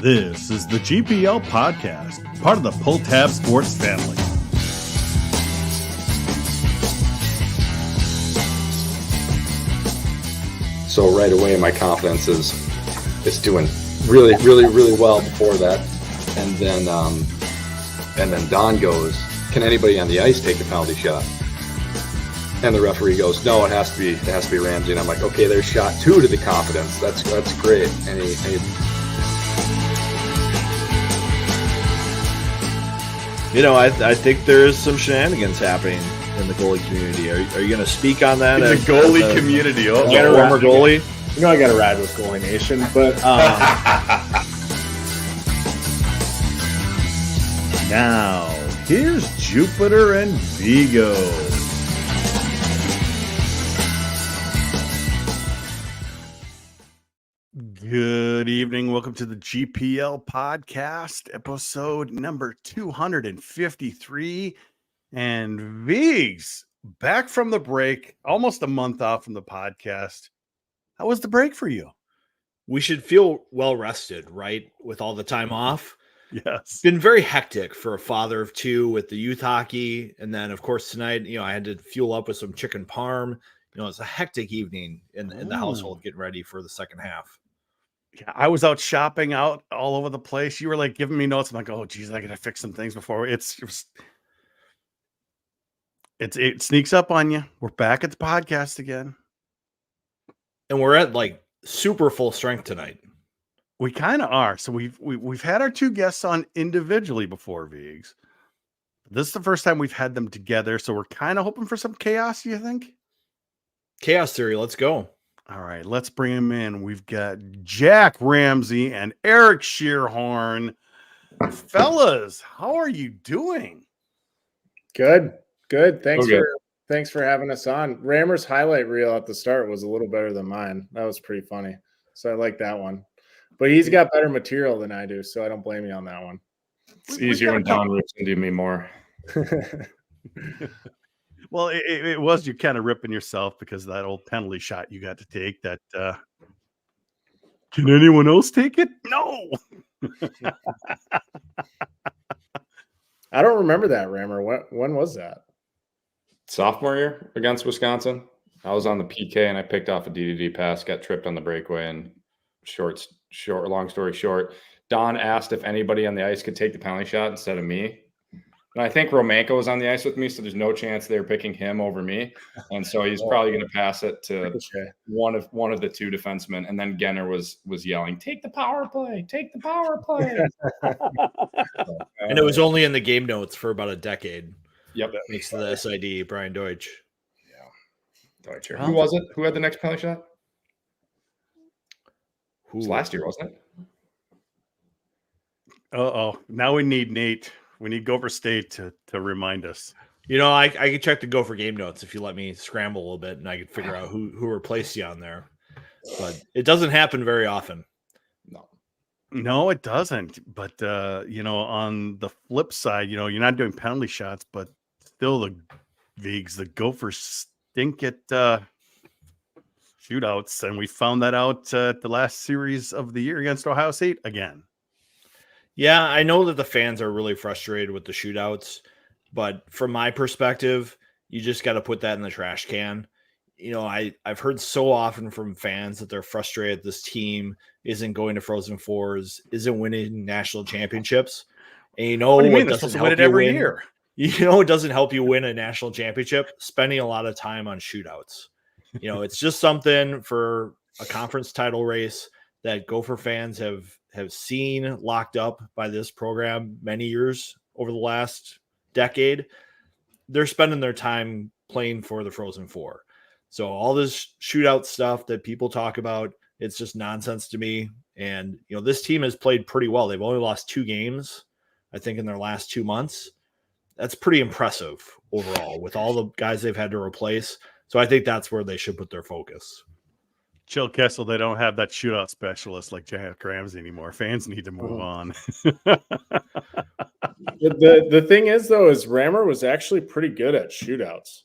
This is the GPL podcast, part of the Pull Tab Sports family. So right away, my confidence is doing really well before that, and then Don goes, "Can anybody on the ice take the penalty shot?" And the referee goes, "No, it has to be Ramsey." And I'm like, "Okay, there's shot 2 to the confidence. That's great." And he You know, I think there's some shenanigans happening in the goalie community. Are you going to speak on that? In the goalie community. Oh, former goalie? You know I got to ride with Goalie Nation, but Now, here's Jupiter and Vigo. Good evening. Welcome to the GPL podcast, episode number 253. And Viggs, back from the break, almost a month off from the podcast. How was the break for you? We should feel well rested, right? With all the time off. Yes. It's been very hectic for a father of 2 with the youth hockey. And then, of course, tonight, I had to fuel up with some chicken parm. It's a hectic evening in the household getting ready for the second half. Yeah, I was out shopping out all over the place. You were like giving me notes. I'm like, oh, geez, I got to fix some things before it sneaks up on you. We're back at the podcast again. And we're at like super full strength tonight. We kind of are. So we've had our 2 guests on individually before, Viggs. This is the first time we've had them together. So we're kind of hoping for some chaos, do you think? Chaos theory. Let's go. All right, let's bring them in. We've got Jack Ramsey and Eric Schierhorn. Fellas, how are you doing? good. Thanks for having us on. Rammer's highlight reel at the start was a little better than mine. That was pretty funny. So I like that one. But he's got better material than I do, so I don't blame you on that one. It's easier when Don rips into me more. Well, it was you kind of ripping yourself because of that old penalty shot you got to take that. Can anyone else take it? No. I don't remember that, Rammer. When was that? Sophomore year against Wisconsin. I was on the PK and I picked off a DDD pass, got tripped on the breakaway, and long story short, Don asked if anybody on the ice could take the penalty shot instead of me. And I think Romanko was on the ice with me, so there's no chance they were picking him over me. And so he's probably going to pass it to one of the 2 defensemen. And then Genner was yelling, "Take the power play! Take the power play!" And it was only in the game notes for about a decade. Yep. Thanks to the SID, Brian Deutsch. Yeah. Deutsch. Who was it? Who had the next penalty shot? It was last year, wasn't it? Uh-oh. Now we need Nate. We need Gopher State to remind us. I could check the Gopher game notes if you let me scramble a little bit, and I could figure out who replaced you on there. But it doesn't happen very often. No, it doesn't. But, on the flip side, you're not doing penalty shots, but still the Gophers stink at shootouts. And we found that out at the last series of the year against Ohio State again. Yeah, I know that the fans are really frustrated with the shootouts, but from my perspective, you just got to put that in the trash can. I've heard so often from fans that they're frustrated this team isn't going to Frozen Fours, isn't winning national championships. And what do you mean? it They're doesn't supposed to help win it you every win. year. It doesn't help you win a national championship, spending a lot of time on shootouts. It's just something for a conference title race that Gopher fans have seen locked up by this program many years over the last decade. They're spending their time playing for the Frozen Four. So all this shootout stuff that people talk about, it's just nonsense to me. And, this team has played pretty well. They've only lost 2 games, I think, in their last 2 months. That's pretty impressive overall with all the guys they've had to replace. So I think that's where they should put their focus. Chill Kessel, they don't have that shootout specialist like Jack Ramsey anymore. Fans need to move on. The thing is, though, is Rammer was actually pretty good at shootouts.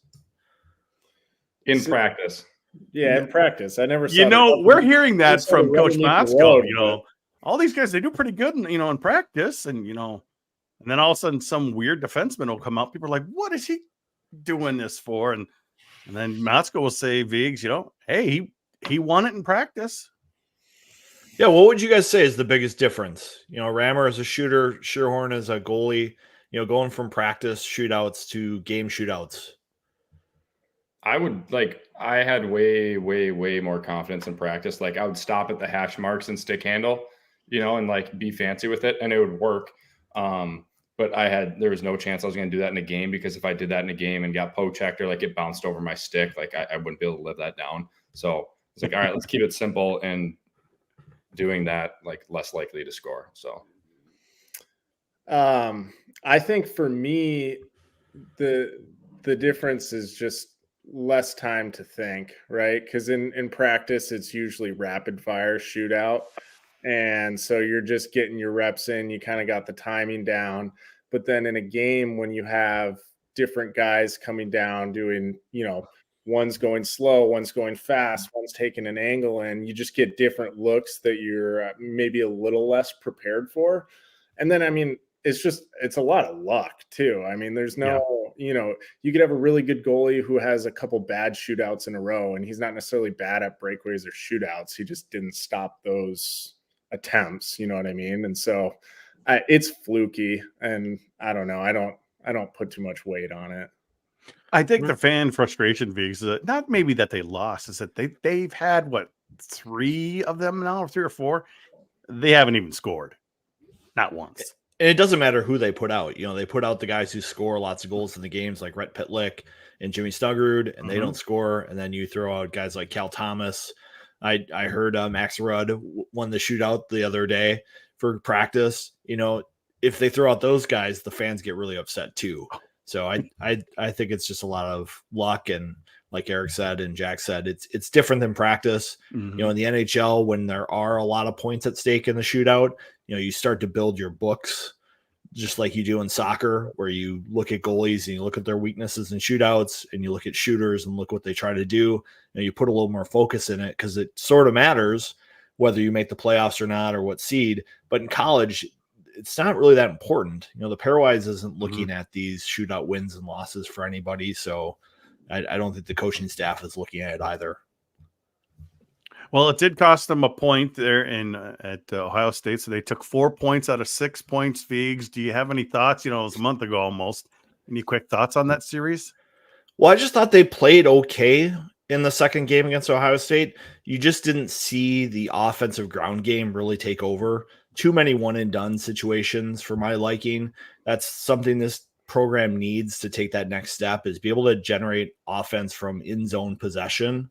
In practice. Yeah, in practice. I never saw we're hearing that from Coach Moscow, all these guys, they do pretty good, in practice. And, and then all of a sudden some weird defenseman will come up. People are like, what is he doing this for? And then Matsko will say, Viggs, hey, he won it in practice. Yeah, what would you guys say is the biggest difference? Rammer as a shooter, Schierhorn as a goalie, going from practice shootouts to game shootouts. I had way, way, way more confidence in practice. Like I would stop at the hash marks and stick handle, and like be fancy with it, and it would work. But there was no chance I was going to do that in a game, because if I did that in a game and got poke checked or like it bounced over my stick, like I wouldn't be able to live that down. So it's like, all right, let's keep it simple, and doing that, like less likely to score. So I think for me, the difference is just less time to think, right? Because in practice, it's usually rapid fire shootout. And so you're just getting your reps in, you kind of got the timing down. But then in a game, when you have different guys coming down doing, one's going slow, one's going fast, one's taking an angle, and you just get different looks that you're maybe a little less prepared for. And then, it's a lot of luck too. There's no, you could have a really good goalie who has a couple bad shootouts in a row, and he's not necessarily bad at breakaways or shootouts. He just didn't stop those attempts. You know what I mean? And so it's fluky, and I don't know. I don't put too much weight on it. I think the fan frustration, Viggs, is not maybe that they lost, is that they've had three of them now, or three or four. They haven't even scored, not once. And it doesn't matter who they put out. They put out the guys who score lots of goals in the games, like Rhett Pitlick and Jimmy Snuggerud, and they don't score. And then you throw out guys like Cal Thomas. I heard Max Rudd won the shootout the other day for practice. If they throw out those guys, the fans get really upset too. So I think it's just a lot of luck, and like Eric said and Jack said, it's different than practice. In the NHL, when there are a lot of points at stake in the shootout, you start to build your books just like you do in soccer, where you look at goalies and you look at their weaknesses in shootouts, and you look at shooters and look what they try to do. You put a little more focus in it, because it sort of matters whether you make the playoffs or not, or what seed. But in college, it's not really that important. The Pairwise isn't looking at these shootout wins and losses for anybody. So I don't think the coaching staff is looking at it either. Well, it did cost them a point there at Ohio State. So they took 4 points out of 6 points. Viggs, do you have any thoughts? It was a month ago almost. Any quick thoughts on that series? Well, I just thought they played okay in the second game against Ohio State. You just didn't see the offensive ground game really take over. Too many one and done situations for my liking. That's something this program needs to take that next step, is be able to generate offense from in zone possession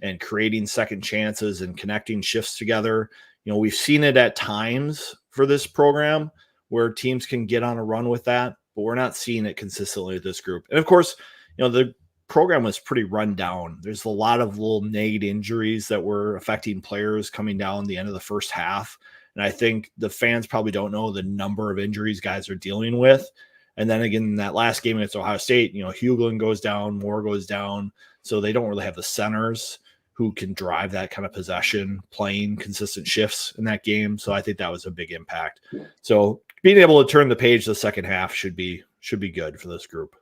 and creating second chances and connecting shifts together. We've seen it at times for this program where teams can get on a run with that, but we're not seeing it consistently with this group. And of course, the program was pretty run down. There's a lot of little nagged injuries that were affecting players coming down the end of the first half. And I think the fans probably don't know the number of injuries guys are dealing with. And then again, in that last game against Ohio State, Hughlin goes down, Moore goes down. So they don't really have the centers who can drive that kind of possession, playing consistent shifts in that game. So I think that was a big impact. So being able to turn the page the second half should be good for this group.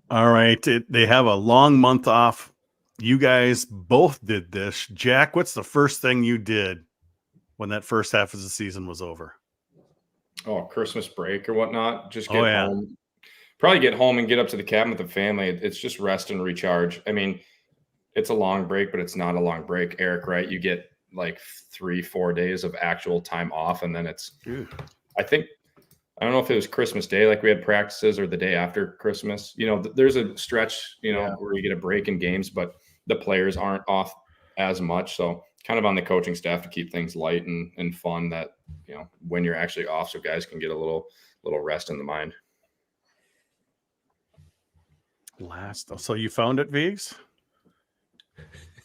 All right. They have a long month off. You guys both did this. Jack, what's the first thing you did when that first half of the season was over? Oh, Christmas break or whatnot. Just get home. Probably get home and get up to the cabin with the family. It's just rest and recharge. It's a long break, but it's not a long break, Eric, right? You get like 3-4 days of actual time off, and then it's I don't know if it was Christmas Day, like we had practices, or the day after Christmas. There's a stretch, where you get a break in games, but the players aren't off as much. So kind of on the coaching staff to keep things light and fun, that, when you're actually off, so guys can get a little rest in the mind. So you found it, Viggs?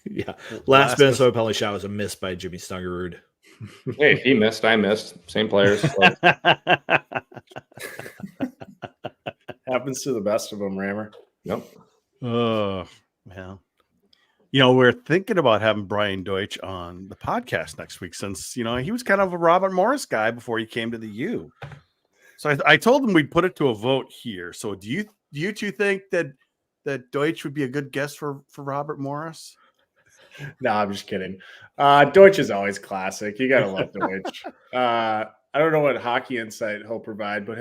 Yeah. Last Minnesota penalty shot was a miss by Jimmy Snuggerud. Hey, he missed. I missed. Same players. Happens to the best of them, Rammer. Yep. Oh, yeah. We're thinking about having Brian Deutsch on the podcast next week since, he was kind of a Robert Morris guy before he came to the U. So I told him we'd put it to a vote here. So do you two think that Deutsch would be a good guest for Robert Morris? No, I'm just kidding. Deutsch is always classic. You gotta love Deutsch. I don't know what hockey insight he'll provide, but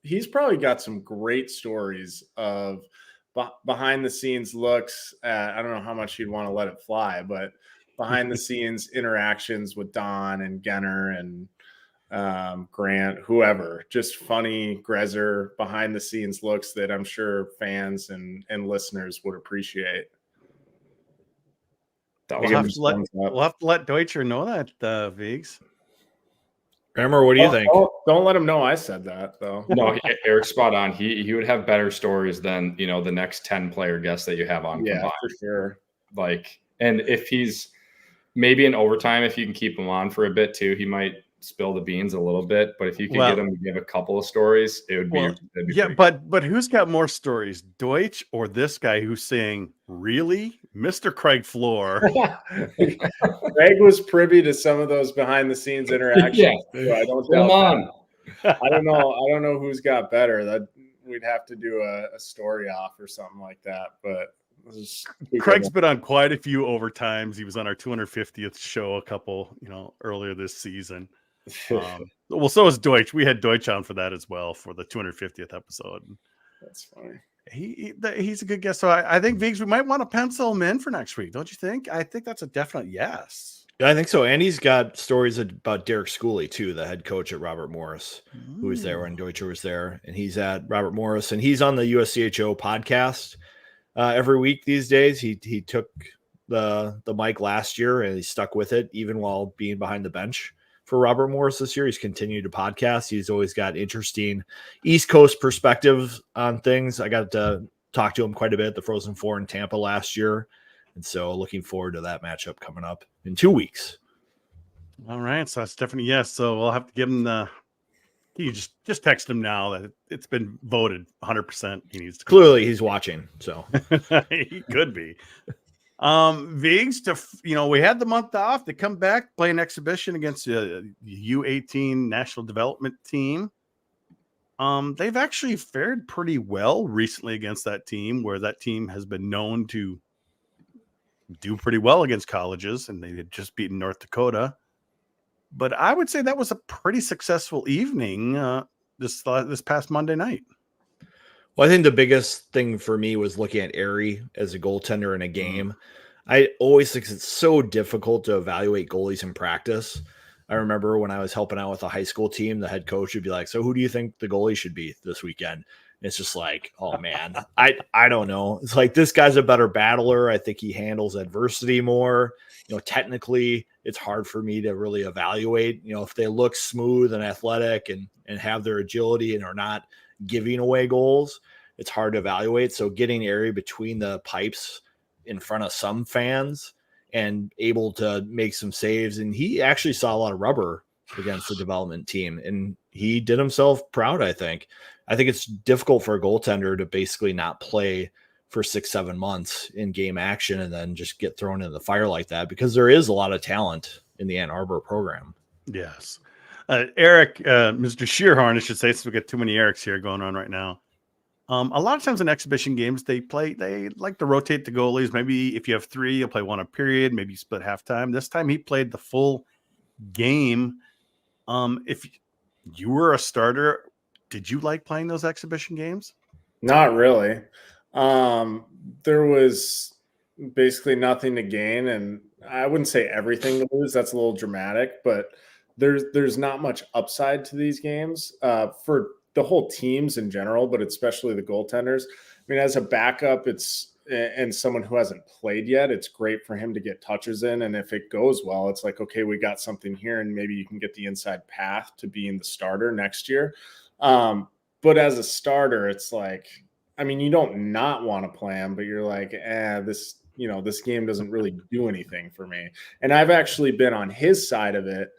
he's probably got some great stories of behind the scenes looks at, I don't know how much you'd want to let it fly, but behind the scenes interactions with Don and Genner and Grant, whoever, just funny Grezer behind the scenes looks that I'm sure fans and listeners would appreciate. We'll have to let Deutscher know that, Viggs. Rammer, what do you think? Don't let him know I said that, though. No, Eric's spot on. He would have better stories than the next 10 player guests that you have on. Yeah, combined. for sure. And if he's maybe in overtime, if you can keep him on for a bit too, he might spill the beans a little bit. But if you could get him to give a couple of stories, it would be yeah. But who's got more stories, Deutsch or this guy who's saying, "Really, Mr. Craig Floor"? Craig was privy to some of those behind the scenes interactions. Yeah. I don't Come on. I don't know who's got better. That we'd have to do a story off or something like that. But Craig's been on quite a few overtimes. He was on our 250th show a couple, earlier this season. Well, so is Deutsch. We had Deutsch on for that as well for the 250th episode. That's funny. He's a good guest. So I think Viggs, we might want to pencil him in for next week, don't you think? I think that's a definite yes. Yeah, I think so. And he's got stories about Derek Schooley too, the head coach at Robert Morris, who was there when Deutscher was there, and he's at Robert Morris, and he's on the USCHO podcast every week these days. He took the mic last year and he stuck with it even while being behind the bench for Robert Morris this year. He's continued to podcast. He's always got interesting East Coast perspectives on things. I got to talk to him quite a bit at the Frozen Four in Tampa last year. And so looking forward to that matchup coming up in 2 weeks. All right. So that's definitely yes. So we'll have to give him you just text him now that it's been voted 100%. He needs to clearly he's watching. So he could be. Viggs, we had the month off to come back, play an exhibition against the U18 national development team. They've actually fared pretty well recently against that team, where that team has been known to do pretty well against colleges, and they had just beaten North Dakota. But I would say that was a pretty successful evening this past Monday night. Well, I think the biggest thing for me was looking at Airy as a goaltender in a game. I always think it's so difficult to evaluate goalies in practice. I remember when I was helping out with a high school team, the head coach would be like, "So who do you think the goalie should be this weekend?" And it's just like, oh man, I don't know. It's like, this guy's a better battler. I think he handles adversity more. Technically it's hard for me to really evaluate, if they look smooth and athletic and have their agility and are not giving away goals, it's hard to evaluate. So getting Airy between the pipes in front of some fans and able to make some saves. And he actually saw a lot of rubber against the development team, and he did himself proud. I think it's difficult for a goaltender to basically not play for 6-7 months in game action and then just get thrown in the fire like that, because there is a lot of talent in the Ann Arbor program. Yes. Eric, Mr. Schierhorn, I should say, since we got too many Erics here going on right now. A lot of times in exhibition games, they like to rotate the goalies. Maybe if you have 3, you'll play one a period, maybe you split halftime. This time he played the full game. If you were a starter, did you like playing those exhibition games? Not really. There was basically nothing to gain, and I wouldn't say everything to lose. That's a little dramatic, but there's not much upside to these games for the whole teams in general, but especially the goaltenders. I mean, as a backup, and someone who hasn't played yet, it's great for him to get touches in. And if it goes well, it's like, okay, we got something here, and maybe you can get the inside path to being the starter next year. But as a starter, it's like, I mean, you don't not want to play him, but you're like, this game doesn't really do anything for me. And I've actually been on his side of it.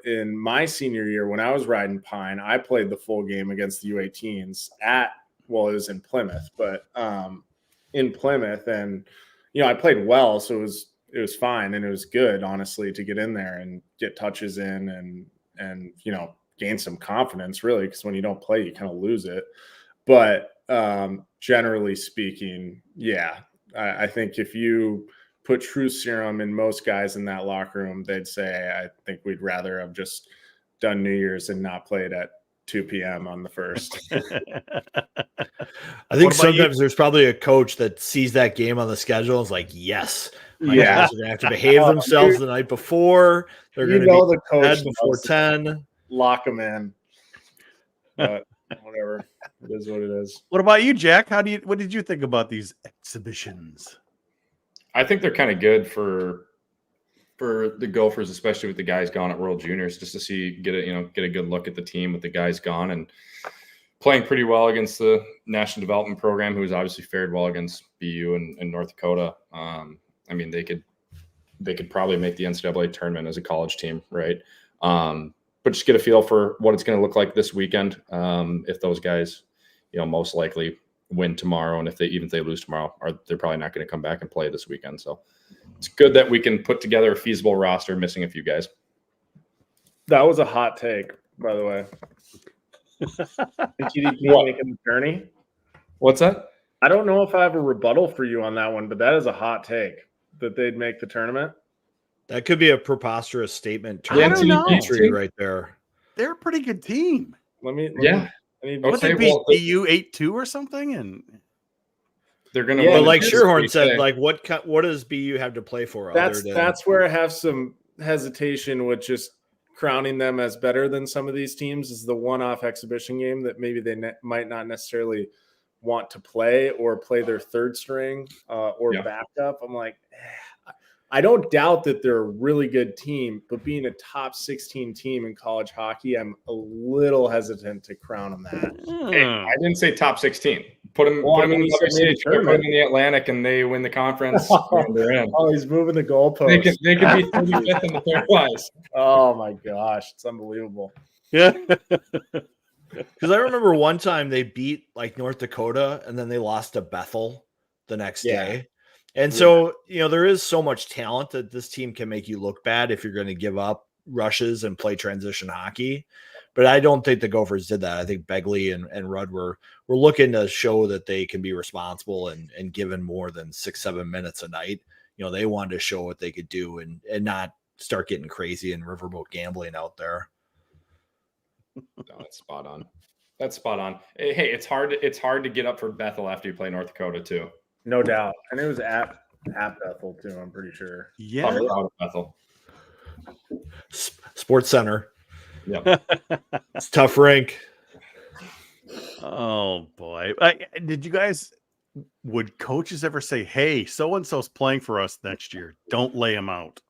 In my senior year, when I was riding Pine, I played the full game against the U18s it was in Plymouth, but in Plymouth, and I played well, so it was fine, and it was good, honestly, to get in there and get touches in and gain some confidence, really, because when you don't play, you kind of lose it. But generally speaking, yeah, I think if you put truth serum in most guys in that locker room, they'd say, I think we'd rather have just done New Year's and not played at 2 p.m. on the first. I think sometimes there's probably a coach that sees that game on the schedule and is like, yes, my guys are going to have to behave themselves the night before. They're going to be the coach before 10. Lock them in. But whatever. It is what it is. What about you, Jack? What did you think about these exhibitions? I think they're kind of good for the Gophers, especially with the guys gone at World Juniors, just to get a good look at the team with the guys gone and playing pretty well against the National Development Program, who's obviously fared well against BU and North Dakota. I mean, they could probably make the NCAA tournament as a college team, right? But just get a feel for what it's going to look like this weekend. If those guys, most likely win tomorrow, and if they lose tomorrow, they're probably not going to come back and play this weekend. So it's good that we can put together a feasible roster, missing a few guys. That was a hot take, by the way. TDP making the journey. What's that? I don't know if I have a rebuttal for you on that one, but that is a hot take that they'd make the tournament. That could be a preposterous statement. I don't know. Right there. They're a pretty good team. What they beat BU 8-2 or something, and they're going to. But like Schierhorn said, like what does BU have to play for? That's where I have some hesitation with just crowning them as better than some of these teams. Is the one-off exhibition game that maybe they might not necessarily want to play or play their third string or backup. I'm like, I don't doubt that they're a really good team, but being a top 16 team in college hockey, I'm a little hesitant to crown them that. Hey, I didn't say top 16. Put them in the other stage, put them in the Atlantic, and they win the conference. They're in. Oh, he's moving the goalpost. They could be 35th in the pairwise. Oh my gosh, it's unbelievable. Yeah. Because I remember one time they beat like North Dakota, and then they lost to Bethel the next day. And so, there is so much talent that this team can make you look bad if you're going to give up rushes and play transition hockey. But I don't think the Gophers did that. I think Begley and Rudd were looking to show that they can be responsible and given more than 6-7 minutes a night. They wanted to show what they could do and not start getting crazy and riverboat gambling out there. No, that's spot on. That's spot on. Hey, it's hard to get up for Bethel after you play North Dakota too. No doubt. And it was at Bethel too, I'm pretty sure. Yeah. I'm proud of Bethel. Sports Center. Yeah. It's tough rink. Oh boy. Would coaches ever say, hey, so-and-so's playing for us next year, don't lay him out?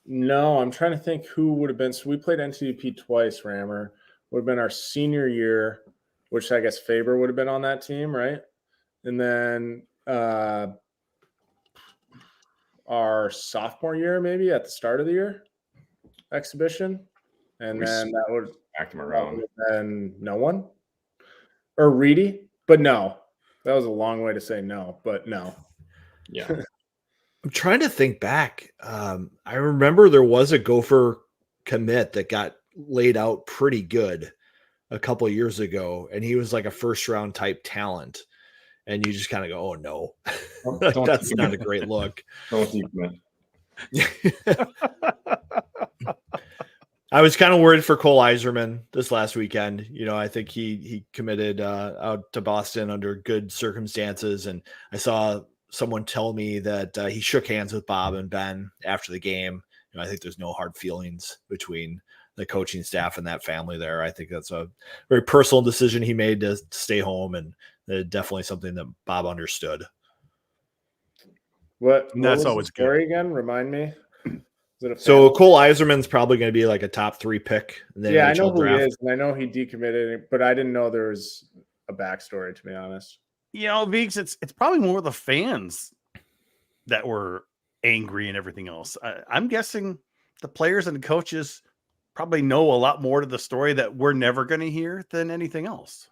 No, I'm trying to think who would have been. So we played NTDP twice, Rammer. Would have been our senior year, which I guess Faber would have been on that team, right? And then our sophomore year, maybe at the start of the year exhibition. And then that would back him around. And no one. Or Reedy, but no. That was a long way to say no, but no. Yeah. I'm trying to think back. I remember there was a Gopher commit that got laid out pretty good a couple of years ago, and he was like a first round type talent. And you just kind of go, oh no, that's not a great look. Don't you commit. I was kind of worried for Cole Iserman this last weekend. I think he committed out to Boston under good circumstances. And I saw someone tell me that he shook hands with Bob and Ben after the game. I think there's no hard feelings between the coaching staff and that family there. I think that's a very personal decision he made to stay home, and definitely something that Bob understood. What that's always good. Again, remind me. So Cole Iserman's probably going to be like a top 3 pick. Yeah, I know who he is, and I know he decommitted, but I didn't know there was a backstory, to be honest. Viggs, it's probably more the fans that were angry and everything else. I'm guessing the players and the coaches probably know a lot more to the story that we're never going to hear than anything else.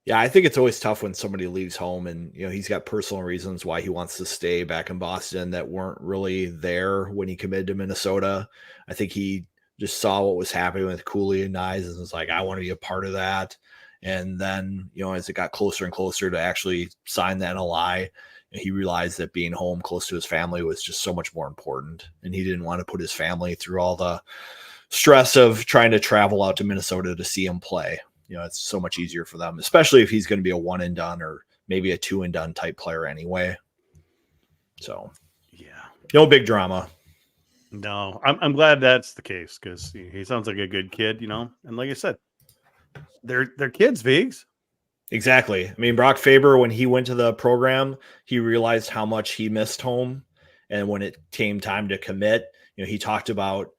Yeah, I think it's always tough when somebody leaves home and, he's got personal reasons why he wants to stay back in Boston that weren't really there when he committed to Minnesota. I think he just saw what was happening with Cooley and Nyes and was like, I want to be a part of that. And then, as it got closer and closer to actually sign the NLI, he realized that being home close to his family was just so much more important. And he didn't want to put his family through all the stress of trying to travel out to Minnesota to see him play. It's so much easier for them, especially if he's going to be a one and done or maybe a two and done type player anyway. So, yeah, no big drama. No, I'm glad that's the case because he sounds like a good kid, and like I said, they're kids, Vigs. Exactly. I mean, Brock Faber, when he went to the program, he realized how much he missed home, and when it came time to commit, he talked about,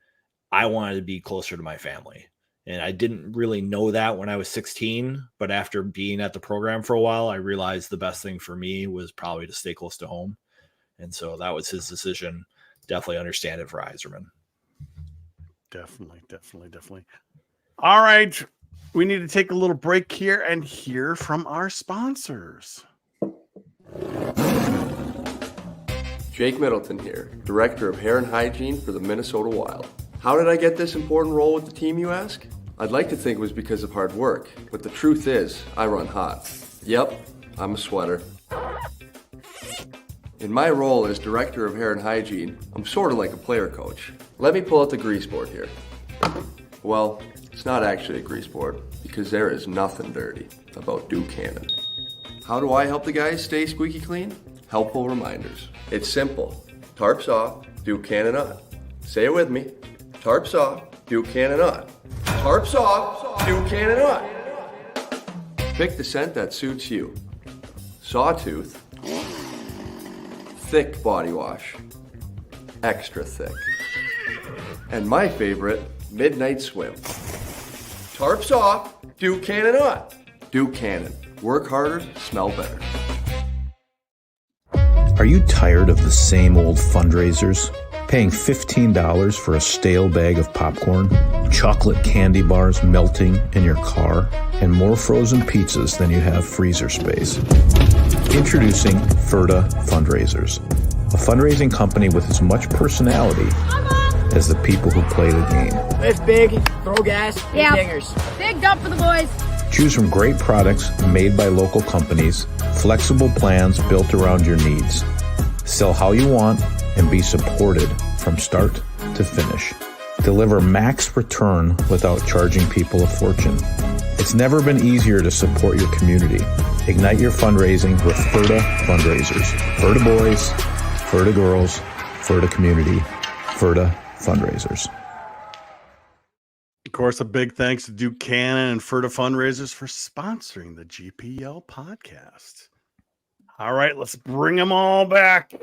I wanted to be closer to my family. And I didn't really know that when I was 16, but after being at the program for a while, I realized the best thing for me was probably to stay close to home. And so that was his decision. Definitely understand it for Yzerman. Definitely. All right. We need to take a little break here and hear from our sponsors. Jake Middleton here, Director of Hair and Hygiene for the Minnesota Wild. How did I get this important role with the team, you ask? I'd like to think it was because of hard work, but the truth is, I run hot. Yep, I'm a sweater. In my role as Director of Hair and Hygiene, I'm sort of like a player coach. Let me pull out the grease board here. Well, it's not actually a grease board, because there is nothing dirty about Duke Cannon. How do I help the guys stay squeaky clean? Helpful reminders. It's simple. Tarps off, Duke Cannon on. Say it with me. Tarps off, Duke Cannon on. Tarps off, Duke Cannon on. Pick the scent that suits you. Sawtooth. Thick body wash. Extra thick. And my favorite, Midnight Swim. Tarps off, Duke Cannon on. Duke Cannon. Work harder, smell better. Are you tired of the same old fundraisers? Paying $15 for a stale bag of popcorn, chocolate candy bars melting in your car, and more frozen pizzas than you have freezer space. Introducing Ferda Fundraisers, a fundraising company with as much personality as the people who play the game. Lift big, throw gas, Yeah. dingers. Big dump for the boys. Choose from great products made by local companies, flexible plans built around your needs. Sell how you want and be supported from start to finish. Deliver max return without charging people a fortune. It's never been easier to support your community. Ignite your fundraising with Ferda Fundraisers. Ferda Boys, Ferda Girls, Ferda Community, Ferda Fundraisers. Of course, a big thanks to Duke Cannon and Ferda Fundraisers for sponsoring the GPL podcast. All right, let's bring them all back.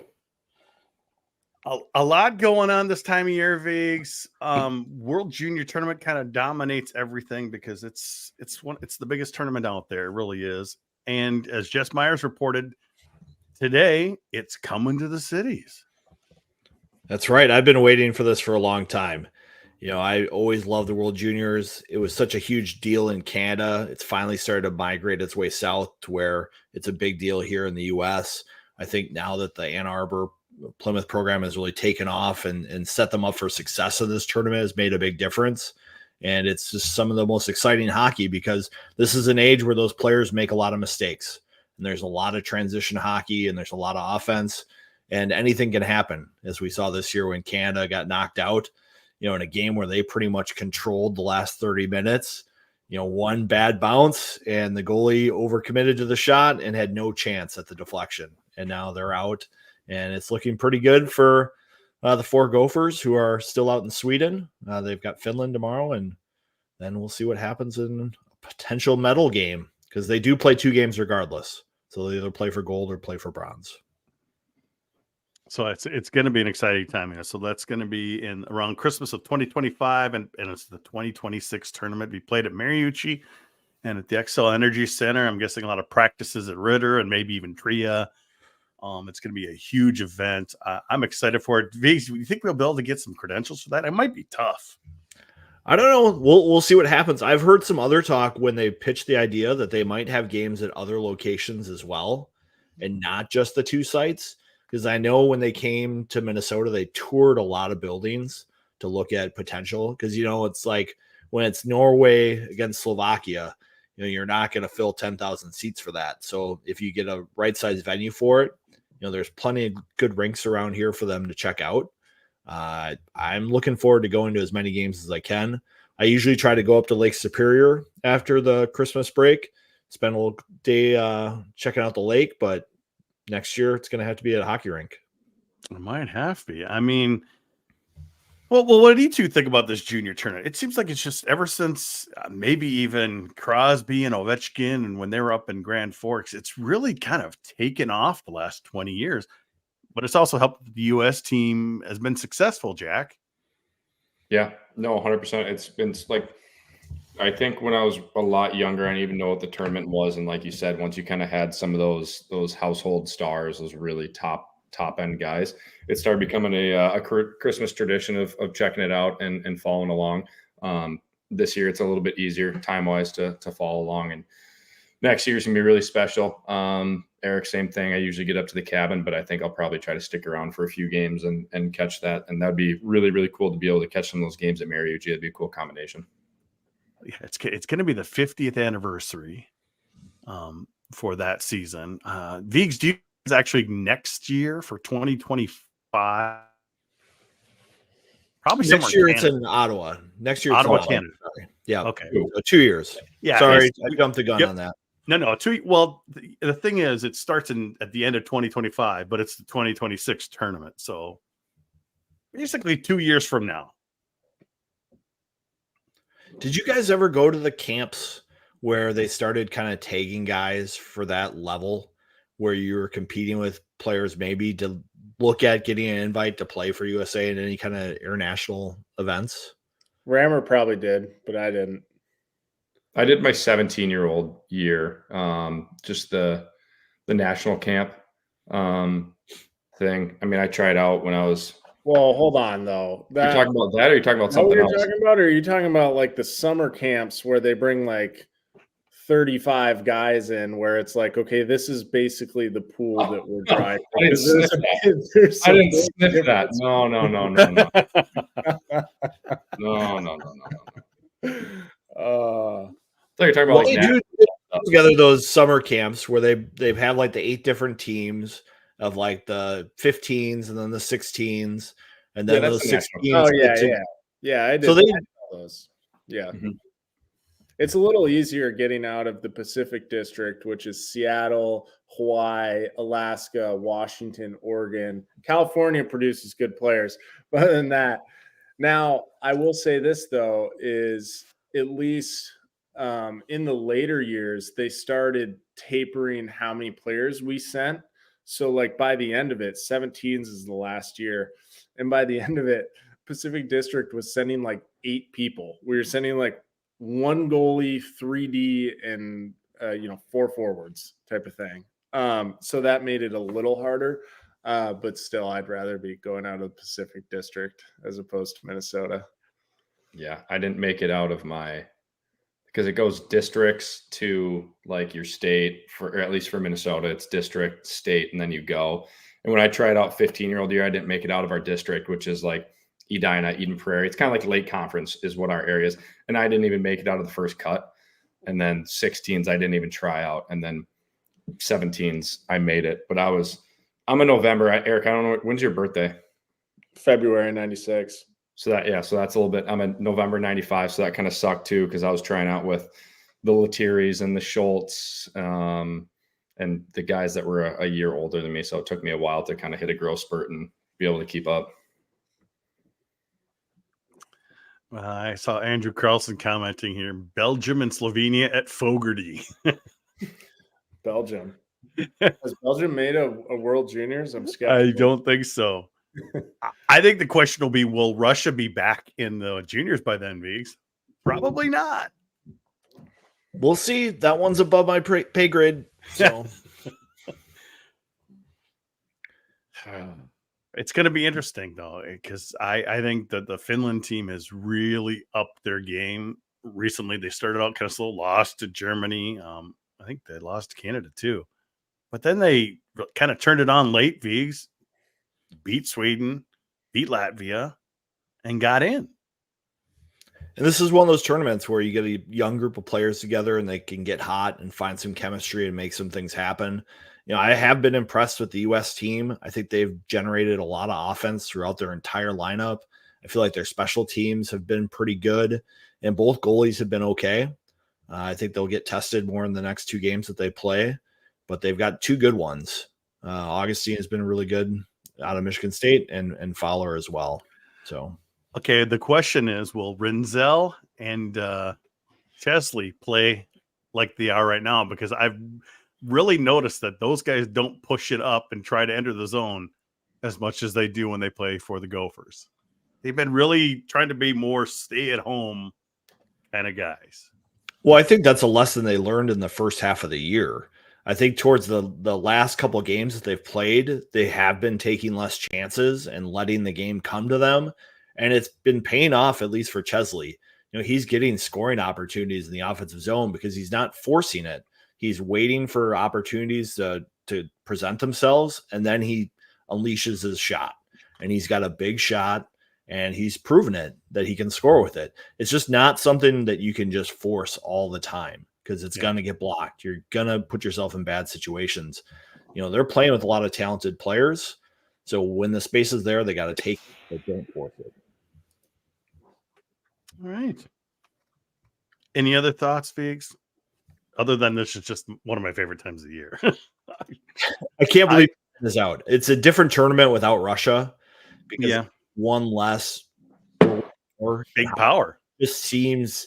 A lot going on this time of year, Vigs. World Junior Tournament kind of dominates everything because it's the biggest tournament out there. It really is. And as Jess Myers reported today, it's coming to the cities. That's right. I've been waiting for this for a long time. I always loved the World Juniors. It was such a huge deal in Canada. It's finally started to migrate its way south to where it's a big deal here in the U.S. I think now that the Ann Arbor Plymouth program has really taken off and set them up for success in this tournament has made a big difference. And it's just some of the most exciting hockey because this is an age where those players make a lot of mistakes. And there's a lot of transition hockey and there's a lot of offense and anything can happen. As we saw this year when Canada got knocked out, in a game where they pretty much controlled the last 30 minutes, one bad bounce and the goalie overcommitted to the shot and had no chance at the deflection. And now they're out and it's looking pretty good for the four Gophers who are still out in Sweden. They've got Finland tomorrow and then we'll see what happens in a potential medal game because they do play two games regardless. So they either play for gold or play for bronze. So it's going to be an exciting time here. So that's going to be in around Christmas of 2025, and it's the 2026 tournament. We played at Mariucci and at the Xcel Energy Center. I'm guessing a lot of practices at Ritter and maybe even Tria. It's going to be a huge event. I'm excited for it. Vigs, do you think we'll be able to get some credentials for that? It might be tough. I don't know. We'll see what happens. I've heard some other talk when they pitched the idea that they might have games at other locations as well, and not just the 2 sites. Because I know when they came to Minnesota, they toured a lot of buildings to look at potential. Because it's like when it's Norway against Slovakia, you're not going to fill 10,000 seats for that. So if you get a right size venue for it, there's plenty of good rinks around here for them to check out. I'm looking forward to going to as many games as I can. I usually try to go up to Lake Superior after the Christmas break, spend a little day checking out the lake, but next year it's going to have to be at a hockey rink. It might have to be. I mean, well, what do you two think about this junior tournament? It seems like it's just ever since maybe even Crosby and Ovechkin and when they were up in Grand Forks, it's really kind of taken off the last 20 years. But it's also helped the U.S. team has been successful, Jack. Yeah, no, 100%. It's been like, I think when I was a lot younger, I didn't even know what the tournament was. And like you said, once you kind of had some of those household stars, those really top end guys, it started becoming a Christmas tradition of checking it out and following along. This year, it's a little bit easier time-wise to follow along. And next year's going to be really special. Eric, same thing. I usually get up to the cabin, but I think I'll probably try to stick around for a few games and catch that. And that'd be really, really cool to be able to catch some of those games at Mariucci. That'd be a cool combination. Yeah, it's going to be the 50th anniversary for that season. Vigs, do you actually next year for 2025? Probably next year it's in Ottawa. Next year, Ottawa, Canada. Sorry. Yeah. Okay. So 2 years. Yeah. Sorry, I jumped the gun on that. No. Well, the thing is, it starts at the end of 2025, but it's the 2026 tournament. So basically 2 years from now. Did you guys ever go to the camps where they started kind of tagging guys for that level, where you were competing with players maybe to look at getting an invite to play for USA in any kind of international events? Rammer probably did, but I didn't. I did my 17-year-old year, just the national camp thing. I mean, I tried out when I was. Well, hold on though. You're talking about that, or are you talking about something else? Talking about, or are you talking about like the summer camps where they bring like 35 guys in, where it's like, okay, this is basically the pool that we're driving. I didn't sniff that. I didn't sniff that. No. I thought you were talking about they do together those summer camps where they've had like the 8 different teams of like the 15s and then the 16s and then those 16s. Oh yeah. I did. So they those. Yeah. Mm-hmm. It's a little easier getting out of the Pacific District, which is Seattle, Hawaii, Alaska, Washington, Oregon. California produces good players. But other than that, now I will say this though, is at least in the later years, they started tapering how many players we sent. So like by the end of it, 17s is the last year. And by the end of it, Pacific District was sending like 8 people. We were sending like 1 goalie, 3D, and 4 forwards type of thing. So that made it a little harder. But still, I'd rather be going out of the Pacific District as opposed to Minnesota. Yeah, I didn't make it out of because it goes districts to like your state, or at least for Minnesota, it's district, state, and then you go. And when I tried out 15-year-old year, I didn't make it out of our district, which is like Edina, Eden Prairie. It's kind of like Lake Conference is what our area is. And I didn't even make it out of the first cut. And then 16s, I didn't even try out. And then 17s, I made it. But I'm in November. Eric, I don't know. When's your birthday? February 96. So that's a little bit. I'm in November 95. So that kind of sucked too, because I was trying out with the Latiris and the Schultz and the guys that were a year older than me. So it took me a while to kind of hit a growth spurt and be able to keep up. I saw Andrew Carlson commenting here, Belgium and Slovenia at Fogarty. Belgium. Has Belgium made a World Juniors? I'm skeptical. I don't think so. I think the question will be, will Russia be back in the juniors by then, Vigs? Probably not. We'll see. That one's above my pay grade. So It's going to be interesting, though, because I think that the Finland team has really upped their game recently. They started out kind of slow, lost to Germany. I think they lost to Canada, too. But then they kind of turned it on late, Vigs, beat Sweden, beat Latvia, and got in. And this is one of those tournaments where you get a young group of players together and they can get hot and find some chemistry and make some things happen. I have been impressed with the U.S. team. I think they've generated a lot of offense throughout their entire lineup. I feel like their special teams have been pretty good, and both goalies have been okay. I think they'll get tested more in the next two games that they play, but they've got two good ones. Augustine has been really good out of Michigan State, and Fowler as well. So, okay, the question is, will Rinzel and Chesley play like they are right now? Because I've really noticed that those guys don't push it up and try to enter the zone as much as they do when they play for the Gophers. They've been really trying to be more stay-at-home kind of guys. Well, I think that's a lesson they learned in the first half of the year. I think towards the last couple of games that they've played, they have been taking less chances and letting the game come to them. And it's been paying off, at least for Chesley. He's getting scoring opportunities in the offensive zone because he's not forcing it. He's waiting for opportunities to present themselves, and then he unleashes his shot. And he's got a big shot, and he's proven it that he can score with it. It's just not something that you can just force all the time because it's going to get blocked. You're going to put yourself in bad situations. They're playing with a lot of talented players. So when the space is there, they got to take it. They don't force it. All right. Any other thoughts, Figs? Other than this is just one of my favorite times of the year. I can't believe this out. It's a different tournament without Russia because one less or big power. Just seems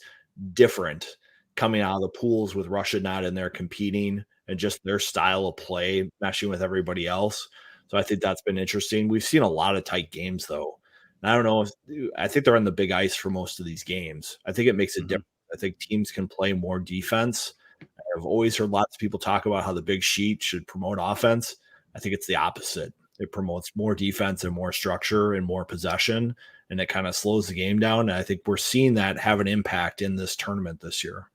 different coming out of the pools with Russia not in there competing and just their style of play meshing with everybody else. So I think that's been interesting. We've seen a lot of tight games though. And I don't know I think they're on the big ice for most of these games. I think it makes a difference. I think teams can play more defense. I've always heard lots of people talk about how the big sheet should promote offense. I think it's the opposite. It promotes more defense and more structure and more possession, and it kind of slows the game down. And I think we're seeing that have an impact in this tournament this year.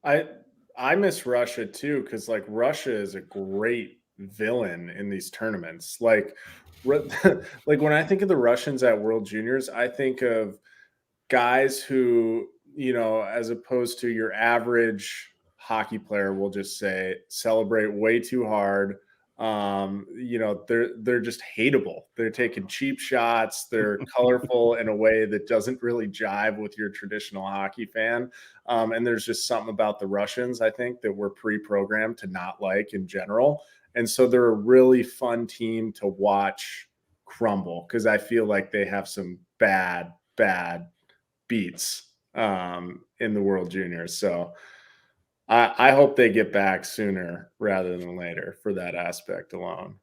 I miss Russia too, because Russia is a great villain in these tournaments. Like when I think of the Russians at World Juniors, I think of guys who, as opposed to your average hockey player, will just say celebrate way too hard. They're just hateable. They're taking cheap shots. They're colorful in a way that doesn't really jive with your traditional hockey fan. And there's just something about the Russians, I think, that we're pre-programmed to not like in general. And so they're a really fun team to watch crumble because I feel like they have some bad beats in the World Juniors. So I hope they get back sooner rather than later for that aspect alone.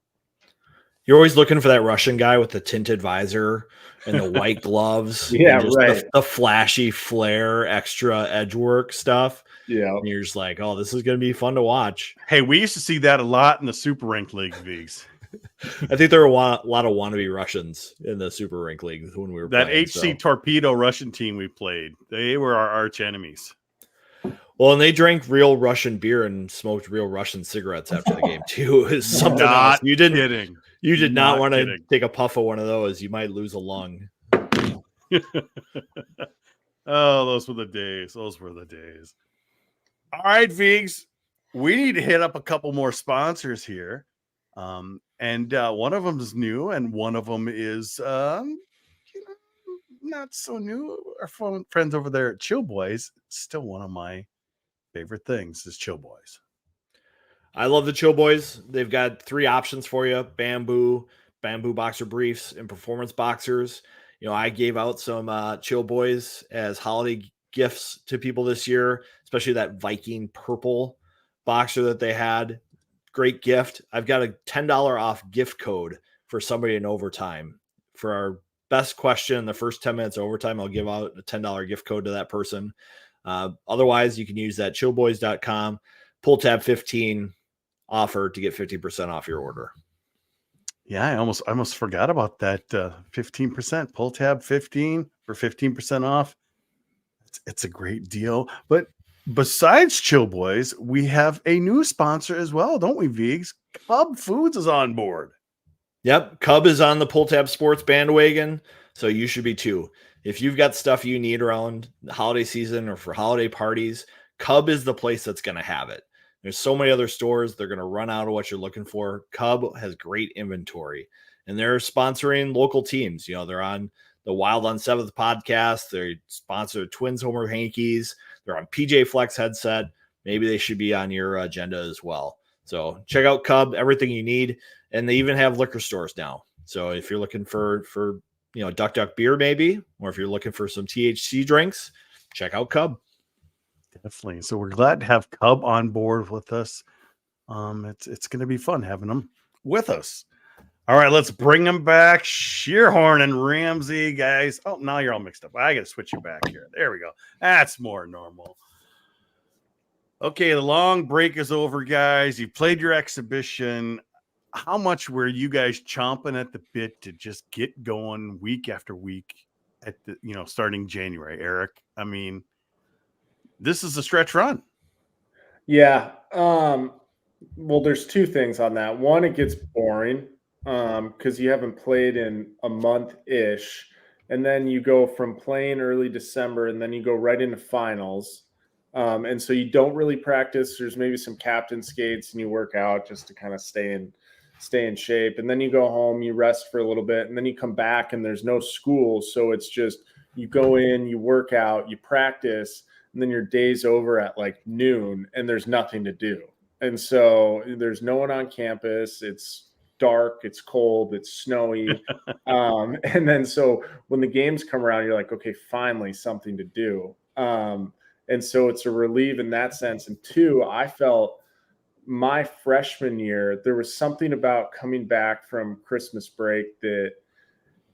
You're always looking for that Russian guy with the tinted visor and the white gloves. Yeah, and just right. The flashy flare, extra edge work stuff. Yeah. And you're just like, oh, this is going to be fun to watch. Hey, we used to see that a lot in the Super Rink League, Vigs. I think there were a lot of wannabe Russians in the Super Rink League when we were that playing, HC Torpedo Russian team we played. They were our arch enemies. Well, and they drank real Russian beer and smoked real Russian cigarettes after the game too. Is something else. You did not want to take a puff of one of those. You might lose a lung. Oh, those were the days. Those were the days. All right, Vigs. We need to hit up a couple more sponsors here. And one of them is new, and one of them is not so new. Our friends over there at Chill Boys, still one of my favorite things is Chill Boys. I love the Chill Boys. They've got 3 options for you: bamboo boxer briefs, and performance boxers. I gave out some Chill Boys as holiday gifts to people this year, especially that Viking purple boxer that they had. Great gift. I've got a $10 off gift code for somebody in overtime. For our best question in the first 10 minutes of overtime, I'll give out a $10 gift code to that person. Otherwise, you can use that chillboys.com, pull tab 15 offer to get 50% off your order. Yeah, I almost forgot about that 15%. Pull tab 15 for 15% off. It's a great deal. But besides Chill Boys, we have a new sponsor as well, don't we, Vigs? Cub Foods is on board. Yep, Cub is on the Pull Tab Sports bandwagon, so you should be too. If you've got stuff you need around the holiday season or for holiday parties, Cub is the place that's going to have it. There's so many other stores, they're going to run out of what you're looking for. Cub has great inventory, and they're sponsoring local teams. They're on the Wild on 7th podcast. They sponsor Twins Homer Hankies. They're on PJ Flex headset. Maybe they should be on your agenda as well. So check out Cub, everything you need. And they even have liquor stores now. So if you're looking for Duck beer maybe, or if you're looking for some THC drinks, check out Cub. Definitely. So we're glad to have Cub on board with us. It's going to be fun having them with us. All right, let's bring them back. Schierhorn and Ramsey, guys. Oh, now you're all mixed up. I got to switch you back here. There we go. That's more normal. Okay, the long break is over, guys. You played your exhibition. How much were you guys chomping at the bit to just get going week after week at the, starting January, Eric? I mean, this is a stretch run. Yeah. Well, there's two things on that. One, it gets boring because you haven't played in a month-ish. And then you go from playing early December and then you go right into finals. And so you don't really practice. There's maybe some captain skates and you work out just to kind of stay in shape. And then you go home, you rest for a little bit, and then you come back and there's no school. So it's just you go in, you work out, you practice, and then your day's over at like noon and there's nothing to do. And so there's no one on campus. It's dark, it's cold, it's snowy. And then so when the games come around, you're like, okay, finally something to do. And so it's a relief in that sense. And two, I felt my freshman year, there was something about coming back from Christmas break that,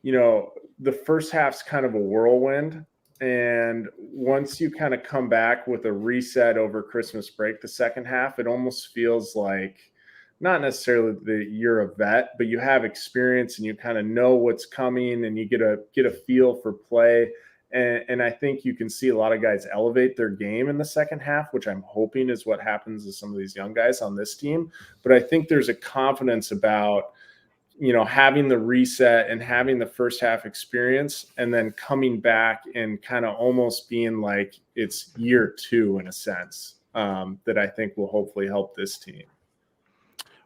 the first half's kind of a whirlwind. And once you kind of come back with a reset over Christmas break, the second half, it almost feels like not necessarily that you're a vet, but you have experience and you kind of know what's coming and you get a feel for play. And I think you can see a lot of guys elevate their game in the second half, which I'm hoping is what happens to some of these young guys on this team. But I think there's a confidence about, having the reset and having the first half experience and then coming back and kind of almost being like it's year two in a sense, that I think will hopefully help this team.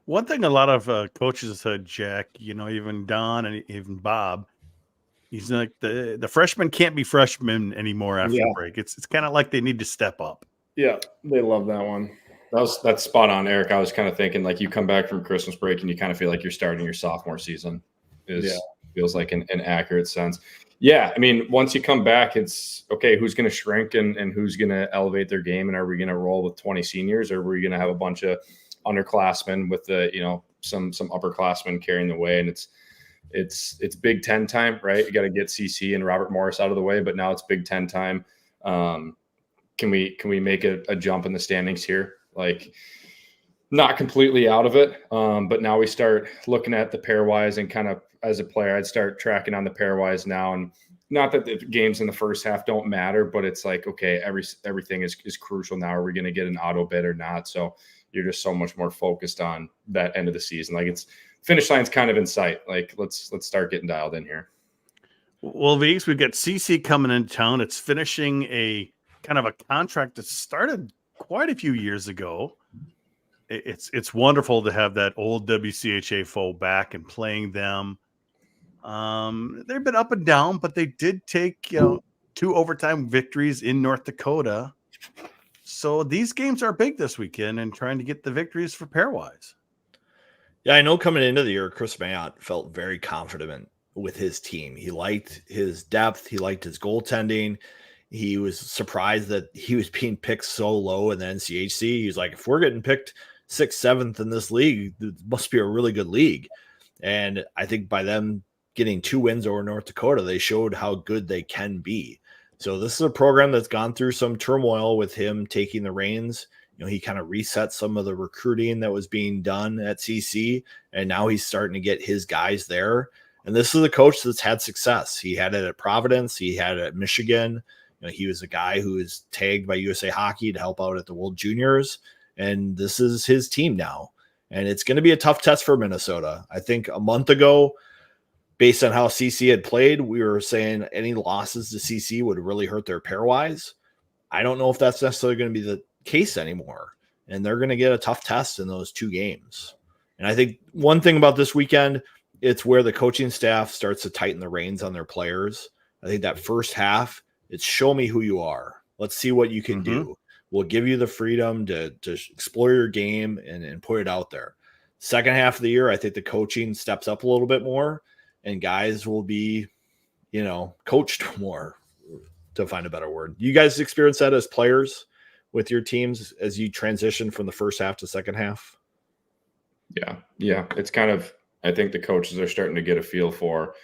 One thing a lot of coaches have said, Jack, even Don and even Bob, he's like the freshmen can't be freshmen anymore after the break. It's kind of like they need to step up. Yeah, they love that one. That's spot on, Eric. I was kind of thinking like you come back from Christmas break and you kind of feel like you're starting your sophomore season. Feels like an accurate sense. Yeah, I mean, once you come back, it's okay, who's going to shrink and who's going to elevate their game, and are we going to roll with 20 seniors, or are we going to have a bunch of underclassmen with the some upperclassmen carrying the way? And it's Big Ten time, right? You got to get CC and Robert Morris out of the way, but now it's Big Ten time. Can we make a jump in the standings here? Like, not completely out of it, but now we start looking at the pairwise, and kind of as a player, I'd start tracking on the pairwise now. And not that the games in the first half don't matter, but it's like, okay, everything is crucial now. Are we going to get an auto bid or not? So you're just so much more focused on that end of the season. Like, it's finish line's kind of in sight. Like, let's start getting dialed in here. Well, Vigs, we've got CC coming into town. It's finishing a kind of a contract that started quite a few years ago. It's wonderful to have that old WCHA foe back and playing them. They've been up and down, but they did take 2 overtime victories in North Dakota. So these games are big this weekend, and trying to get the victories for pairwise. Yeah, I know coming into the year, Chris Mayotte felt very confident with his team. He liked his depth. He liked his goaltending. He was surprised that he was being picked so low in the NCHC. He was like, if we're getting picked 6th, 7th in this league, it must be a really good league. And I think by them getting 2 wins over North Dakota, they showed how good they can be. So this is a program that's gone through some turmoil with him taking the reins. He kind of reset some of the recruiting that was being done at CC, and now he's starting to get his guys there. And this is a coach that's had success. He had it at Providence. He had it at Michigan. He was a guy who is tagged by USA Hockey to help out at the World Juniors. And this is his team now. And it's going to be a tough test for Minnesota. I think a month ago, based on how CC had played, we were saying any losses to CC would really hurt their pairwise. I don't know if that's necessarily going to be the case anymore. And they're going to get a tough test in those 2 games. And I think one thing about this weekend, it's where the coaching staff starts to tighten the reins on their players. I think that first half, it's show me who you are. Let's see what you can do. We'll give you the freedom to explore your game and put it out there. Second half of the year, I think the coaching steps up a little bit more and guys will be, coached more, to find a better word. You guys experience that as players with your teams as you transition from the first half to second half? Yeah. It's kind of, I think the coaches are starting to get a feel for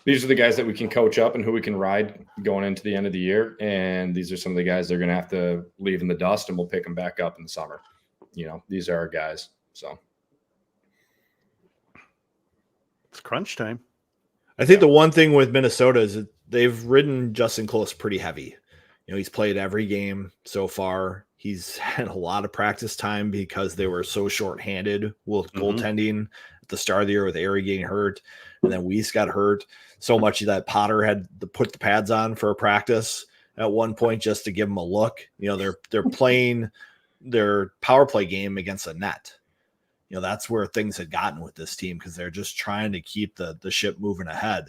these are the guys that we can coach up and who we can ride going into the end of the year. And these are some of the guys they're going to have to leave in the dust, and we'll pick them back up in the summer. These are our guys. So it's crunch time. I think the one thing with Minnesota is that they've ridden Justin Close pretty heavy. He's played every game so far. He's had a lot of practice time because they were so shorthanded with goaltending at the start of the year with Airy getting hurt. And then Weiss got hurt so much that Potter had to put the pads on for a practice at one point just to give him a look. They're playing their power play game against a net. That's where things had gotten with this team because they're just trying to keep the ship moving ahead.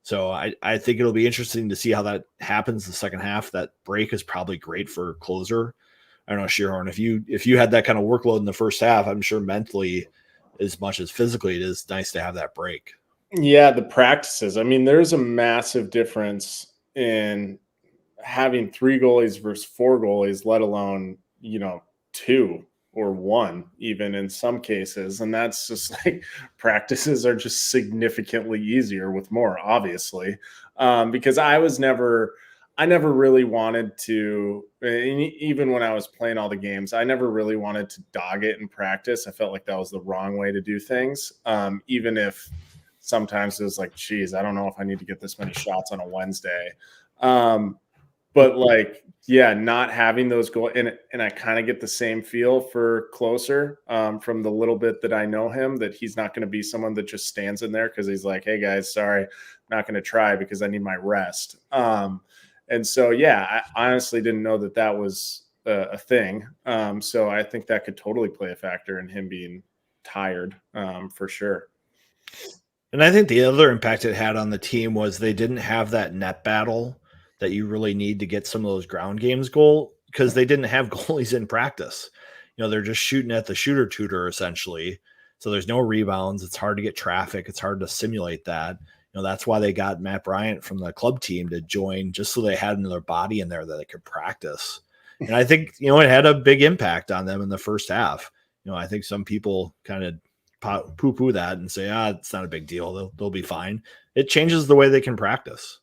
So I think it'll be interesting to see how that happens the second half. That break is probably great for closer. I don't know, Schierhorn, if you had that kind of workload in the first half, I'm sure mentally as much as physically it is nice to have that break. Yeah, the practices. I mean, there's a massive difference in having 3 goalies versus 4 goalies, let alone, 2 or 1, even in some cases. And that's just like practices are just significantly easier with more, obviously, because I never really wanted to, even when I was playing all the games, I never really wanted to dog it in practice. I felt like that was the wrong way to do things, even if sometimes it was like, geez, I don't know if I need to get this many shots on a Wednesday. But not having those goals, and I kind of get the same feel for Closer from the little bit that I know him, that he's not going to be someone that just stands in there because he's like, hey guys, sorry, I'm not going to try because I need my rest. And so, I honestly didn't know that was a thing. So I think that could totally play a factor in him being tired for sure. And I think the other impact it had on the team was they didn't have that net battle that you really need to get some of those ground games goal because they didn't have goalies in practice. They're just shooting at the shooter tutor essentially. So there's no rebounds. It's hard to get traffic. It's hard to simulate that. That's why they got Matt Bryant from the club team to join, just so they had another body in there that they could practice. And I think, it had a big impact on them in the first half. I think some people kind of poo-poo that and say, it's not a big deal. They'll be fine. It changes the way they can practice.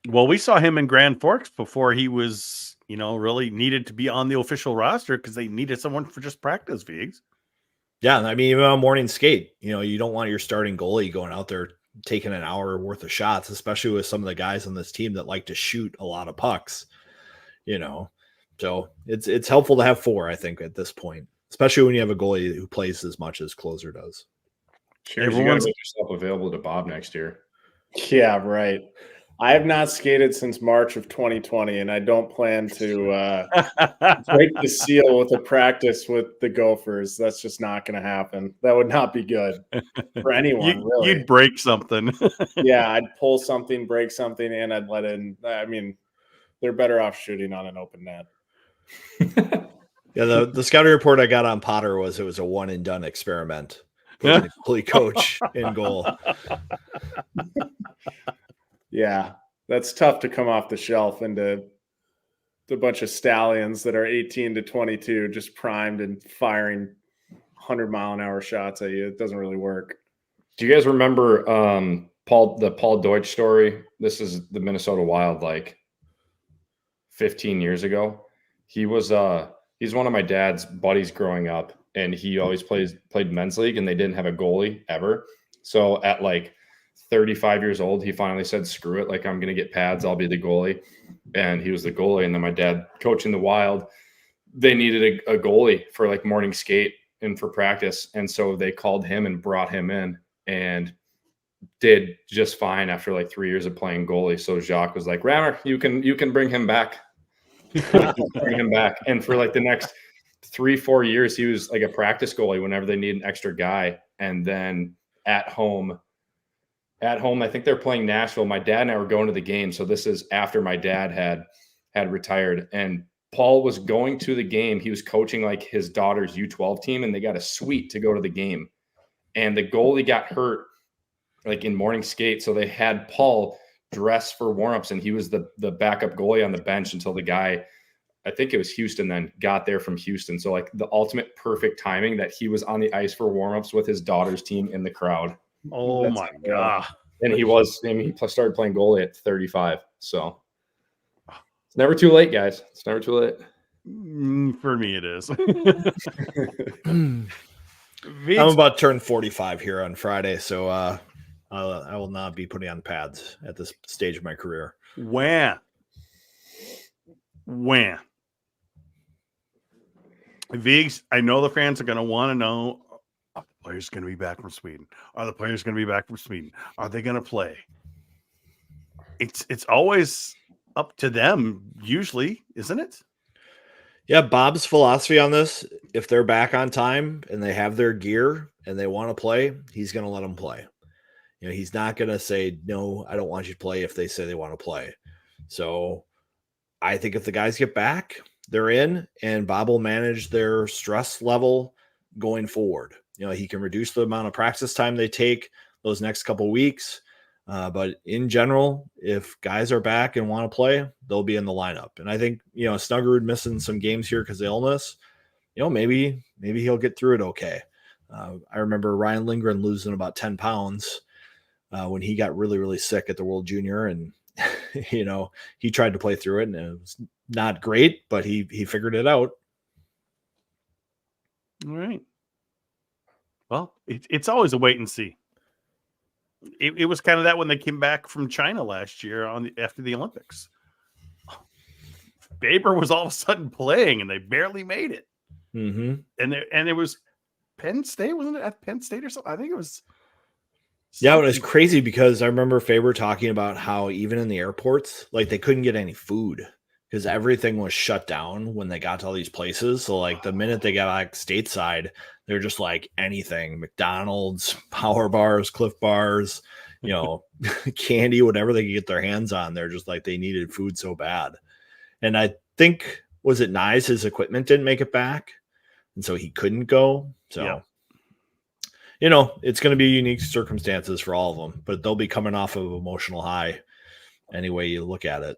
Well, we saw him in Grand Forks before he was, really needed to be on the official roster because they needed someone for just practice, Viggs. Yeah. I mean, even on morning skate, you don't want your starting goalie going out there taking an hour worth of shots, especially with some of the guys on this team that like to shoot a lot of pucks, so it's helpful to have 4, I think, at this point, especially when you have a goalie who plays as much as Closer does. Cheers, you got to make yourself available to Bob next year. Yeah, right. I have not skated since March of 2020, and I don't plan to break the seal with a practice with the Gophers. That's just not going to happen. That would not be good for anyone, really. You'd break something. Yeah, I'd pull something, break something, and I'd let in. I mean, they're better off shooting on an open net. Yeah, the scouting report I got on Potter was it was a one-and-done experiment. Putting the goalie coach in goal. Yeah, that's tough to come off the shelf into a bunch of stallions that are 18 to 22, just primed and firing 100-mile-an-hour shots at you. It doesn't really work. Do you guys remember the Paul Deutsch story? This is the Minnesota Wild. 15 years ago. He was he's one of my dad's buddies growing up, and he always played men's league, and they didn't have a goalie ever. So at like 35 years old, he finally said, screw it, like I'm gonna get pads, I'll be the goalie. And he was the goalie. And then my dad coaching the Wild, they needed a goalie for like morning skate and for practice. And so they called him and brought him in and did just fine after like 3 years of playing goalie. So Jacques was like, Rammer, you can bring him back. Bring him back. And for like the next 3-4 years, he was like a practice goalie whenever they need an extra guy. And then at home, I think they're playing Nashville. My dad and I were going to the game. So this is after my dad had retired. And Paul was going to the game. He was coaching like his daughter's U12 team, and they got a suite to go to the game. And the goalie got hurt like in morning skate. So they had Paul dress for warmups, and he was the backup goalie on the bench until the guy, I think it was Houston, then got there from Houston. So like the ultimate perfect timing that he was on the ice for warmups with his daughter's team in the crowd. Oh my God. And he started playing goalie at 35. So it's never too late, guys. It's never too late. For me, it is. I'm about to turn 45 here on Friday, so I will not be putting on pads at this stage of my career. When? Vigs, I know the fans are going to want to know, are the players going to be back from Sweden? Are the players going to be back from Sweden? Are they going to play? It's always up to them, usually, isn't it? Yeah, Bob's philosophy on this, if they're back on time and they have their gear and they want to play, he's going to let them play. You know, he's not going to say, no, I don't want you to play if they say they want to play. So I think if the guys get back, they're in, and Bob will manage their stress level going forward. You know, he can reduce the amount of practice time they take those next couple weeks. But in general, if guys are back and want to play, they'll be in the lineup. And I think, you know, Snuggerud missing some games here because of illness, you know, maybe he'll get through it okay. I remember Ryan Lindgren losing about 10 pounds when he got really, really sick at the World Junior. And, you know, he tried to play through it, and it was not great, but he figured it out. All right. Well, it's always a wait and see. It was kind of that when they came back from China last year after the Olympics. Baber was all of a sudden playing, and they barely made it. Mm-hmm. And it was Penn State, wasn't it? At Penn State or something? I think it was. Yeah, it was crazy because I remember Faber talking about how even in the airports, like they couldn't get any food because everything was shut down when they got to all these places. So like the minute they got back stateside, they're just like anything, McDonald's, Power Bars, Cliff Bars, you know, candy, whatever they could get their hands on. They're just like, they needed food so bad. And I think, was it Nyes, his equipment didn't make it back, and so he couldn't go. So, yeah. You know, it's going to be unique circumstances for all of them, but they'll be coming off of emotional high any way you look at it.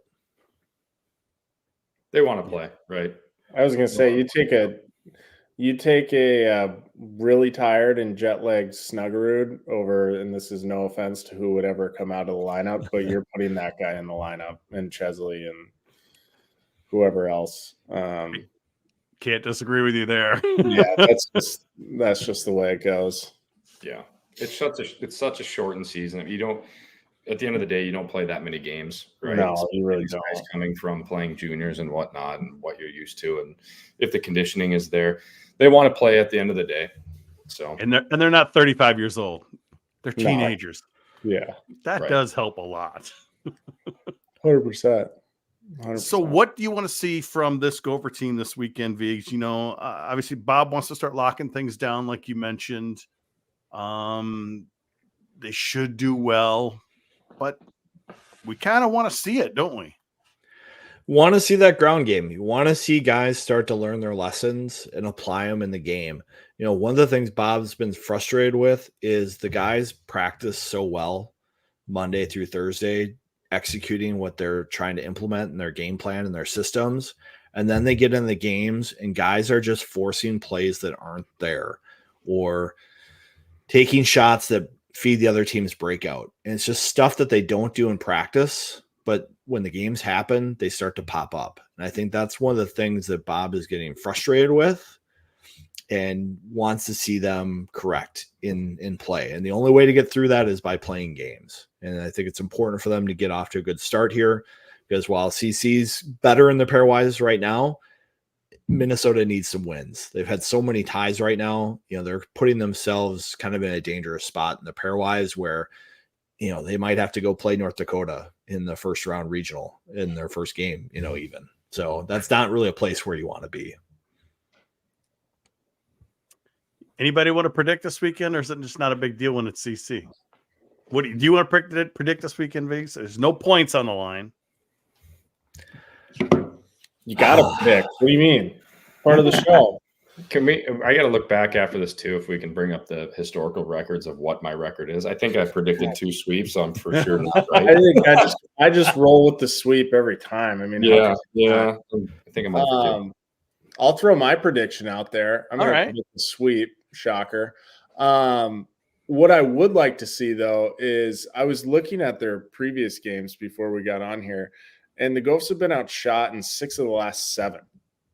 They want to play, right? I was going to say, you take a really tired and jet-lagged Snuggerud over, and this is no offense to who would ever come out of the lineup, but you're putting that guy in the lineup, and Chesley and whoever else. Can't disagree with you there. Yeah, that's just the way it goes. Yeah, it's such a shortened season. You don't, at the end of the day, you don't play that many games, right? No, you really don't. Guys coming from playing juniors and whatnot, and what you're used to, and if the conditioning is there, they want to play at the end of the day. So, and they're not 35 years old; they're teenagers. No. Yeah, that does help a lot. 100%. 100%. So what do you want to see from this Gopher team this weekend, Vigs? You know, obviously Bob wants to start locking things down, like you mentioned. They should do well, but we kind of want to see it, don't we? Want to see that ground game. You want to see guys start to learn their lessons and apply them in the game. You know, one of the things Bob's been frustrated with is the guys practice so well Monday through Thursday, executing what they're trying to implement in their game plan and their systems. And then they get in the games and guys are just forcing plays that aren't there or taking shots that feed the other team's breakout. And it's just stuff that they don't do in practice, but when the games happen, they start to pop up. And I think that's one of the things that Bob is getting frustrated with and wants to see them correct in play. And the only way to get through that is by playing games. And I think it's important for them to get off to a good start here, because while CC's better in the pairwise right now, Minnesota needs some wins. They've had so many ties right now. They're putting themselves kind of in a dangerous spot in the pairwise where, they might have to go play North Dakota in the first round regional in their first game, even. So that's not really a place where you want to be. Anybody want to predict this weekend, or is it just not a big deal when it's CC? What do you want to predict this weekend, Viggs? There's no points on the line. You got to predict. What do you mean? Part of the show. I got to look back after this too, if we can bring up the historical records of what my record is. I think I predicted 2 sweeps, so I'm for sure not right. I think I just roll with the sweep every time. I mean, yeah. I think I might. I'll throw my prediction out there. I'm going to predict the sweep. Shocker. What I would like to see, though, is I was looking at their previous games before we got on here, and the Gophers have been outshot in 6 of the last 7.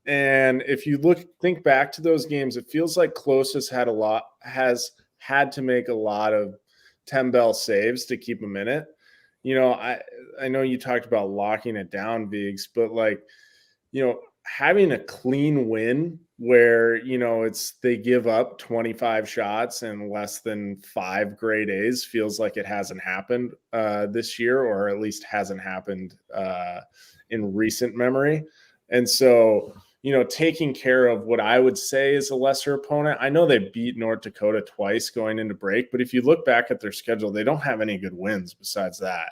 And if you think back to those games, it feels like Close has had to make a lot of 10-bell saves to keep them in it. I know you talked about locking it down, Viggs, but having a clean win where, they give up 25 shots and less than 5 grade A's feels like it hasn't happened this year, or at least hasn't happened in recent memory. And so, taking care of what I would say is a lesser opponent. I know they beat North Dakota twice going into break, but if you look back at their schedule, they don't have any good wins besides that.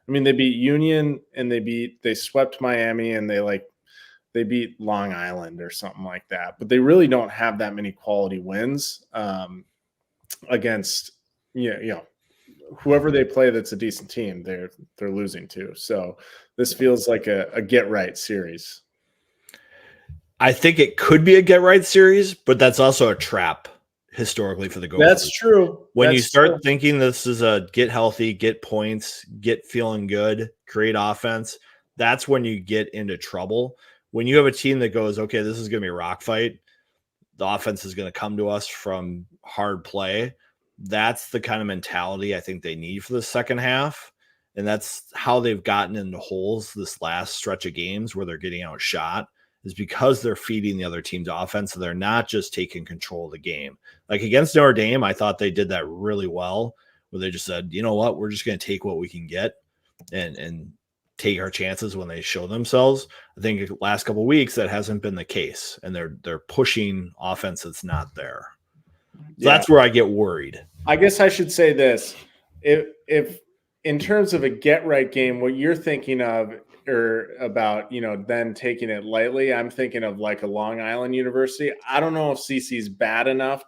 I mean, they beat Union and they swept Miami, and they beat Long Island or something like that. But they really don't have that many quality wins against, whoever they play that's a decent team, they're losing to. So this feels like a get-right series. I think it could be a get-right series, but that's also a trap historically for the Gophers. That's true. When you start thinking this is a get healthy, get points, get feeling good, create offense, that's when you get into trouble. When you have a team that goes, okay, this is going to be a rock fight, the offense is going to come to us from hard play. That's the kind of mentality I think they need for the second half. And that's how they've gotten into holes this last stretch of games where they're getting outshot, is because they're feeding the other team's offense. So they're not just taking control of the game. Like against Notre Dame, I thought they did that really well, where they just said, you know what, we're just going to take what we can get and take our chances when they show themselves. I think the last couple of weeks that hasn't been the case, and they're pushing offense that's not there. So that's where I get worried. I guess I should say this: if in terms of a get right game, what you're thinking of or about, then taking it lightly, I'm thinking of like a Long Island University. I don't know if CC's bad enough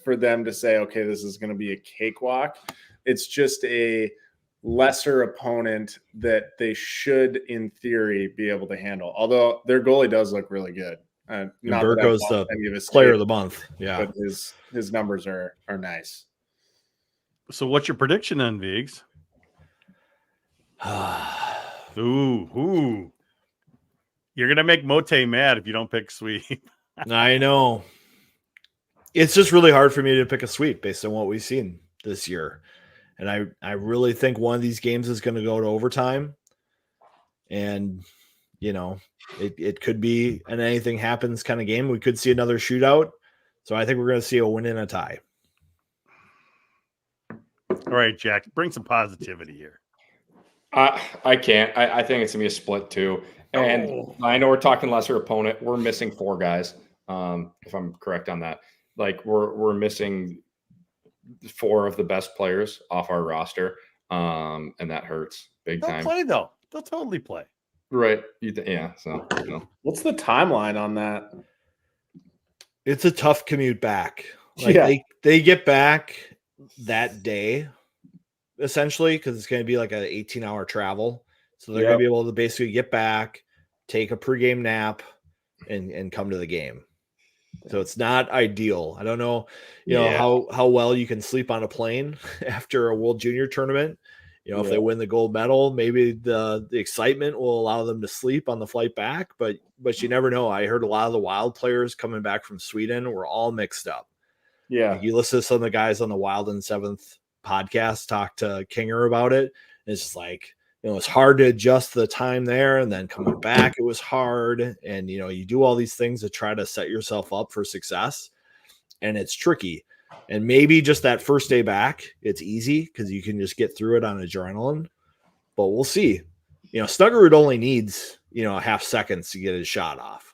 for them to say, okay, this is going to be a cakewalk. It's just a lesser opponent that they should, in theory, be able to handle. Although their goalie does look really good. Burko's the player of the month. Yeah, but his numbers are nice. So, what's your prediction then, Viggs? Ooh. You're gonna make Mote mad if you don't pick sweep. I know. It's just really hard for me to pick a sweep based on what we've seen this year. And I really think one of these games is going to go to overtime. And, it could be an anything happens kind of game. We could see another shootout. So I think we're going to see a win and a tie. All right, Jack, bring some positivity here. I can't. I think it's going to be a split too. And I know we're talking lesser opponent. We're missing 4 guys, if I'm correct on that. Like we're missing 4 of the best players off our roster, and that hurts big time. They'll play though. They'll totally play. Right? Yeah. So, what's the timeline on that? It's a tough commute back. They get back that day, essentially, because it's going to be like an 18-hour travel. So they're going to be able to basically get back, take a pregame nap, and come to the game. So it's not ideal. I don't know, how well you can sleep on a plane after a World Junior tournament If they win the gold medal, maybe the excitement will allow them to sleep on the flight back. But you never know. I heard a lot of the Wild players coming back from Sweden were all mixed up. Yeah. Like you listen to some of the guys on the Wild and Seventh podcast talk to Kinger about it. It's just like, it's hard to adjust the time there, and then coming back, it was hard. And, you do all these things to try to set yourself up for success, and it's tricky. And maybe just that first day back, it's easy because you can just get through it on adrenaline, but we'll see. Snuggerud only needs, a half seconds to get his shot off,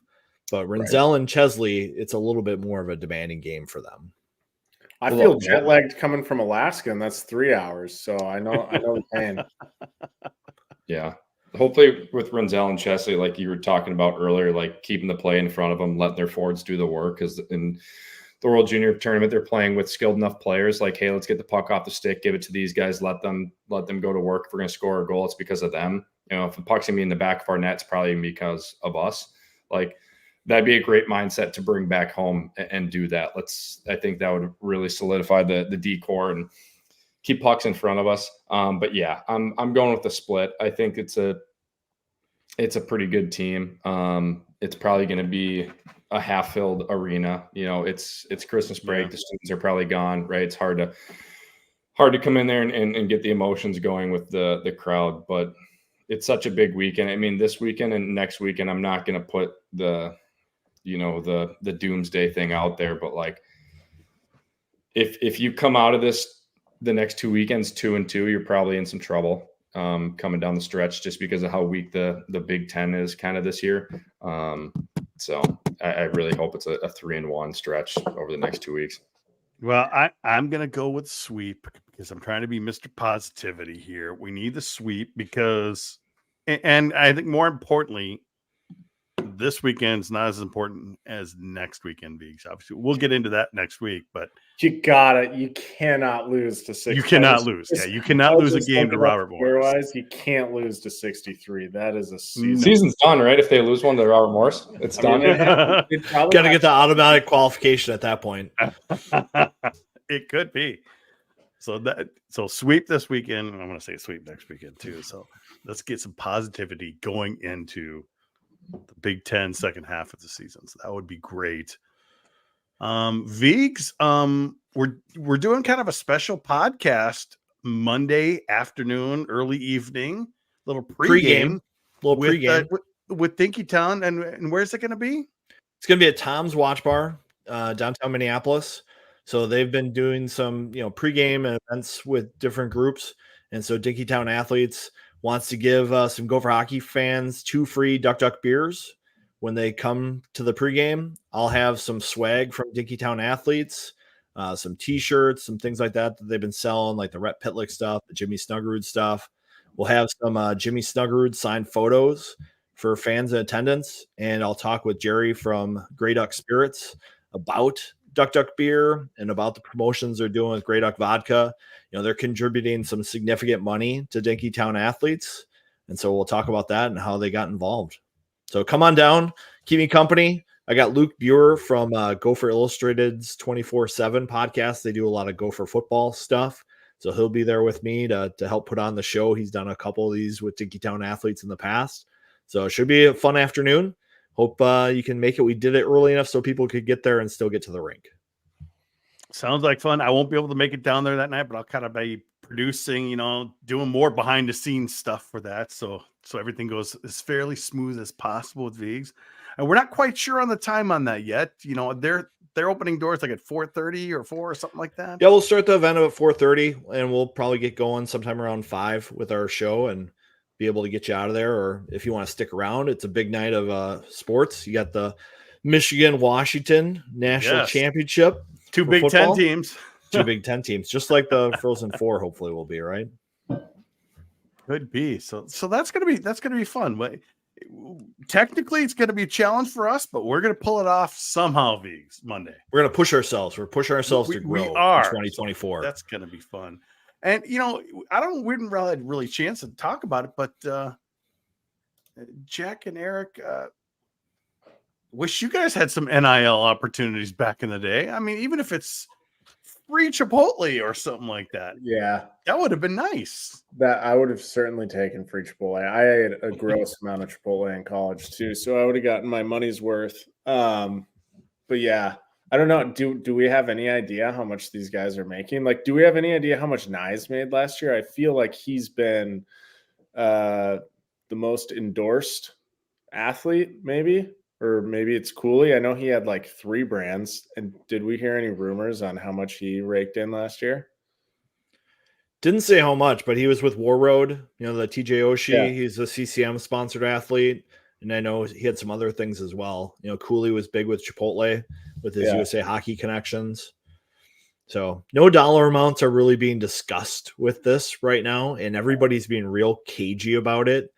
but Renzel and Chesley, it's a little bit more of a demanding game for them. I feel jet lagged coming from Alaska, and that's 3 hours. So I know the pain. Yeah. Hopefully with Renzel and Chesley, like you were talking about earlier, like keeping the play in front of them, letting their forwards do the work. Because in the World Junior Tournament, they're playing with skilled enough players. Like, hey, let's get the puck off the stick, give it to these guys, let them go to work. If we're going to score a goal, it's because of them. If the puck's going to be in the back of our net, it's probably because of us. Like, that'd be a great mindset to bring back home and do that. I think that would really solidify the D-core and keep pucks in front of us. But yeah, I'm going with the split. I think it's a pretty good team. It's probably going to be a half-filled arena. It's Christmas break. Yeah. The students are probably gone, right? It's hard to come in there and get the emotions going with the crowd. But it's such a big weekend. I mean, this weekend and next weekend, I'm not going to put the doomsday thing out there, but like if you come out of this the next 2 weekends 2-2, you're probably in some trouble coming down the stretch, just because of how weak the Big Ten is kind of this year. So I really hope it's a 3-1 stretch over the next 2 weeks. Well, I'm going to go with sweep because I'm trying to be Mr. Positivity here. We need the sweep because, and I think more importantly, this weekend's not as important as next weekend, Viggs. Obviously, we'll get into that next week, but you cannot lose to 63. You cannot lose. Yeah, you cannot lose a game to Robert Morris. Otherwise, you can't lose to 63. That is a season. Season's done, right? If they lose one to Robert Morris, it's done. Got to get the automatic qualification at that point. It could be. So sweep this weekend. I'm going to say sweep next weekend too. So let's get some positivity going into the Big Ten second half of the season. So that would be great. Viggs, we're doing kind of a special podcast Monday afternoon, early evening, little pregame with Dinkytown. And where's it going to be? It's going to be at Tom's Watch Bar, downtown Minneapolis. So they've been doing some, pregame events with different groups. And so Dinkytown Athletes wants to give some Gopher hockey fans 2 free Duck Duck beers when they come to the pregame. I'll have some swag from Dinkytown Athletes, some T-shirts, some things like that they've been selling, like the Rhett Pitlick stuff, the Jimmy Snuggerud stuff. We'll have some Jimmy Snuggerud signed photos for fans in attendance, and I'll talk with Jerry from Grey Duck Spirits about Duck Duck beer and about the promotions they're doing with Grey Duck vodka. They're contributing some significant money to Dinkytown Athletes. And so we'll talk about that and how they got involved. So come on down, keep me company. I got Luke Buer from Gopher Illustrated's 24/7 podcast. They do a lot of Gopher football stuff. So he'll be there with me to help put on the show. He's done a couple of these with Dinkytown Athletes in the past. So it should be a fun afternoon. Hope you can make it. We did it early enough so people could get there and still get to the rink. Sounds like fun. I won't be able to make it down there that night, but I'll kind of be producing, doing more behind the scenes stuff for that. So everything goes as fairly smooth as possible with Viggs. And we're not quite sure on the time on that yet. They're opening doors like at 4:30 or 4 or something like that. Yeah, we'll start the event at 4:30 and we'll probably get going sometime around 5 with our show and be able to get you out of there. Or if you want to stick around, it's a big night of sports. You got the Michigan-Washington National Championship. 2 Big football. 10 teams. 2 Big Ten teams, just like the Frozen Four hopefully will be, right? Could be. So that's gonna be fun. But technically it's gonna be a challenge for us, but we're gonna pull it off somehow, Viggs, Monday. We're gonna push ourselves. We're pushing ourselves to grow in 2024. So that's gonna be fun. And we didn't really chance to talk about it, but Jack and Eric, wish you guys had some NIL opportunities back in the day. I mean, even if it's free Chipotle or something like that. Yeah, That would have been nice. that I would have certainly taken free Chipotle. I ate a gross amount of Chipotle in college too, so I would have gotten my money's worth. But yeah, I don't know. Do we have any idea how much these guys are making? Like, do we have any idea how much Nye's made last year? I feel like he's been the most endorsed athlete, maybe, or maybe it's Cooley. I know he had like 3 brands. And did we hear any rumors on how much he raked in last year? Didn't say how much, but he was with War Road, the TJ Oshie. Yeah. He's a CCM sponsored athlete. And I know he had some other things as well. Cooley was big with Chipotle with his USA Hockey connections. So no dollar amounts are really being discussed with this right now. And everybody's being real cagey about it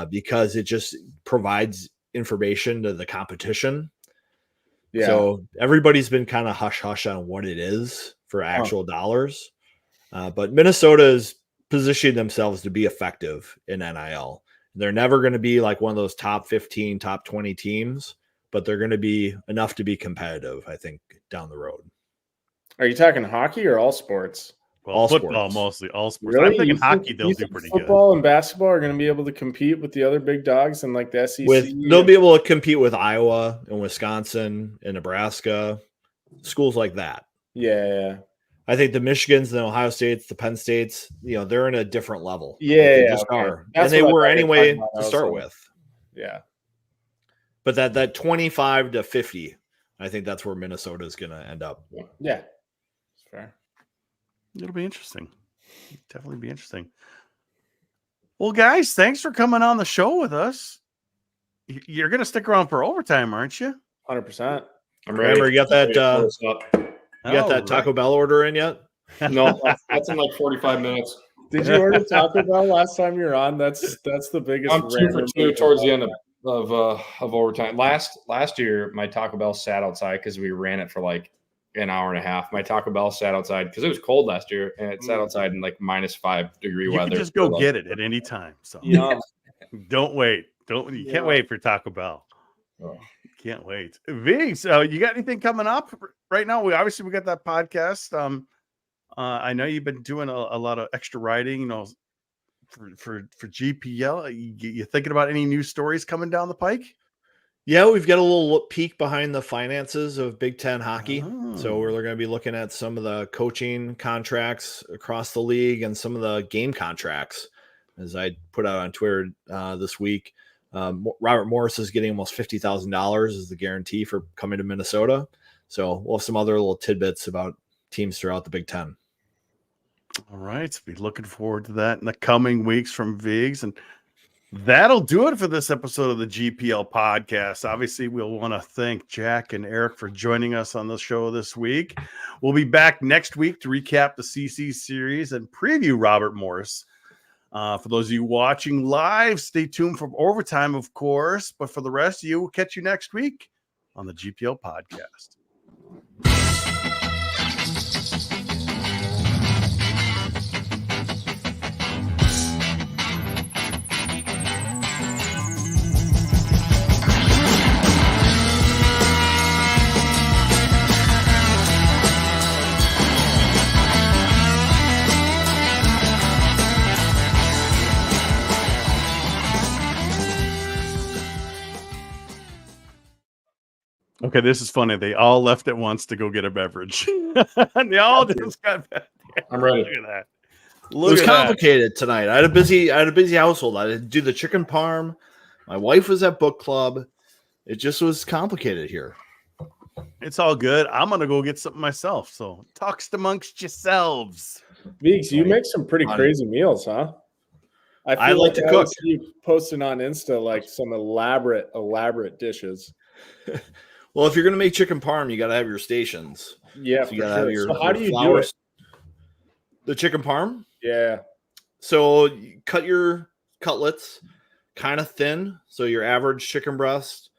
because it just provides information to the competition. Yeah. So everybody's been kind of hush-hush on what it is for actual dollars. But Minnesota is positioning themselves to be effective in NIL. They're never going to be like one of those top 15, top 20 teams, but they're going to be enough to be competitive, I think, down the road. Are you talking hockey or all sports? Well, all football, sports. mostly all sports. Really? I'm thinking hockey, they'll do pretty good. Football and basketball are going to be able to compete with the other big dogs in like the SEC? They'll be able to compete with Iowa and Wisconsin and Nebraska, schools like that. Yeah. I think the Michigans, the Ohio States, the Penn States, they're in a different level. Yeah, just are. And they were anyway to start with. Yeah. But that 25 to 50, I think that's where Minnesota is going to end up. Yeah. That's fair. It'll be interesting. Definitely be interesting. Well, guys, thanks for coming on the show with us. You're going to stick around for overtime, aren't you? 100%. I'm ready. Remember, you got that Taco Bell order in yet? No, that's in like 45 minutes. Did you order Taco Bell last time you're on? That's the biggest. I'm 2 for 2 towards the end of overtime. Last year, my Taco Bell sat outside because we ran it for like an hour and a half. My Taco Bell sat outside because it was cold last year, and it sat outside in like -5 degree weather. You can just go get it at any time. So don't wait. You can't wait for Taco Bell. Oh. Can't wait. V, so you got anything coming up right now? We got that podcast. I know you've been doing a lot of extra writing, for GPL. You thinking about any new stories coming down the pike? Yeah, we've got a little peek behind the finances of Big Ten hockey. So we're going to be looking at some of the coaching contracts across the league and some of the game contracts, as I put out on Twitter this week. Robert Morris is getting almost $50,000 as the guarantee for coming to Minnesota. So we'll have some other little tidbits about teams throughout the Big Ten. All right. Be looking forward to that in the coming weeks from Viggs. And that'll do it for this episode of the GPL podcast. Obviously, we'll want to thank Jack and Eric for joining us on the show this week. We'll be back next week to recap the CC series and preview Robert Morris. For those of you watching live, stay tuned for overtime, of course. But for the rest of you, we'll catch you next week on the GPL podcast. Okay, this is funny. They all left at once to go get a beverage. And they all just got back. I'm ready. Look at that. It was complicated tonight. I had a busy household. I had to do the chicken parm. My wife was at book club. It just was complicated here. It's all good. I'm gonna go get something myself. So talks amongst yourselves. Viggs, you make some pretty crazy meals, huh? I like to cook. You posting on Insta like some elaborate dishes. Well, if you're going to make chicken parm, you got to have your stations. Yeah, so you got to have your. So how do you do it? The chicken parm? Yeah. So you cut your cutlets kind of thin. So your average chicken breast,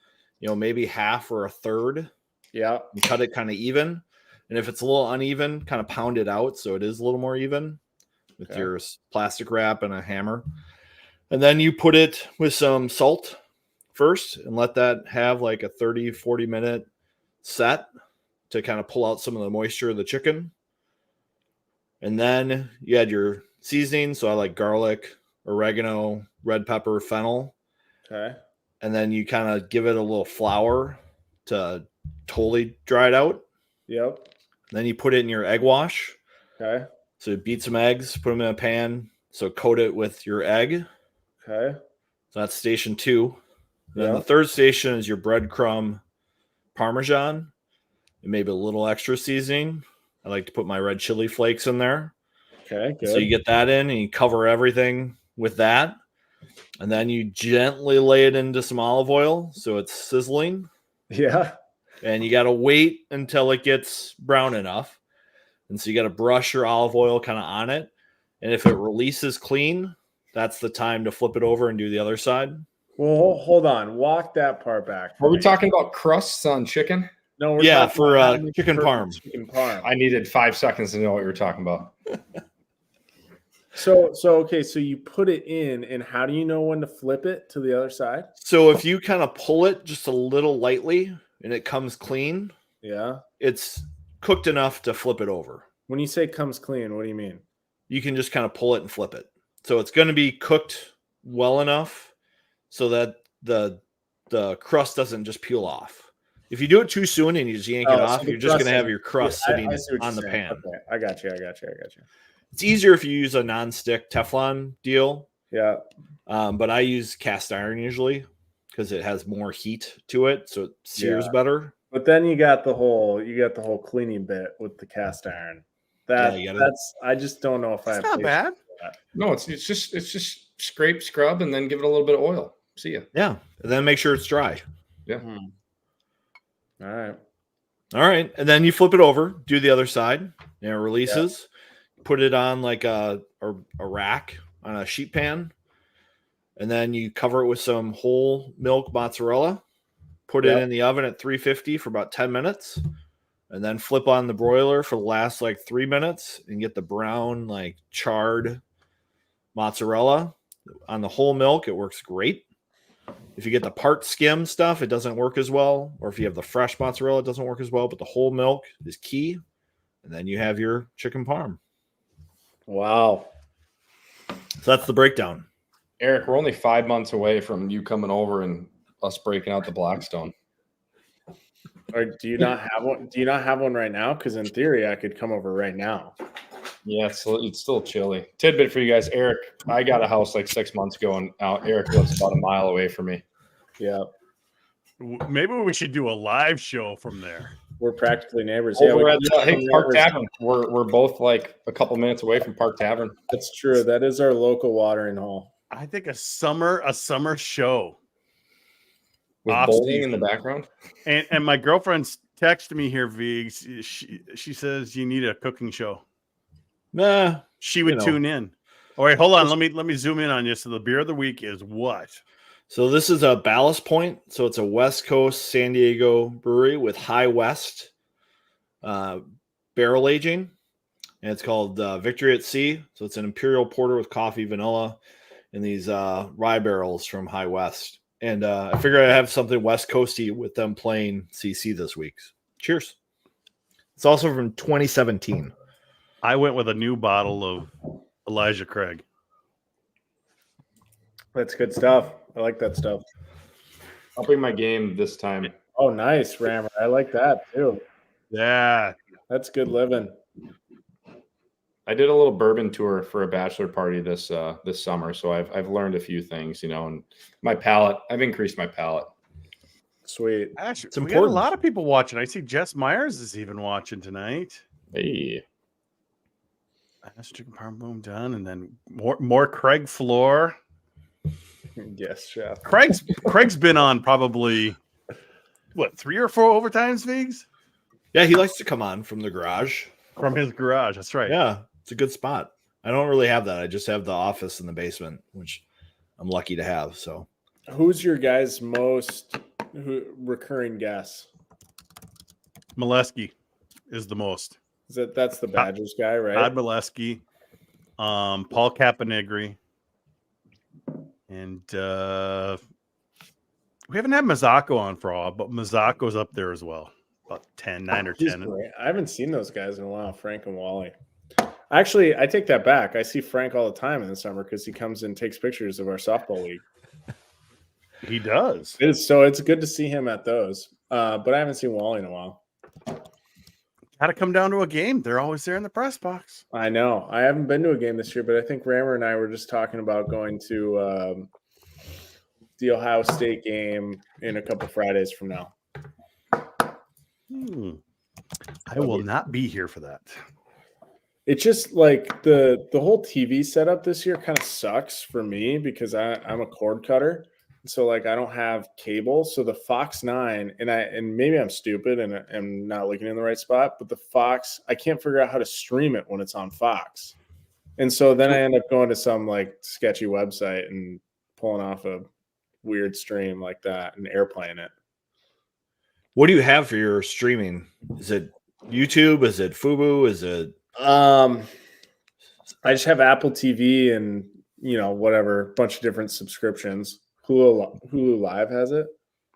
maybe half or a third. Yeah. You cut it kind of even. And if it's a little uneven, kind of pound it out so it is a little more even with your plastic wrap and a hammer. And then you put it with some salt first and let that have like a 30-40 minute set to kind of pull out some of the moisture of the chicken. And then you add your seasoning. So I like garlic, oregano, red pepper, fennel. Okay. And then you kind of give it a little flour to totally dry it out. Yep. Then you put it in your egg wash. Okay. So beat some eggs, put them in a pan. So coat it with your egg. Okay. So that's station 2. Then Yeah. the third station is your breadcrumb Parmesan and maybe a little extra seasoning. I like to put my red chili flakes in there. Okay. Good. So you get that in and you cover everything with that. And then you gently lay it into some olive oil so it's sizzling. Yeah. And you got to wait until it gets brown enough. And so you got to brush your olive oil kind of on it. And if it releases clean, that's the time to flip it over and do the other side. Well, hold on. Walk that part back. Are we talking about crusts on chicken? No, we're Yeah, talking for about having chicken parm. Chicken parm. I needed 5 seconds to know what you were talking about. So okay, so you put it in, and how do you know when to flip it to the other side? So if you kind of pull it just a little lightly and it comes clean, Yeah. it's cooked enough to flip it over. When you say comes clean, what do you mean? You can just kind of pull it and flip it. So it's going to be cooked well enough so that the crust doesn't just peel off. If you do it too soon and you just yank it So off, the you're just going to crust have your crust sitting I see what on you're the saying. pan. Okay, I got you. It's easier if you use a non-stick Teflon deal, Yeah. but I use cast iron usually because it has more heat to it, so it sears Yeah. better. But then you got the whole cleaning bit with the cast iron. That's I just don't know if I have It's not patience bad. for that. No, it's just scrape, scrub, and then give it a little bit of oil. See ya. Yeah, and then make sure it's dry. Yeah. All right. All right, and then you flip it over, do the other side, and it releases. Put it on like a rack on a sheet pan, and then you cover it with some whole milk mozzarella. Put it in the oven at 350 for about 10 minutes, and then flip on the broiler for the last like 3 minutes and get the brown, like charred mozzarella on the whole milk. It works great. If you get the part skim stuff, it doesn't work as well. Or if you have the fresh mozzarella, it doesn't work as well. But the whole milk is key. And then you have your chicken parm. Wow. So that's the breakdown. Eric, we're only 5 months away from you coming over and us breaking out the Blackstone. Or do you not have one? Do you not have one right now? Because in theory, I could come over right now. Yeah, it's still chilly. Tidbit for you guys, Eric. I got a house like 6 months ago, and now Eric lives about a mile away from me. Yeah. Maybe we should do a live show from there. We're practically neighbors. Over Yeah, at Park Tavern. We're both like a couple minutes away from Park Tavern. that's true. That is our local watering hole. I think a summer show. With Off bowling season. in the background. And my girlfriend's texted me here, Vigs. She says you need a cooking show. Nah, She would tune in. All right, hold on. Let me zoom in on you. So the beer of the week is what? So this is a Ballast Point. So it's a West Coast San Diego brewery with High West barrel aging. And it's called Victory at Sea. So it's an imperial porter with coffee, vanilla, and these rye barrels from High West. And I figured I'd have something West Coasty with them playing CC this week. Cheers. It's also from 2017. I went with a new bottle of Elijah Craig. That's good stuff. I like that stuff. I'll bring my game this time. Oh, nice, Rammer. I like that too. Yeah. That's good living. I did a little bourbon tour for a bachelor party this summer, so I've learned a few things, and my palate. I've increased my palate. Sweet. Actually, It's we got a important. lot of people watching. I see Jess Myers is even watching tonight. Hey, That's chicken parm boom done, and then more Craig Floor. Yes, chef. Craig's been on probably 3 or 4 overtimes, Vigs, Yeah, he likes to come on from the garage. from his garage. That's right. Yeah, it's a good spot. I don't really have that. I just have the office in the basement, which I'm lucky to have. So Who's your guys' most recurring guess? Molesky is the most. That's the Badgers guy, right? Todd Molesky, Paul Caponegri, and we haven't had Mazzocco on for all, but Mazzacco's up there as well. About 9 or He's 10. great. I haven't seen those guys in a while, Frank and Wally. Actually, I take that back. I see Frank all the time in the summer because he comes and takes pictures of our softball league. He does. It's good to see him at those. But I haven't seen Wally in a while. Got to come down to a game. They're always there in the press box. I know. I haven't been to a game this year, but I think Rammer and I were just talking about going to the Ohio State game in a couple Fridays from now. I will not be here for that. It's just like the whole TV setup this year kind of sucks for me because I'm a cord cutter. So like I don't have cable. So the Fox 9 and maybe I'm stupid and I'm not looking in the right spot, but the Fox, I can't figure out how to stream it when it's on Fox. And so then I end up going to some like sketchy website and pulling off a weird stream like that and airplaying it. What do you have for your streaming? Is it YouTube? Is it Fubo? Is it I just have Apple TV and whatever, bunch of different subscriptions. Hulu Live has it.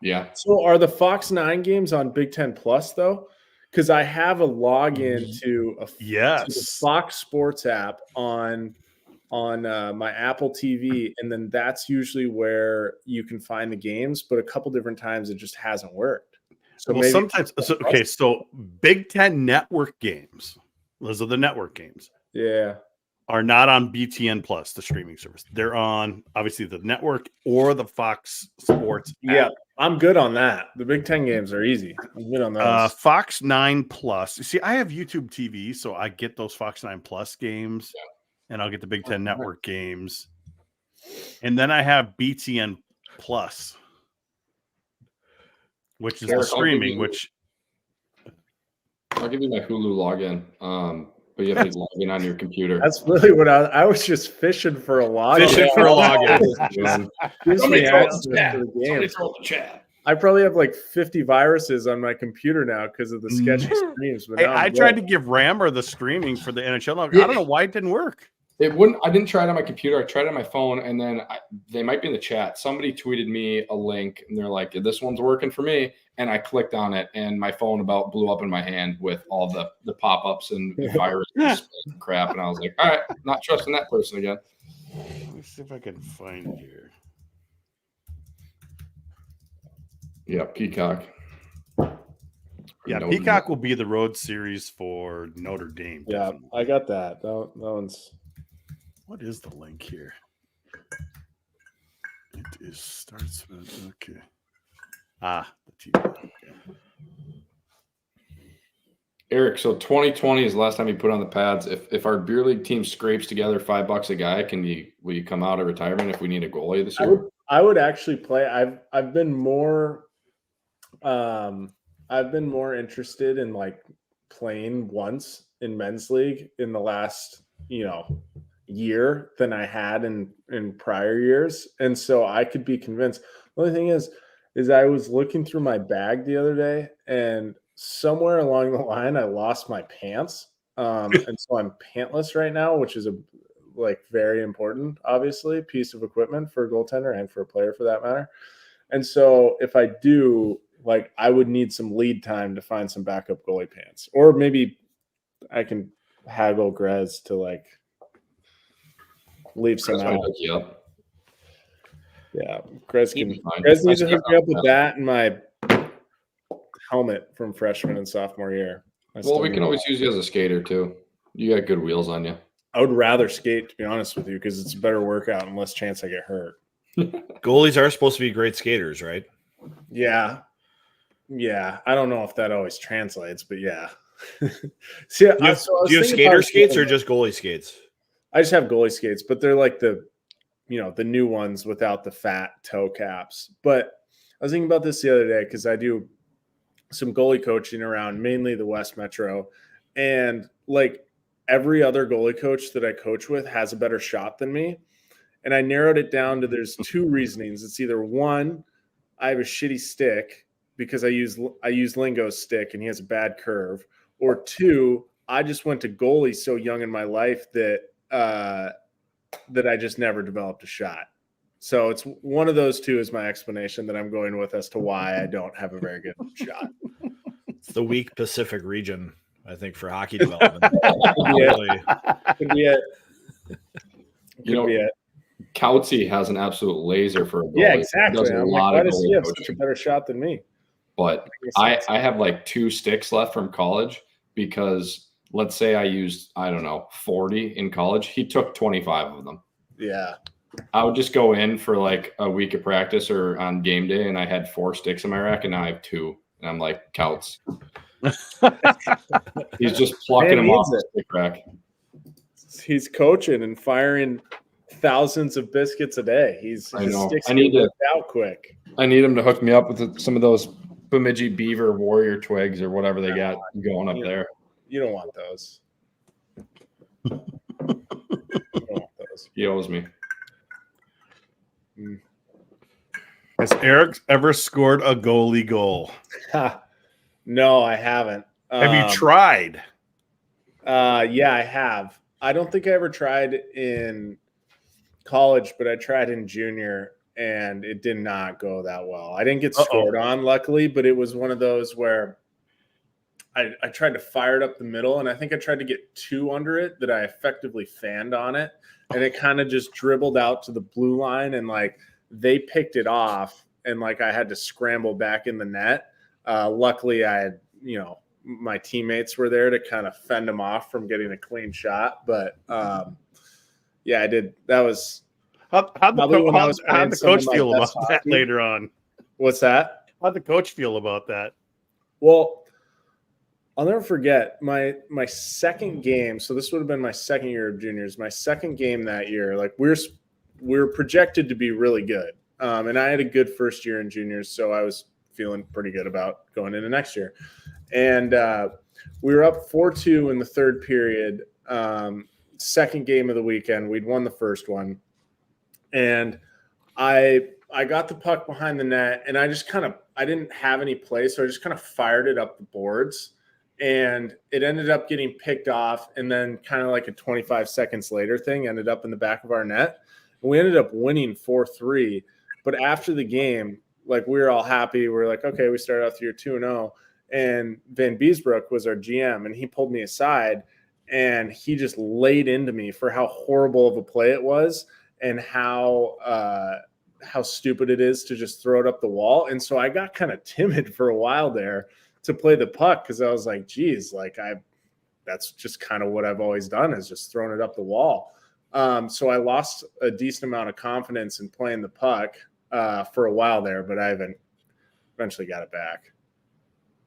Yeah. So are the Fox 9 games on Big Ten Plus though? Because I have a login to the Fox Sports app on my Apple TV, and then that's usually where you can find the games. But a couple different times it just hasn't worked. So sometimes. So Big Ten Network games. Those are the network games. Yeah. Are not on BTN Plus, the streaming service. They're on obviously the network or the Fox Sports app. Yeah, I'm good on that. The Big Ten games are easy. I'm good on those. Fox 9 Plus. You see, I have YouTube TV, so I get those Fox 9 Plus games, and I'll get the Big Ten Network games. And then I have BTN Plus, which is the streaming, which I'll give you my Hulu login. But you have to log in on your computer. That's really what I was just fishing for a login. Somebody throw the chat. I probably have like 50 viruses on my computer now because of the sketchy streams. But hey, I tried to give Rammer the streaming for the NHL. I don't know why it didn't work. It wouldn't. I didn't try it on my computer. I tried it on my phone, and then they might be in the chat. Somebody tweeted me a link, and they're like, "This one's working for me." And I clicked on it, and my phone about blew up in my hand with all the pop-ups and viruses and crap. And I was like, "All right, not trusting that person again." Let me see if I can find it here. Yeah, Peacock. Yeah, Peacock will be the road series for Notre Dame. Yeah, definitely. I got that. That one's. What is the link here? It starts with okay. The TV. Okay. Eric, so 2020 is the last time you put on the pads. If our beer league team scrapes together $5 a guy, will you come out of retirement if we need a goalie this year? I would actually play. I've been more interested in like playing once in men's league in the last year than I had in prior years, and so I could be convinced. The only thing is I was looking through my bag the other day, and somewhere along the line I lost my pants, and so I'm pantless right now, which is a very important, obviously, piece of equipment for a goaltender and for a player for that matter. And so if I do, I would need some lead time to find some backup goalie pants, or maybe I can haggle Grez to leave some out. Yeah, Grez needs to hook me up with that and my helmet from freshman and sophomore year. Well, we can always use you as a skater too. You got good wheels on you. I would rather skate, to be honest with you, because it's a better workout and less chance I get hurt. Goalies are supposed to be great skaters, right? Yeah. I don't know if that always translates, but yeah. See, do you have skater skates or just goalie skates? I just have goalie skates, but they're like the new ones without the fat toe caps. But I was thinking about this the other day because I do some goalie coaching around mainly the West Metro, and every other goalie coach that I coach with has a better shot than me. And I narrowed it down to there's two reasonings. It's either one, I have a shitty stick because I use Lingo's stick and he has a bad curve, or two, I just went to goalie so young in my life that I just never developed a shot. So it's one of those two is my explanation that I'm going with as to why I don't have a very good shot. It's the weak Pacific region I think, for hockey development. Could be it. Kautsy has an absolute laser for a goalie. Yeah, exactly. Does a I'm lot like, why of does he goalie have such a coaching. better shot than me? But I have like 2 sticks left from college because let's say I used, 40 in college. He took 25 of them. Yeah. I would just go in for like a week of practice or on game day, and I had 4 sticks in my rack, and now I have 2. And I'm like, Kauts. He's just plucking them off the stick rack. He's coaching and firing thousands of biscuits a day. I know. Sticks I need to out quick. I need him to hook me up with some of those Bemidji Beaver Warrior twigs or whatever they got going up there. You don't want those. He owes me. Has Eric ever scored a goalie goal? No, I haven't. Have you tried? Yeah, I have. I don't think I ever tried in college, but I tried in junior, and it did not go that well. I didn't get scored on, luckily, but it was one of those where I tried to fire it up the middle, and I think I tried to get 2 under it that I effectively fanned on it, and it kind of just dribbled out to the blue line, and like they picked it off, and like I had to scramble back in the net. Luckily, I had, my teammates were there to kind of fend them off from getting a clean shot. But yeah, I did. That was how'd the coach feel about that later on? What's that? How'd the coach feel about that? Well, I'll never forget my second game. So this would have been my second year of juniors. My second game that year, like we were projected to be really good. And I had a good first year in juniors, so I was feeling pretty good about going into next year. And we were up 4-2 in the third period. Second game of the weekend. We'd won the first one. And I got the puck behind the net, and I didn't have any play, so I just kind of fired it up the boards. And it ended up getting picked off, and then kind of like a 25 seconds later thing ended up in the back of our net. And we ended up winning 4-3. But after the game, like we were all happy. We're like, okay, we started off the year 2-0. And Van Beesbrook was our GM, and he pulled me aside, and he just laid into me for how horrible of a play it was and how stupid it is to just throw it up the wall. And so I got kind of timid for a while there to play the puck because I was like, geez, like that's just kind of what I've always done, is just throwing it up the wall. So I lost a decent amount of confidence in playing the puck for a while there, but I eventually got it back.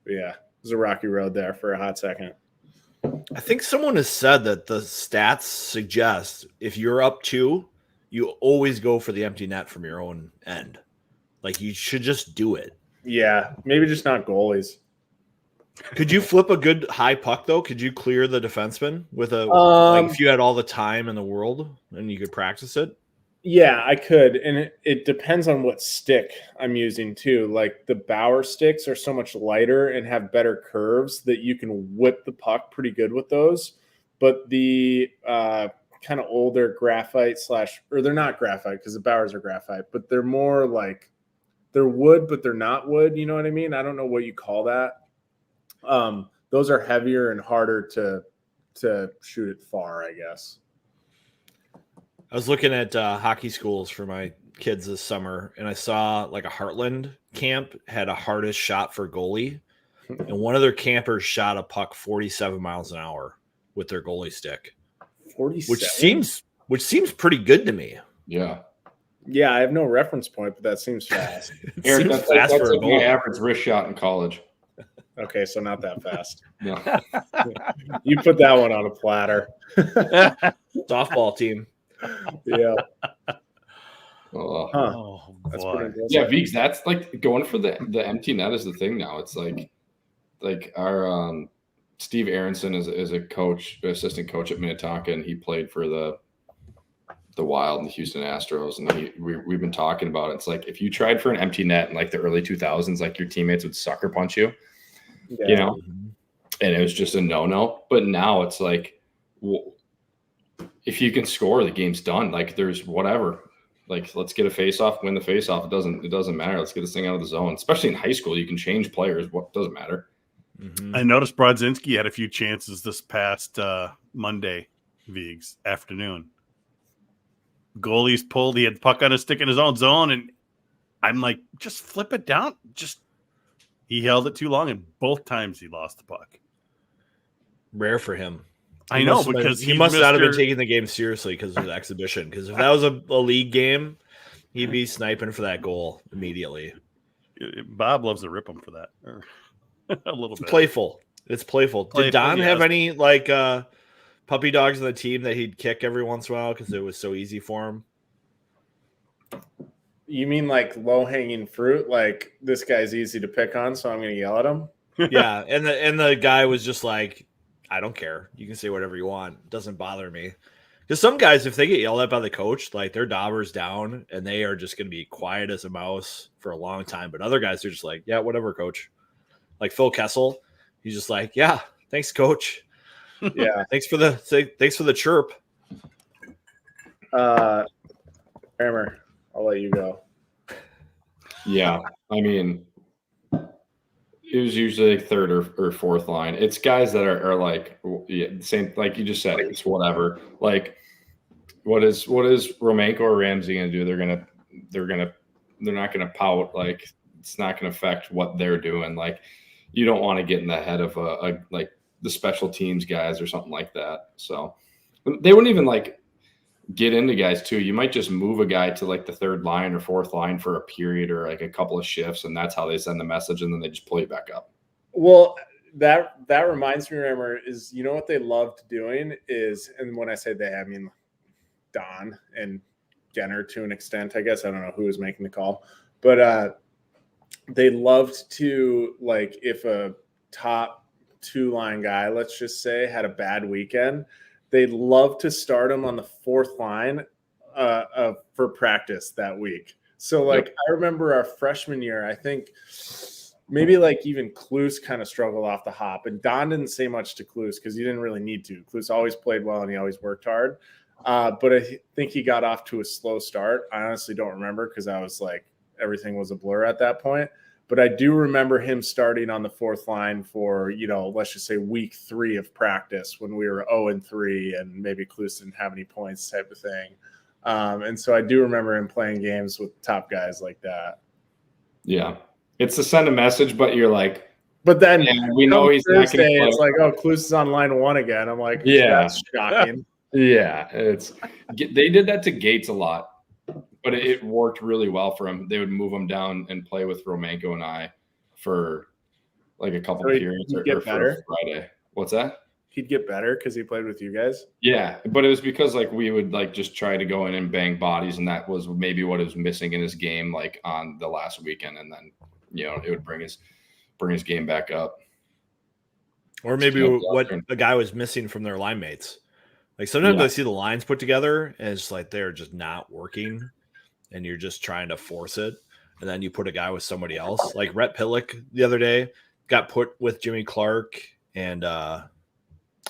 But yeah, it was a rocky road there for a hot second. I think someone has said that the stats suggest if you're up 2, you always go for the empty net from your own end. Like you should just do it. Yeah, maybe just not goalies. Could you flip a good high puck though? Could you clear the defenseman with like if you had all the time in the world and you could practice it? Yeah, I could. And it depends on what stick I'm using too. Like the Bauer sticks are so much lighter and have better curves that you can whip the puck pretty good with those. But the kind of older graphite or they're not graphite because the Bauers are graphite, but they're more like they're wood, but they're not wood. You know what I mean? I don't know what you call that. Those are heavier and harder to shoot it far, I guess. I was looking at hockey schools for my kids this summer, and I saw like a Heartland camp had a hardest shot for goalie, and one of their campers shot a puck 47 miles an hour with their goalie stick. 47? Which seems pretty good to me. Yeah. Yeah, I have no reference point, but that seems fast. Eric, that's like my average wrist shot in college. Okay, so not that fast. No. You put that one on a platter. Softball team. Yeah. Oh, That's boy. Yeah, Veeks, that's like going for the empty net is the thing now. It's like our Steve Aronson is a coach, assistant coach at Minnetonka, and he played for the Wild and the Houston Astros, and we've been talking about it. It's like if you tried for an empty net in like the early 2000s, like your teammates would sucker punch you, you know, and it was just a no. But now it's like, well, if you can score, the game's done. Like there's whatever. Like let's get a face-off, win the face-off. It doesn't matter. Let's get this thing out of the zone. Especially in high school, you can change players. What doesn't matter. Mm-hmm. I noticed Brodzinski had a few chances this past Monday, Viggs, afternoon. Goalie's pulled. He had puck on his stick in his own zone, and I'm like, just flip it down. He held it too long, and both times he lost the puck. Rare for him. I know, because he must not have been taking the game seriously because of the exhibition. Because if that was a league game, he'd be sniping for that goal immediately. Bob loves to rip him for that. A little bit. Playful. It's playful. Did Don have any puppy dogs on the team that he'd kick every once in a while because it was so easy for him? You mean like low-hanging fruit? Like, this guy's easy to pick on, so I'm going to yell at him? Yeah, and the guy was just like, I don't care. You can say whatever you want. It doesn't bother me. Because some guys, if they get yelled at by the coach, like their dauber's down and they are just going to be quiet as a mouse for a long time. But other guys are just like, yeah, whatever, coach. Like Phil Kessel, he's just like, yeah, thanks, coach. Yeah, thanks for the chirp. Kramer, I'll let you go. Yeah, I mean, it was usually like third or fourth line. It's guys that are like, yeah, same, like you just said, it's whatever. Like, what is Romanko or Ramsey gonna do? They're not gonna pout. Like, it's not gonna affect what they're doing. Like, you don't want to get in the head of a like the special teams guys or something like that. So they wouldn't even like get into guys too. You might just move a guy to like the third line or fourth line for a period or like a couple of shifts, and that's how they send the message, and then they just pull you back up. Well, that reminds me, remember, is you know what they loved doing is, and when I say they, I mean Don and Genner to an extent, I guess. I don't know who was making the call, but they loved to, like, if a top two line guy, let's just say, had a bad weekend, they'd love to start him on the fourth line for practice that week. So, like, yep. I remember our freshman year, I think maybe like even Kluse kind of struggled off the hop. And Don didn't say much to Kluse because he didn't really need to. Kluse always played well and he always worked hard. But I think he got off to a slow start. I honestly don't remember because I was like, everything was a blur at that point. But I do remember him starting on the fourth line for, let's just say week 3 of practice when we were 0-3 and maybe Kluse didn't have any points type of thing. And so I do remember him playing games with top guys like that. Yeah. It's to send a message, but you're like, but then we know he's not going to play. It's like, oh, Kluse is on line 1 again. I'm like, yeah, that's shocking. Yeah. They did that to Gates a lot. But it worked really well for him. They would move him down and play with Romanko and I for like a couple periods or for Friday. What's that? He'd get better because he played with you guys? Yeah, but it was because like we would like just try to go in and bang bodies, and that was maybe what was missing in his game like on the last weekend, and then it would bring his game back up. Or maybe what a guy was missing from their line mates. Like sometimes I see the lines put together and it's like they're just not working. And you're just trying to force it, and then you put a guy with somebody else. Like Rhett Pillick the other day got put with Jimmy Clark and I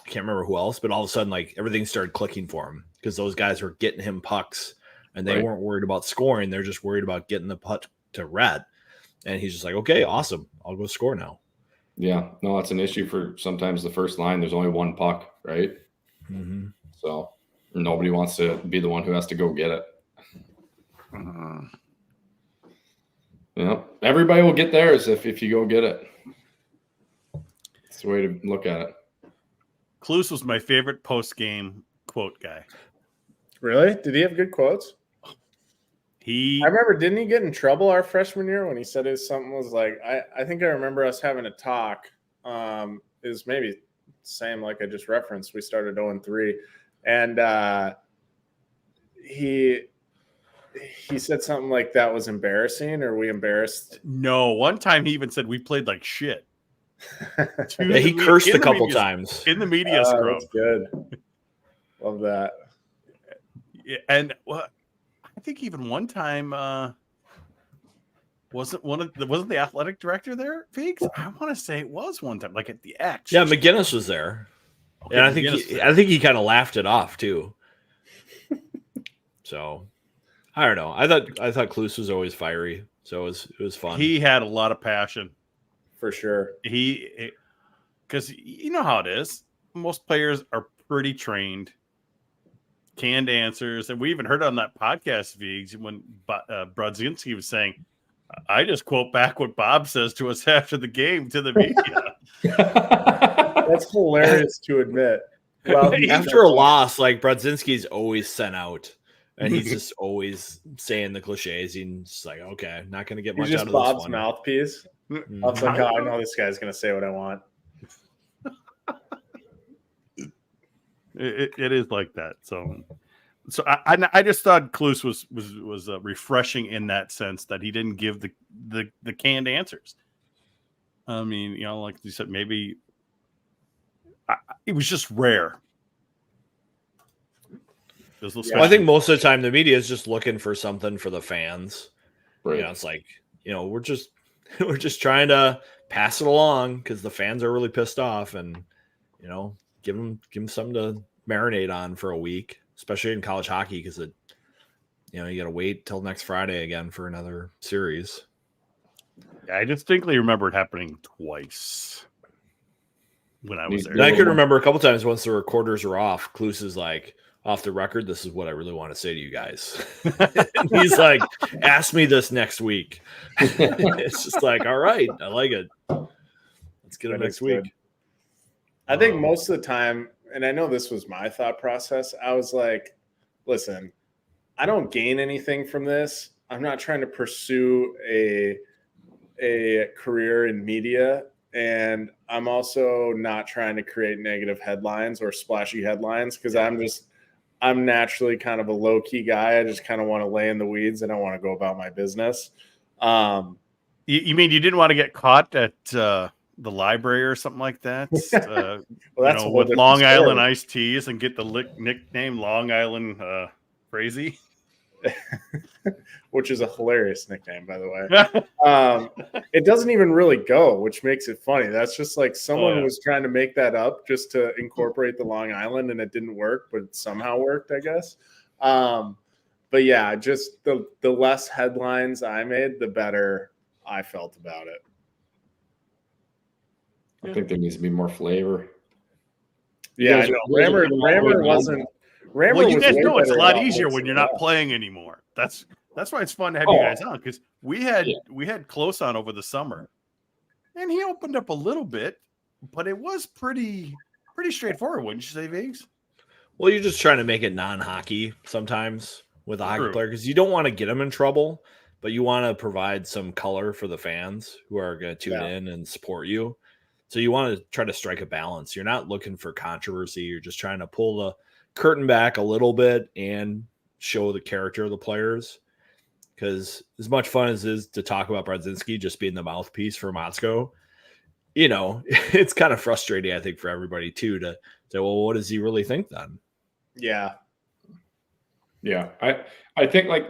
can't remember who else, but all of a sudden, like everything started clicking for him because those guys were getting him pucks, and they weren't worried about scoring. They're just worried about getting the puck to Rhett, and he's just like, okay, awesome, I'll go score now. Yeah, no, that's an issue for sometimes the first line. There's only one puck, right? Mm-hmm. So nobody wants to be the one who has to go get it. Everybody will get theirs if you go get it. It's the way to look at it. Kluse was my favorite post-game quote guy. Really? Did he have good quotes? I remember, didn't he get in trouble our freshman year when he said something was like, I think I remember us having a talk. It was maybe the same like I just referenced. We started 0-3. And he said something like that was embarrassing, or we embarrassed. No, one time he even said we played like shit. He cursed a couple times in the media scrum. That's good. Love that. Yeah, and I think even one time wasn't the athletic director there, Viggs? I want to say it was one time, like at the X. Yeah, McGinnis was there, and I think he kind of laughed it off too. So. I don't know. I thought Kluse was always fiery, so it was fun. He had a lot of passion, for sure. because you know how it is. Most players are pretty trained, canned answers, and we even heard on that podcast, Viggs, when Brodzinski was saying, "I just quote back what Bob says to us after the game to the media." That's hilarious to admit. Well, after a loss, like Brodzinski's always sent out, and he's just always saying the cliches. He's just like, okay, not going to get much he's out just of Bob's this one. mouthpiece. Mhm. I was like, oh, I know this guy's going to say what I want. It is like that. So I just thought Klus was refreshing in that sense that he didn't give the canned answers. I mean, you know, like you said, maybe it was just rare. Well, I think most of the time the media is just looking for something for the fans. Right. You know, it's like, you know, we're just trying to pass it along because the fans are really pissed off, and you know, give them something to marinate on for a week, especially in college hockey, because you got to wait till next Friday again for another series. I distinctly remember it happening twice when I was there. And I can remember a couple times once the recorders were off, Klus is like, off the record, this is what I really want to say to you guys. And he's like, ask me this next week. It's just like, all right, I like it. Let's get it next week. I think most of the time, and I know this was my thought process, I was like, listen, I don't gain anything from this. I'm not trying to pursue a career in media, and I'm also not trying to create negative headlines or splashy headlines, because I'm naturally kind of a low-key guy. I just kind of want to lay in the weeds and I want to go about my business. You mean you didn't want to get caught at the library or something like that? Well, that's with Long Island iced teas and get the nickname Long Island Crazy? Which is a hilarious nickname, by the way. It doesn't even really go, which makes it funny. That's just like someone was trying to make that up just to incorporate the Long Island, and it didn't work, but it somehow worked, I guess. But yeah, just the less headlines I made, the better I felt about it. I think there needs to be more flavor. Yeah, I know. Rammer wasn't. Well, you guys know it's a lot easier when you're not playing anymore. That's why it's fun to have you guys on, because we had Close on over the summer, and he opened up a little bit, but it was pretty straightforward, wouldn't you say, Viggs? Well, you're just trying to make it non-hockey sometimes with a hockey player, because you don't want to get them in trouble, but you want to provide some color for the fans who are going to tune in and support you. So you want to try to strike a balance. You're not looking for controversy. You're just trying to pull the curtain back a little bit and show the character of the players. Because as much fun as it is to talk about Brodzinski just being the mouthpiece for Motzko, you know, it's kind of frustrating, I think, for everybody too, to say, well, what does he really think then? Yeah. Yeah. I think like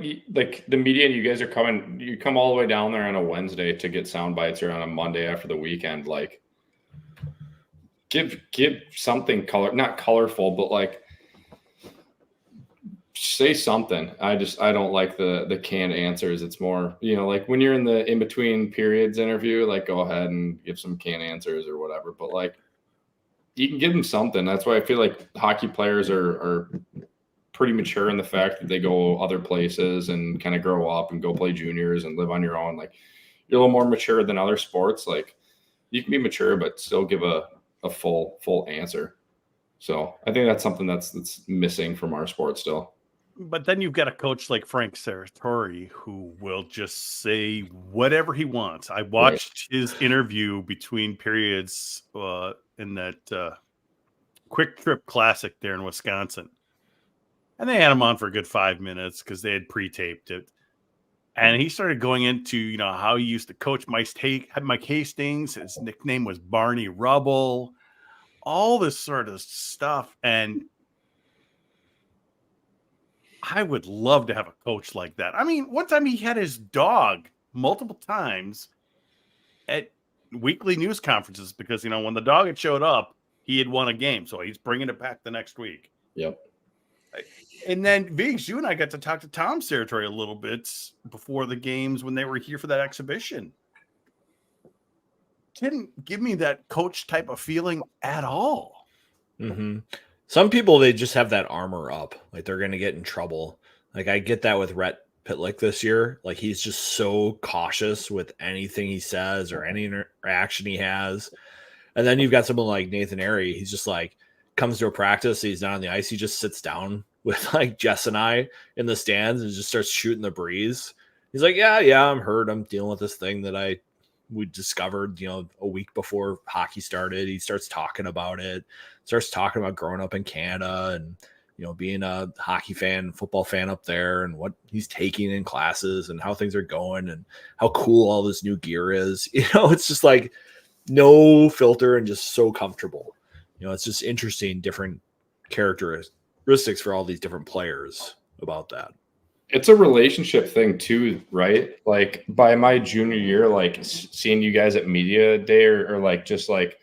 the media and you guys are coming, you come all the way down there on a Wednesday to get sound bites, or on a Monday after the weekend, like give something not colorful, but like say something. I don't like the canned answers. It's more, you know, like when you're in the in-between periods interview, like go ahead and give some canned answers or whatever, but like you can give them something. That's why I feel like hockey players are pretty mature in the fact that they go other places and kind of grow up and go play juniors and live on your own. Like you're a little more mature than other sports. Like you can be mature, but still give a full answer. So I think that's something that's missing from our sport still. But then you've got a coach like Frank Serratori who will just say whatever he wants. I watched his interview between periods in that Quick Trip Classic there in Wisconsin. And they had him on for a good 5 minutes because they had pre-taped it. And he started going into, you know, how he used to coach Mike Hastings. His nickname was Barney Rubble. All this sort of stuff. And I would love to have a coach like that. I mean, one time he had his dog multiple times at weekly news conferences because, you know, when the dog had showed up, he had won a game. So he's bringing it back the next week. Yep. And then, Viggs, you and I got to talk to Tom Serratori a little bit before the games when they were here for that exhibition. didn't give me that coach type of feeling at all. Mm-hmm. Some people, they just have that armor up, like they're going to get in trouble. Like I get that with Rhett Pitlick this year. Like he's just so cautious with anything he says or any interaction he has. And then you've got someone like Nathan Airy. He's just like comes to a practice. He's not on the ice. He just sits down with like Jess and I in the stands and just starts shooting the breeze. He's like, yeah, I'm hurt. I'm dealing with this thing that we discovered, a week before hockey started. He starts talking about it, starts talking about growing up in Canada and, being a hockey fan, football fan up there and what he's taking in classes and how things are going and how cool all this new gear is. It's just like no filter and just so comfortable. It's just interesting, different characteristics for all these different players about that. It's a relationship thing too, right? Like by my junior year, like seeing you guys at media day or like just like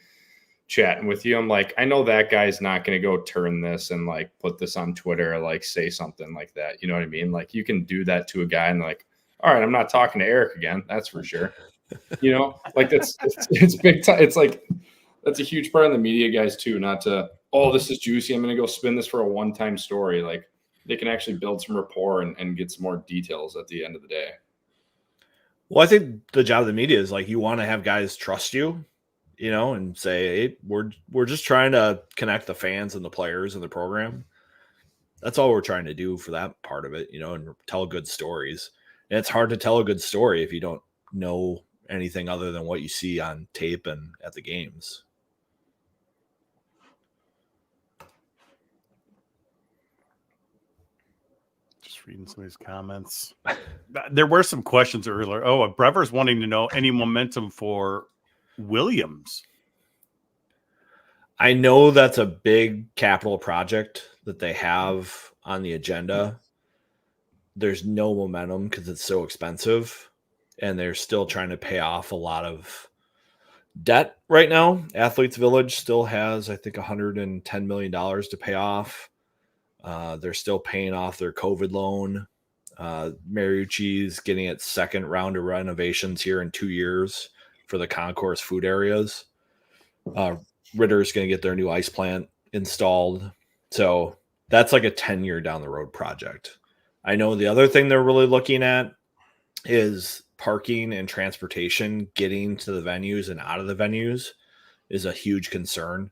chatting with you, I'm like, I know that guy's not going to go turn this and like put this on Twitter or like say something like that. You know what I mean? Like you can do that to a guy and like, all right, I'm not talking to Eric again. That's for sure. Like it's big time. It's like, that's a huge part of the media guys too, not to, oh, this is juicy, I'm going to go spin this for a one-time story. Like they can actually build some rapport and get some more details at the end of the day. Well, I think the job of the media is like, you want to have guys trust you, and say, hey, we're just trying to connect the fans and the players and the program. That's all we're trying to do for that part of it, and tell good stories. And it's hard to tell a good story if you don't know anything other than what you see on tape and at the games. Just reading some of these comments. There were some questions earlier. Oh, Brever's wanting to know any momentum for Williams. I know that's a big capital project that they have on the agenda. There's no momentum because it's so expensive, and they're still trying to pay off a lot of debt right now. Athletes Village still has, I think, $110 million to pay off. They're still paying off their COVID loan. Mariucci's getting its second round of renovations here in 2 years for the concourse food areas. Ritter's going to get their new ice plant installed. So that's like a 10-year down the road project. I know the other thing they're really looking at is parking and transportation. Getting to the venues and out of the venues is a huge concern.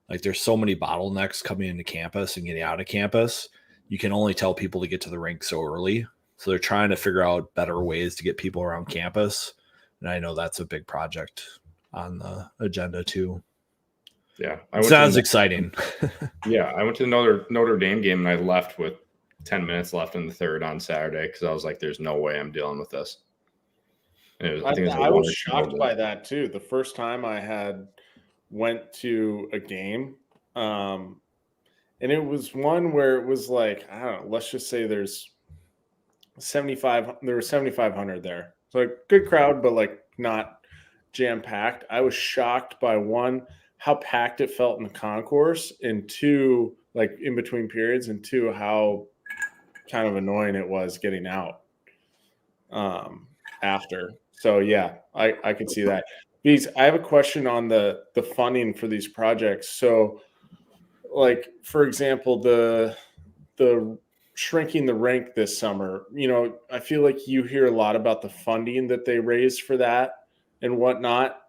Like there's so many bottlenecks coming into campus and getting out of campus. You can only tell people to get to the rink so early. So they're trying to figure out better ways to get people around campus. And I know that's a big project on the agenda too. Yeah. Sounds exciting. Yeah. I went to the Notre Dame game and I left with 10 minutes left in the third on Saturday because I was like, there's no way I'm dealing with this. I was shocked by that too. The first time I went to a game, and it was one where it was like, I don't know, let's just say there were 7,500 there. So like good crowd, but like not jam packed. I was shocked by one, how packed it felt in the concourse, and two, like in between periods, and two, how kind of annoying it was getting out after. So yeah, I could see that. Because I have a question on the funding for these projects. So like, for example, the shrinking the rink this summer, I feel like you hear a lot about the funding that they raised for that and whatnot.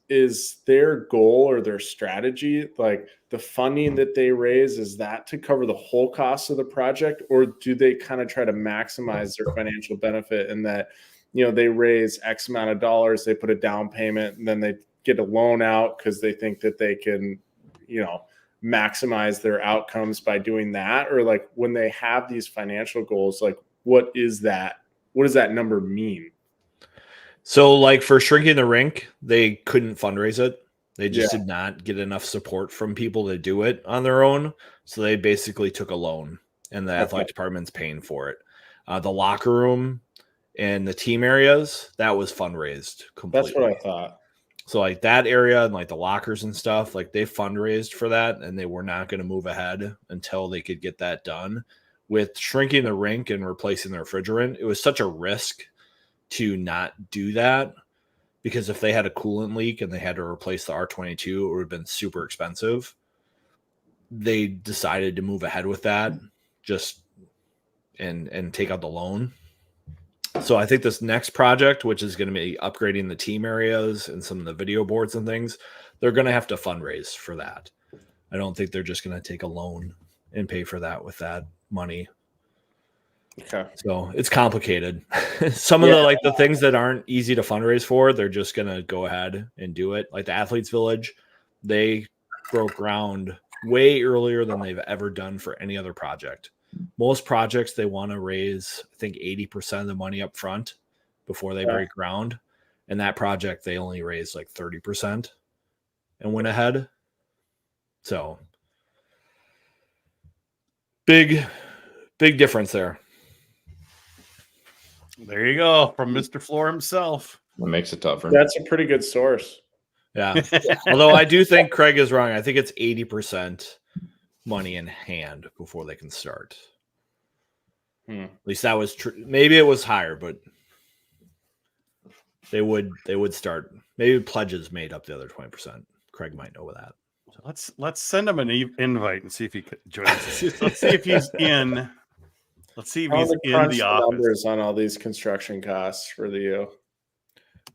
Is their goal or their strategy, like the funding that they raise, is that to cover the whole cost of the project, or do they kind of try to maximize their financial benefit in that, they raise X amount of dollars, they put a down payment, and then they get a loan out because they think that they can, maximize their outcomes by doing that? Or like when they have these financial goals, like what does that number mean? So like for shrinking the rink, they couldn't fundraise it. They just did not get enough support from people to do it on their own. So they basically took a loan and the athletic department's paying for it. The locker room and the team areas, that was fundraised completely. That's what I thought. So like that area and like the lockers and stuff, like they fundraised for that and they were not going to move ahead until they could get that done. With shrinking the rink and replacing the refrigerant, it was such a risk to not do that because if they had a coolant leak and they had to replace the R22, it would have been super expensive. They decided to move ahead with that just and take out the loan. So I think this next project, which is going to be upgrading the team areas and some of the video boards and things, they're going to have to fundraise for that. I don't think they're just going to take a loan and pay for that with that money. Okay. So it's complicated. Some of the things that aren't easy to fundraise for, they're just going to go ahead and do it. Like the Athletes Village, they broke ground way earlier than they've ever done for any other project. Most projects, they want to raise, I think, 80% of the money up front before they break ground. And that project, they only raised like 30% and went ahead. So big difference there. There you go, from Mr. Floor himself. What makes it tougher? That's a pretty good source. Yeah. Although I do think Craig is wrong. I think it's 80% money in hand before they can start. At least that was true. Maybe it was higher, but they would start. Maybe pledges made up the other 20%. Craig might know that. So. Let's send him an invite and see if he joins us. Let's see if he's in. Let's see if he's in the office. Numbers on all these construction costs for the U.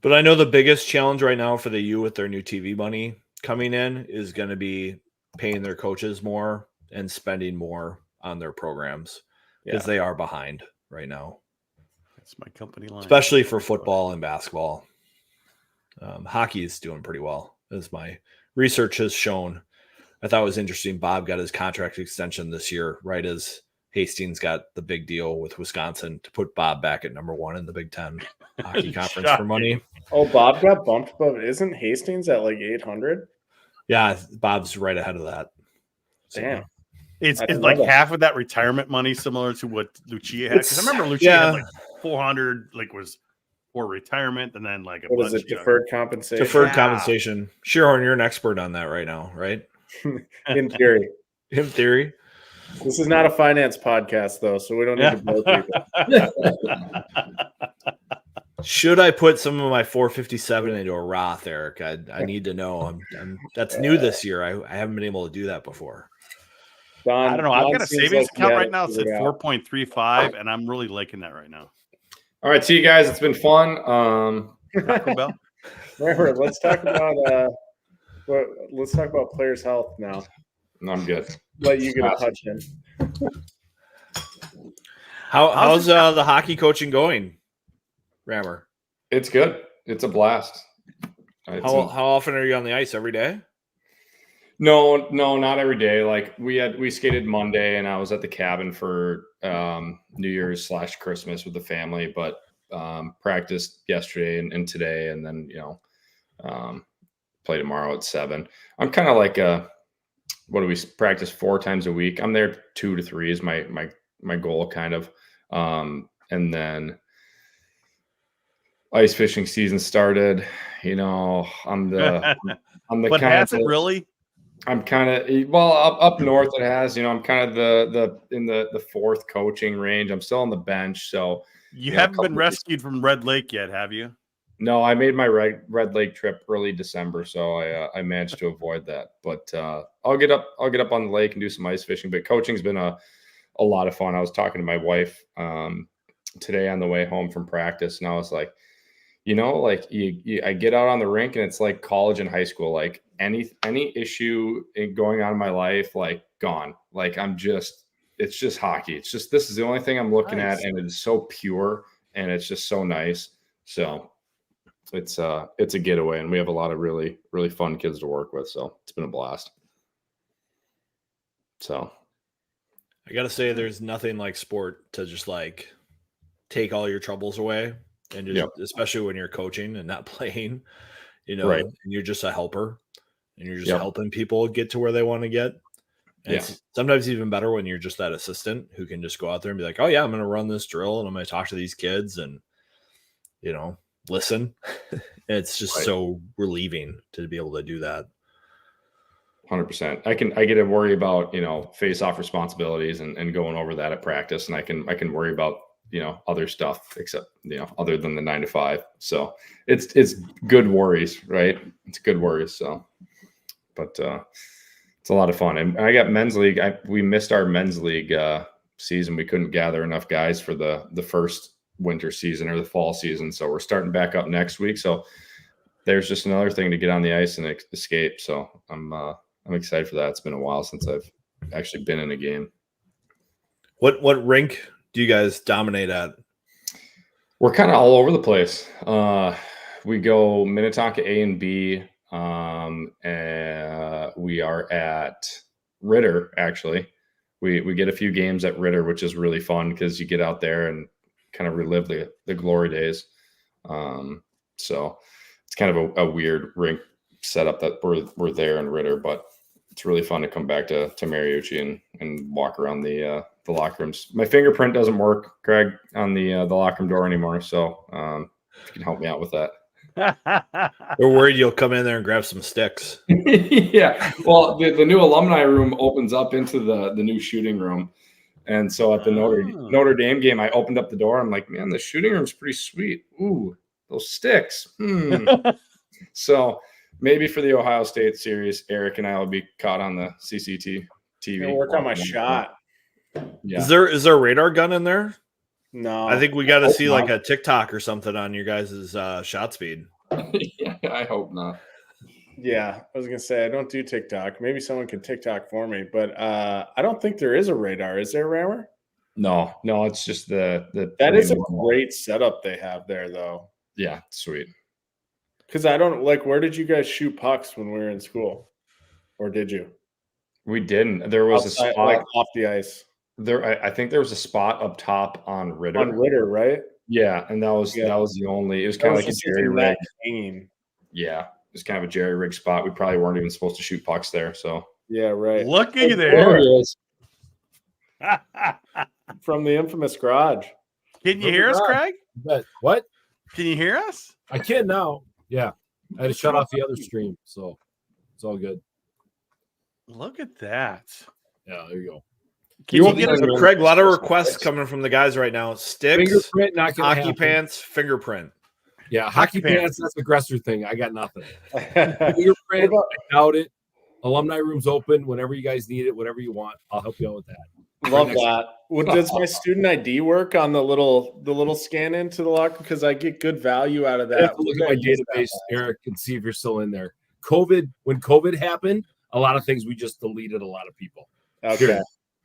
But I know the biggest challenge right now for the U with their new TV money coming in is going to be paying their coaches more and spending more on their programs because they are behind right now. That's my company line. Especially for football and basketball. Hockey is doing pretty well, as my research has shown. I thought it was interesting. Bob got his contract extension this year, right as Hastings got the big deal with Wisconsin to put Bob back at number 1 in the Big Ten hockey conference for money. Oh, Bob got bumped above. Isn't Hastings at like 800? Yeah, Bob's right ahead of that. So, damn. It's like half of that retirement money, similar to what Lucia had. Because I remember Lucia had like 400, like was for retirement, and then like what is it? Deferred compensation. Deferred compensation. Schierhorn, you're an expert on that right now, right? In theory. In theory. This is not a finance podcast, though, so we don't need to blow people. Should I put some of my 457 into a Roth, Eric? I need to know. That's new this year. I haven't been able to do that before. I don't know. I've got a savings account right now. It's at 4.35, and I'm really liking that right now. All right, see you guys. It's been fun. Taco Bell. Remember, let's talk about players' health now. No, I'm good. Let you get a touch in. How's the hockey coaching going, Rammer? It's good. It's a blast. How often are you on the ice? Every day? No, not every day. Like we skated Monday, and I was at the cabin for New Year's / Christmas with the family, but practiced yesterday and today, and then play tomorrow at 7. I'm kind of like what do we practice 4 times a week? I'm there 2 to 3 is my goal, kind of, and then ice fishing season started. I'm the but has it really? I'm kind of up north. It has, I'm kind of in the 4th coaching range. I'm still on the bench, so you haven't been rescued from Red Lake yet, have you? No, I made my Red Lake trip early December, so I managed to avoid that. But I'll get up on the lake and do some ice fishing. But coaching's been a lot of fun. I was talking to my wife today on the way home from practice, and I was like, I get out on the rink, and it's like college and high school. Like any issue going on in my life, like gone. Like it's just hockey. It's just, this is the only thing I'm looking at, and it is so pure, and it's just so nice. So it's a getaway, and we have a lot of really, really fun kids to work with. So it's been a blast. So I got to say, there's nothing like sport to just like take all your troubles away. And just, especially when you're coaching and not playing, right. And you're just a helper, and you're just helping people get to where they want to get. And it's sometimes even better when you're just that assistant who can just go out there and be like, oh yeah, I'm going to run this drill, and I'm going to talk to these kids and, listen. It's just so relieving to be able to do that. 100%. I get to worry about, face off responsibilities and going over that at practice. And I can worry about other stuff except, other than the 9 to 5. So it's good worries, right? It's good worries. So, but it's a lot of fun. And I got men's league. We missed our men's league season. We couldn't gather enough guys for the first winter season or the fall season. So we're starting back up next week. So there's just another thing to get on the ice and escape. So I'm excited for that. It's been a while since I've actually been in a game. What rink do you guys dominate at? We're kind of all over the place. We go Minnetonka A and B. We are at Ritter, actually. We get a few games at Ritter, which is really fun because you get out there and kind of relive the glory days. So it's kind of a weird rink setup that we're there in Ritter, but it's really fun to come back to Mariucci and walk around the locker rooms. My fingerprint doesn't work, Craig, on the locker room door anymore. So if you can help me out with that. We're worried you'll come in there and grab some sticks. Yeah. Well, the new alumni room opens up into the new shooting room. And so at the Notre Dame game, I opened up the door. I'm like, man, the shooting room's pretty sweet. Ooh, those sticks. So maybe for the Ohio State series, Eric and I will be caught on the CCTV. Work on my shot. Yeah. Is there a radar gun in there? No, I think we got to see like a TikTok or something on your guys' shot speed. Yeah, I hope not. Yeah, I was gonna say I don't do TikTok. Maybe someone can TikTok for me, but I don't think there is a radar. Is there, Rammer? No, it's just the. That is a great setup they have there, though. Yeah, sweet. Because I don't where did you guys shoot pucks when we were in school, or did you? We didn't. There was outside, a spot off the ice. I think there was a spot up top on Ritter. On Ritter, right? Yeah, and that was the only. It was kind of like a jerry rig. Yeah, it was kind of a jerry rig spot. We probably weren't even supposed to shoot pucks there. So yeah, right. Looky there. There he is. From the infamous garage. Can you hear us, Craig? But what? Can you hear us? I can now. Yeah, I had to shut off the other stream, so it's all good. Look at that. Yeah, there you go. Can you get So Craig, a lot of requests coming from the guys right now. Sticks, Fingerprint, not gonna hockey happen. pants, fingerprint. Yeah, hockey pants. That's the aggressor thing. I got nothing. Love Fingerprint, I doubt it. Alumni room's open whenever you guys need it, whatever you want. I'll help you out with that. that. Does my student ID work on the little scan into the locker? Because I get good value out of I have that. to look at my database, Eric, and see if you're still in there. When COVID happened, a lot of things we just deleted a lot of people. Okay.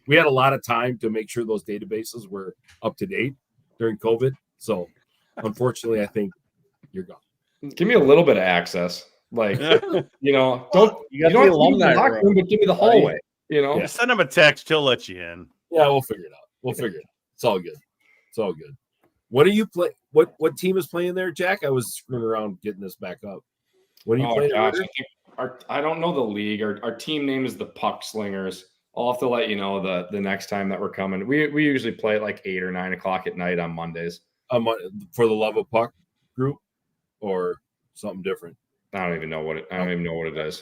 We had a lot of time to make sure those databases were up to date during COVID. So unfortunately, I think you're gone. Give me a little bit of access. Like, don't You got the the alumni locker room. room, but give me the hallway. Yeah. Send him a text. He'll let you in. Yeah, we'll figure it out. It's all good. It's all good. What are you play? What team is playing there, Jack? I was screwing around getting this back up. What are you playing? Gosh, I don't know the league. Our team name is the Puck Slingers. I'll have to let you know the next time that we're coming. We usually play at like 8 or 9 o'clock at night on Mondays. For the Love of Puck group or something different? I don't even know what it is.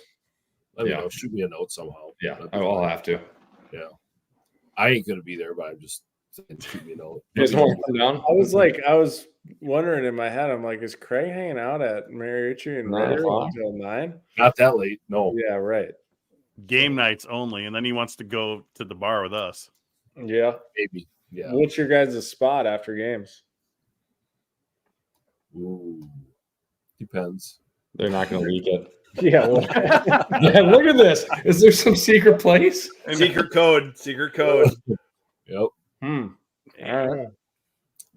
Let me know. Shoot me a note somehow. Yeah, I'll have to. Yeah, I ain't gonna be there, but I'm just saying, shoot me a note. You guys want to come down? I was wondering in my head. I'm like, is Craig hanging out at Mariucci and Ritter until 9? Not that late. No. Yeah, right. Game nights only, and then he wants to go to the bar with us. Yeah, maybe. Yeah. What's your guys' spot after games? Ooh, depends. They're not going to leak it. Yeah. Well, yeah. Look at this. Is there some secret place? Secret code. Yep. All right.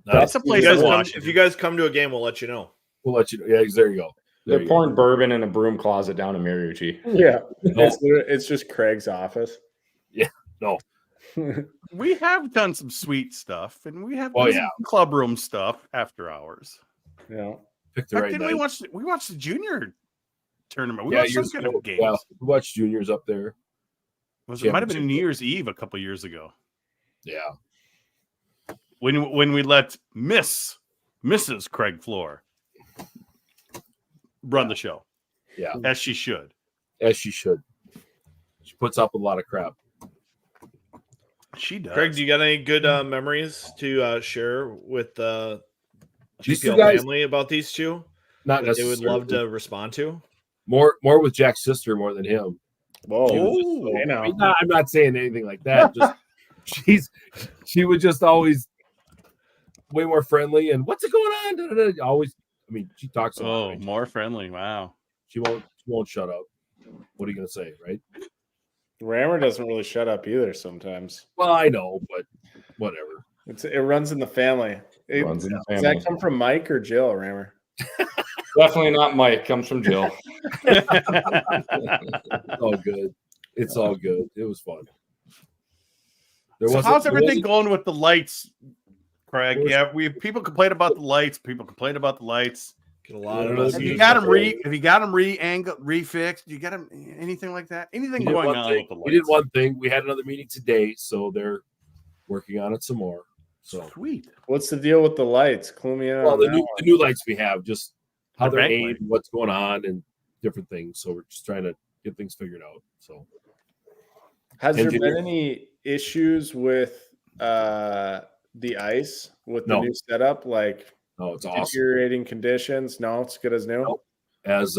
That's a place to watch. If you guys come to a game, we'll let you know. We'll let you know. Yeah, there you go. They're pouring bourbon in a broom closet down in Mariucci. Yeah. It's just Craig's office. Yeah. No. We have done some sweet stuff, and we have done some club room stuff after hours. Yeah. Pick the right didn't night. we watched the junior tournament. We watched some good games. Yeah, we watched juniors up there. It might have been New Year's Eve a couple years ago. Yeah. When we let Mrs. Craig Floor run the show. Yeah. As she should. As she should. She puts up a lot of crap. She does. Craig, do you got any good memories to share with the These two GPL guys- family about these two? Not That they would necessarily. love to respond to. More with Jack's sister more than him. Whoa. Oh, Hey, now. I mean, I'm not saying anything like that. Just she was just always way more friendly and what's it going on? Da, da, da. Always, I mean, she talks a lot. oh, Right? more friendly. Wow. She won't shut up. What are you gonna say, right? Rammer doesn't really shut up either sometimes. Well, I know, but whatever. It runs in the family. Runs in the Does family. that come from Mike or Jill, Rammer? Definitely not Mike. Comes from Jill. It's all good. It's all good. It was fun. So how's everything going with the lights, Craig? Yeah, people complain about the lights. People complain about the lights. Get a lot Yeah, of have us. you Have you Yes, got them sir. have you got them refixed? You got them anything like that? Anything We did going one on thing. with the lights? We did one thing. We had another meeting today, so they're working on it some more. So, Sweet. What's the deal with the lights? Clue me in. well, on the that new one. the new lights we have, just how The they're backlight. aimed, what's going on, and different things. So we're just trying to get things figured out. So Has there engineer- been any issues with the ice with the No. new setup? Like no, it's awesome. deteriorating conditions? No, it's good as new. Nope. As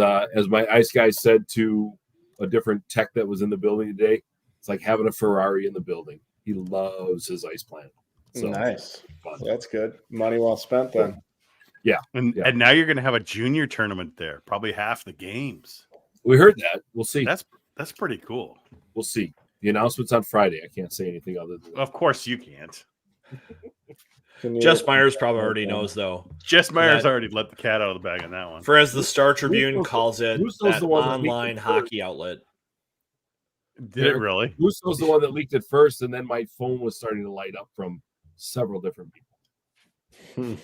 my ice guy said to a different tech that was in the building today, it's like having a Ferrari in the building. He loves his ice plant. So Nice. fun. That's good. Money well spent then. And Yeah. and now you're going to have a junior tournament there. Probably half the games. We heard that. We'll see. That's pretty cool. We'll see. The announcement's on Friday. I can't say anything other than that. Of course you can't. Can you- Jess Myers probably already knows, though. Jess Myers That- already let the cat out of the bag on that one. For as the Star Tribune knows- calls it, who knows that the one that leaked online it first? hockey outlet. Did it really? Bruce was the one that leaked it first, and then my phone was starting to light up from several different people.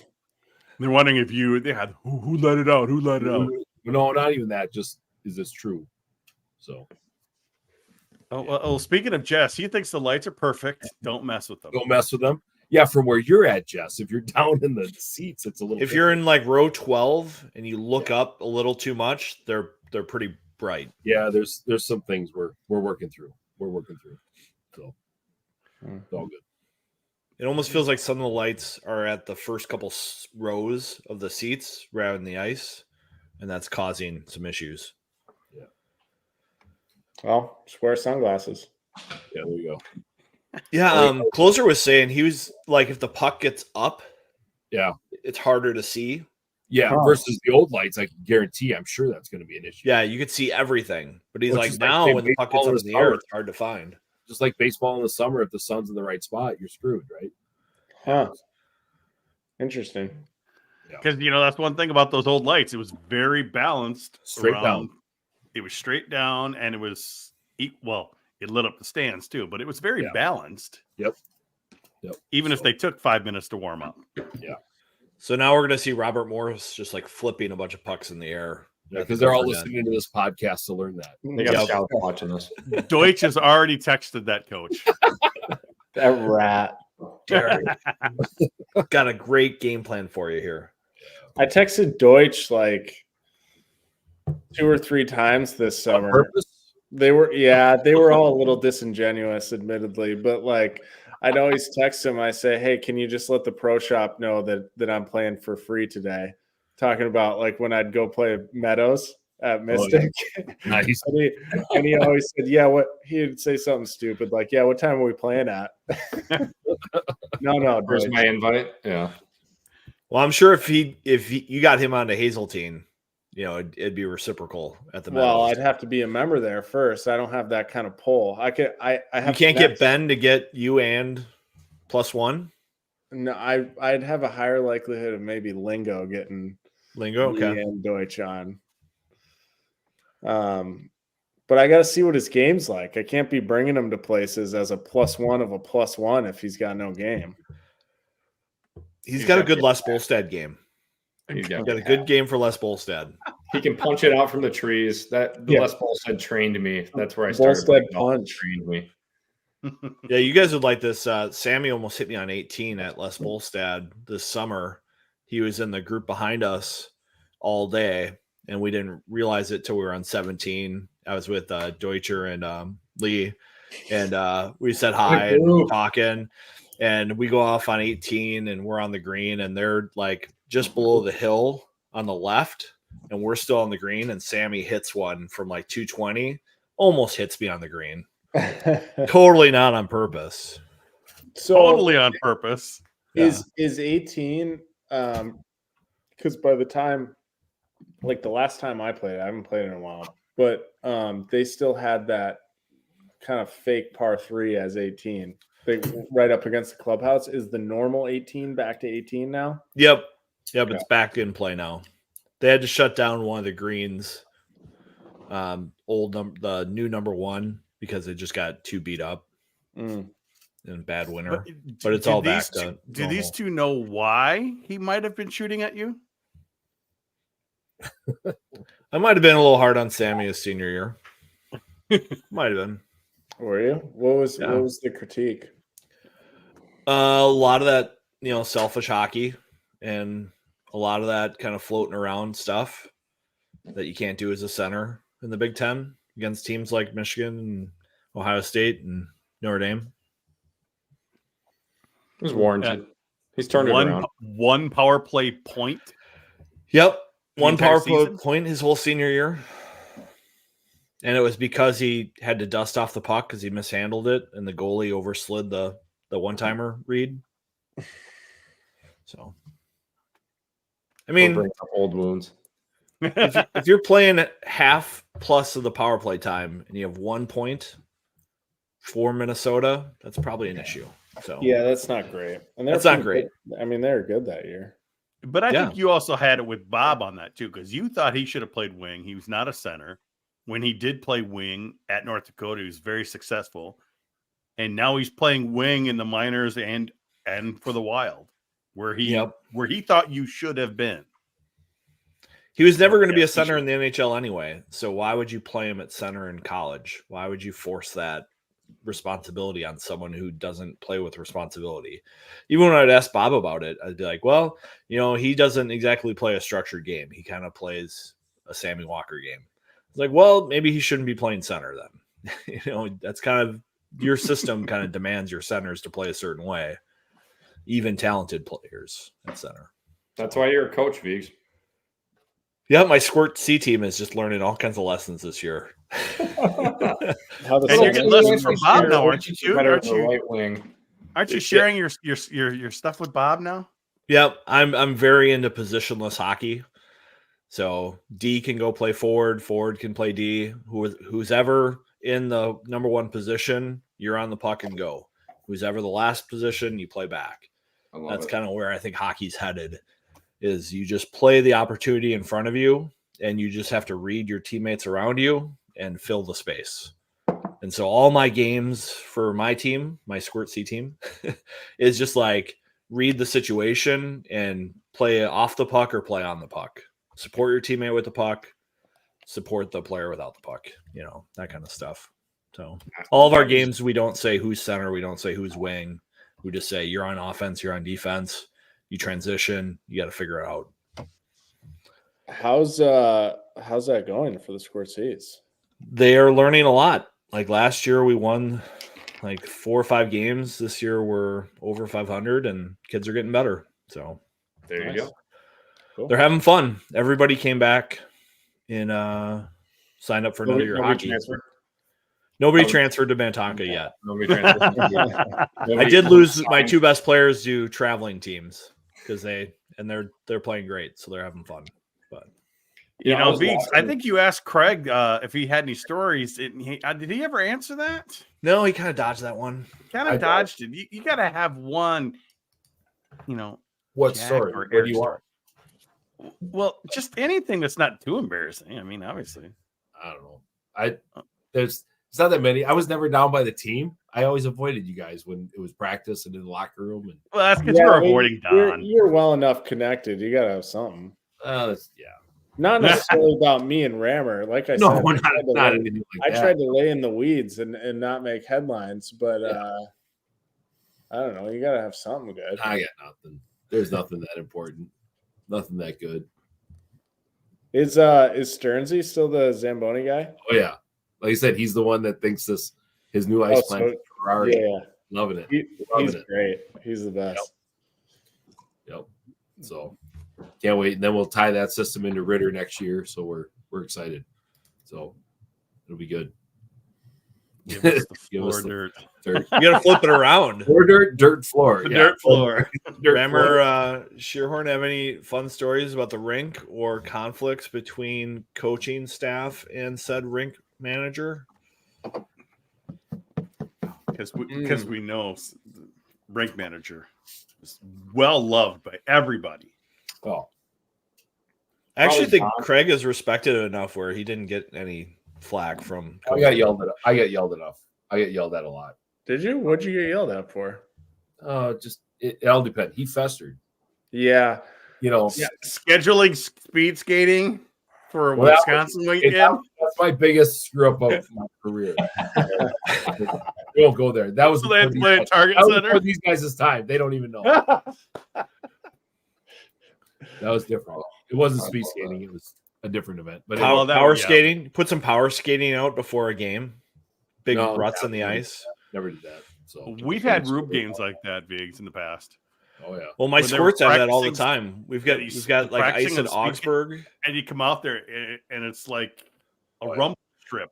They're wondering if you had who let it out? Who let it out? No, not even that. Just is this true? So Oh, speaking of Jess, he thinks the lights are perfect. Don't mess with them. don't mess with them. Yeah, from where you're at, Jess. If you're down in the seats, it's a little. If you're in like row 12 and you look up a little too much, they're pretty bright. yeah, there's some things we're working through. We're working through. So it's all good. It almost feels like some of the lights are at the first couple rows of the seats rather than the ice, and that's causing some issues. Well, just wear sunglasses. Yeah, there you go. Yeah, Closer was saying he was like, if the puck gets up, Yeah. it's harder to see. Yeah, Huh. versus the old lights, I can guarantee. I'm sure that's going to be an issue. Yeah, you could see everything, but he's Which like, is like now saying when the puck gets baseball up in in the the air, summer. it's hard to find. Just like baseball in the summer, if the sun's in the right spot, you're screwed, right? Huh. Interesting. Because that's one thing about those old lights. It was very balanced. Straight down. It was straight down, and it was it lit up the stands too, but it was very balanced. Yep. Even if they took 5 minutes to warm up. So now we're going to see Robert Morris just like flipping a bunch of pucks in the air. Yeah, because they're all listening to this podcast to learn that. They got Yep. scouts watching this. Deutsch has already texted that coach. That rat. Derek. Got a great game plan for you here. I texted Deutsch like 2 or 3 times this On summer. purpose? They were all a little disingenuous, admittedly, but like I'd always text him. I say, "Hey, can you just let the pro shop know that I'm playing for free today?" Talking about like when I'd go play Meadows at Mystic, Nice. and he always said, "Yeah, what?" He'd say something stupid like, "Yeah, what time are we playing at?" No, Where's Deutsch. my invite? Yeah. Well, I'm sure if you got him onto Hazeltine, it'd be reciprocal at the Well, Meadows. I'd have to be a member there first. I don't have that kind of pull. I have. You can't get that's- Ben to get you and +1 No, I'd have a higher likelihood of maybe Lingo getting lingo. me Okay. and Deutsch on. But I got to see what his game's like. I can't be bringing him to places as a +1 of a +1 if he's got no game. He's got a good Les Bolstad game. He's He's got a good game for Les Bolstad. He can punch it out from the trees. The Yeah. Les Bolstad trained me. That's where I started. Bolstad playing golf. punch. Trained me. Yeah, you guys would like this. Sammy almost hit me on 18 at Les Bolstad this summer. He was in the group behind us all day, and we didn't realize it till we were on 17. I was with Deutscher and Lee, And we said hi and we're talking, and we go off on 18 and we're on the green, and they're like just below the hill on the left, and we're still on the green, and Sammy hits one from like 220, almost hits me on the green. Totally not on purpose. So Totally on purpose. is 18 because by the time, like the last time I played, I haven't played in a while, but they still had that kind of fake par 3 as 18, right up against the clubhouse. Is the normal 18 back to 18 now? Yep, it's back in play now. They had to shut down one of the greens, the new number 1, because it just got too beat up in bad winter. But it's all back to do these two know why he might have been shooting at you? I might have been a little hard on Sammy his senior year. Might have been. Were you? What was the critique? A lot of that, selfish hockey, and a lot of that kind of floating around stuff that you can't do as a center in the Big Ten against teams like Michigan and Ohio State and Notre Dame. It was warranted. He's turned it around. One power play point. Yep. One power play point his whole senior year. And it was because he had to dust off the puck because he mishandled it and the goalie overslid the one-timer read. So, I mean, bring up old wounds. if you're playing half plus of the power play time and you have 1 point for Minnesota, that's probably an issue. So yeah, that's not great. And that's not great. Good. I mean, they were good that year. But I think you also had it with Bob on that too, because you thought he should have played wing. He was not a center. When he did play wing at North Dakota, he was very successful. And now he's playing wing in the minors and for the Wild, where he thought you should have been. He was never going to be a center in the NHL anyway. So why would you play him at center in college? Why would you force that responsibility on someone who doesn't play with responsibility? Even when I'd ask Bob about it, I'd be like, well, he doesn't exactly play a structured game. He kind of plays a Sammy Walker game. It's like, well, maybe he shouldn't be playing center then. That's kind of your system kind of demands your centers to play a certain way, even talented players at center. That's why you're a coach, Viggs. Yeah, my Squirt C team is just learning all kinds of lessons this year. And you're getting lessons from Bob now, aren't you? Too? Aren't you sharing your stuff with Bob now? Yep, I'm very into positionless hockey. So D can go play forward, forward can play D. Who's ever in the number 1 position, you're on the puck and go. Who's ever the last position, you play back. That's kind of where I think hockey's headed. Is you just play the opportunity in front of you, and you just have to read your teammates around you and fill the space. And so all my games for my team, my Squirt C team, is just like read the situation and play off the puck or play on the puck. Support your teammate with the puck, support the player without the puck, that kind of stuff. So all of our games, we don't say who's center, we don't say who's wing. We just say you're on offense, you're on defense. You transition, you got to figure it out. How's that going for the Squirt C's? They are learning a lot. Like last year, we won like 4 or 5 games. This year, we're over 500, and kids are getting better. So there you go. Cool. They're having fun. Everybody came back and signed up for another year of hockey. Nobody transferred to Minnetonka yet. I did lose my 2 best players to traveling teams because they're playing great, so they're having fun. But Viggs, I think you asked Craig if he had any stories. Did he ever answer that? No, he kind of dodged that one. Dodged it. You got to have one. What story? What do you want? Well, just anything that's not too embarrassing. I mean, obviously. I don't know. It's not that many. I was never down by the team. I always avoided you guys when it was practice and in the locker room. And well, that's because you're avoiding Don. You're well enough connected. You got to have something. Yeah. Not necessarily about me and Rammer. Like I said, I tried to lay in the weeds and not make headlines, but I don't know. You got to have something good. I got nothing. There's nothing that important. Nothing that good. Is Stearnsy still the Zamboni guy? Oh yeah, like I said, he's the one that thinks this His new ice so- plant Ferrari. Yeah, Loving it. he's Loving it. great. He's the best. Yep. So can't wait. And then we'll tie that system into Ritter next year. So we're excited. So it'll be good. Give us the Give us floor the dirt. dirt. You got to flip it around. Or dirt floor. The Yeah. dirt floor. Dirt Rammer, floor. Schierhorn, have any fun stories about the rink or conflicts between coaching staff and said rink manager? Because we know the rink manager is well loved by everybody. Oh, I actually Probably think not. Craig is respected enough where he didn't get any flack from. I got yelled at. I get yelled enough. I get yelled at a lot. Did you? What'd you get yelled at for? Just it all depends. He festered. Yeah. You know, Scheduling speed skating for Well, Wisconsin weekend. that's my biggest screw up of my career. We won't go there. That was So they had to play at Target that was Center. before these guys' time. They don't even know. That was different. It wasn't speed skating. It was a different event. But Power, Well, that power was- yeah. skating. Put some power skating out before a game. Big No, ruts in the never- ice. never did that. So We've had Rube games like that, Viggs, in the past. Oh yeah. Well, my When they were squirts have that all the practicing- time. We've got like practicing ice in and speaking. Augsburg. And you come out there and it's like a Oh, yeah. rumble strip.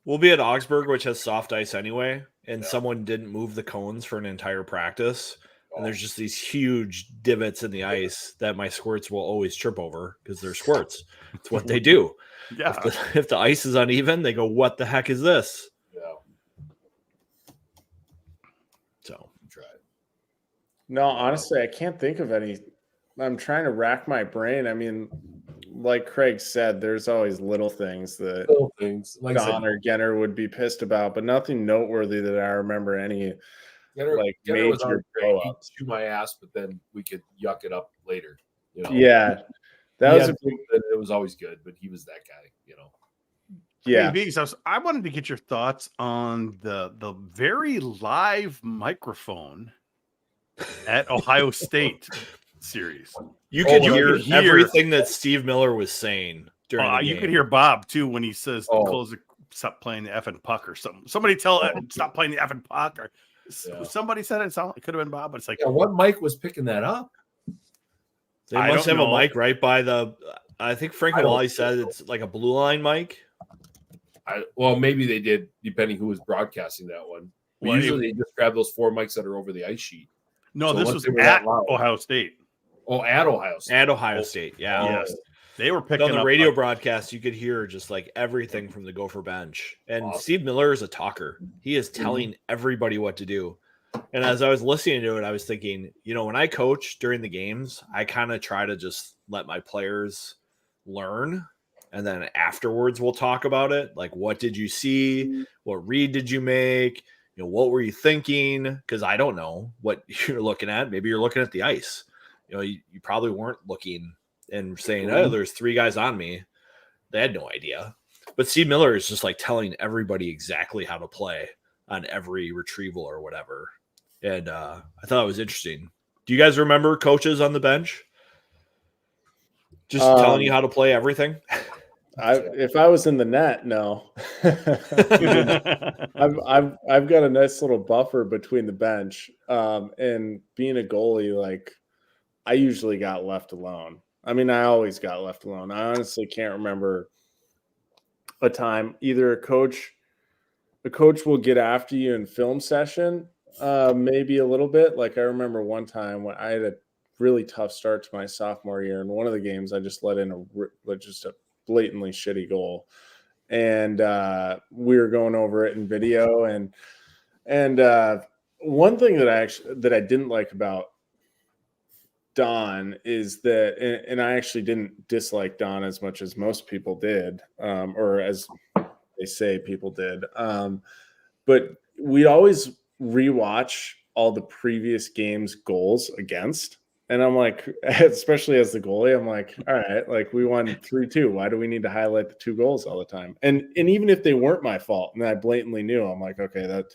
We'll be at Augsburg, which has soft ice anyway, and someone didn't move the cones for an entire practice. And there's just these huge divots in the ice that my squirts will always trip over because they're squirts. It's what they do. Yeah. If the ice is uneven, they go, "What the heck is this?" Yeah. So Try it. No, honestly, I can't think of any. I'm trying to rack my brain. I mean, like Craig said, there's always little things that Little things. Like I Don said, or Genner would be pissed about, but nothing noteworthy that I remember any. Getter, like, Getter was major always great. He'd blow-ups. chew my ass, but then we could yuck it up later. You know. Yeah, that He was had a big. it was always good, but he was that guy. You know. Yeah, Hey, Viggs, I wanted to get your thoughts on the very live microphone at Ohio State series. you could you hear could hear- everything that Steve Miller was saying during the You game. could hear Bob too when he says Oh. close the, stop playing the effing puck or something. Somebody tell stop playing the effing puck or Yeah. somebody said it. It could have been Bob, but it's like Yeah, what Mike was picking that up? They I must don't have a know. mic right by the. I think Frank I don't Wally think said so. it's like a blue line mic. Well, maybe they did, depending who was broadcasting that one. But Well, usually they just grab those four mics that are over the ice sheet. no, So this once was they were that at loud- Ohio State. Oh, at Ohio State. At Ohio State, yeah. Yes, they were But picking on the up radio like- broadcast, you could hear just like everything from the Gopher bench. And Awesome. Steve Miller is a talker. He is telling everybody what to do. And as I was listening to it, I was thinking, when I coach during the games, I kind of try to just let my players learn. And then afterwards, we'll talk about it. Like, what did you see? What read did you make? What were you thinking? Because I don't know what you're looking at. Maybe you're looking at the ice. You probably weren't looking and saying, "Oh, there's three guys on me." They had no idea. But Steve Miller is just like telling everybody exactly how to play on every retrieval or whatever. And I thought it was interesting. Do you guys remember coaches on the bench just telling you how to play everything? if I was in the net, no. I've got a nice little buffer between the bench, and being a goalie, like I usually got left alone. I mean, I always got left alone. I honestly can't remember a time either a coach will get after you in film session, maybe a little bit. Like I remember one time when I had a really tough start to my sophomore year, and one of the games I just let in just a blatantly shitty goal, and we were going over it in video, and one thing that I didn't like about Don is that, and I actually didn't dislike Don as much as most people did, or as they say people did, but we always rewatch all the previous games' goals against. And I'm like, especially as the goalie, I'm like, all right, like we won 3-2. Why do we need to highlight the two goals all the time? And even if they weren't my fault, and I blatantly knew, I'm like, okay, that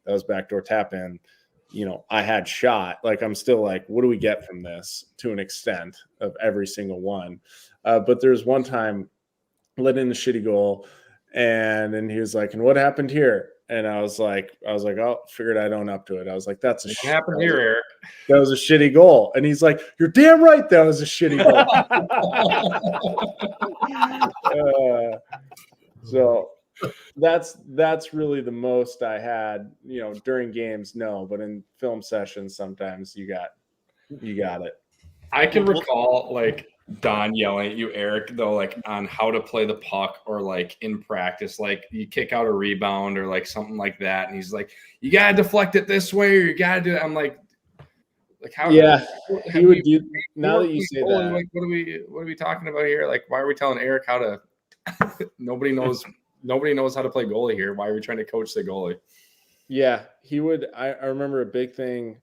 was backdoor tap in. I had shot. Like I'm still like, what do we get from this to an extent of every single one? But there's one time let in a shitty goal, and then he was like, and what happened here? And I was like, oh, figured I'd own up to it. I was like, that's a What happened here, Eric? That was a shitty goal. And he's like, you're damn right. That was a shitty goal. So that's really the most I had, during games. No, but in film sessions, sometimes you got it. I can recall like Don yelling at you, Eric, though, like on how to play the puck, or like in practice, like you kick out a rebound or like something like that. And he's like, you got to deflect it this way, or you got to do it. I'm like how? Yeah, he would do. Now that you say that, like, what are we talking about here? Like, why are we telling Eric how to? Nobody knows how to play goalie here. Why are we trying to coach the goalie? Yeah, he would. I remember a big thing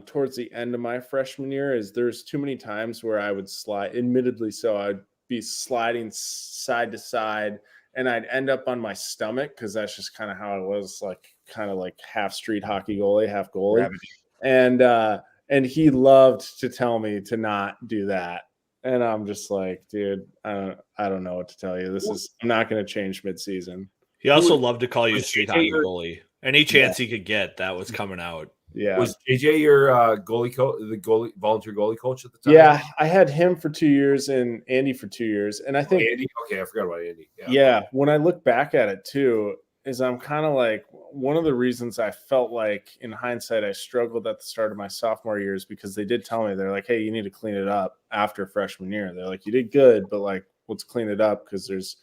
towards the end of my freshman year is there's too many times where I would slide, admittedly so, I'd be sliding side to side and I'd end up on my stomach because that's just kind of how I was, like kind of like half street hockey goalie, half goalie. Gravity. And he loved to tell me to not do that. And I'm just like, dude, I don't know what to tell you. I'm not going to change midseason. He also loved to call you a street hockey goalie. Any chance he could get, that was coming out. Yeah. Was JJ your goalie coach, volunteer goalie coach at the time? Yeah, I had him for 2 years and Andy for 2 years. And I think Andy. Okay, I forgot about Andy. Yeah, when I look back at it too, is I'm kind of like, one of the reasons I felt like in hindsight I struggled at the start of my sophomore years because they did tell me, they're like, hey, you need to clean it up after freshman year. They're like, you did good, but like let's clean it up because there's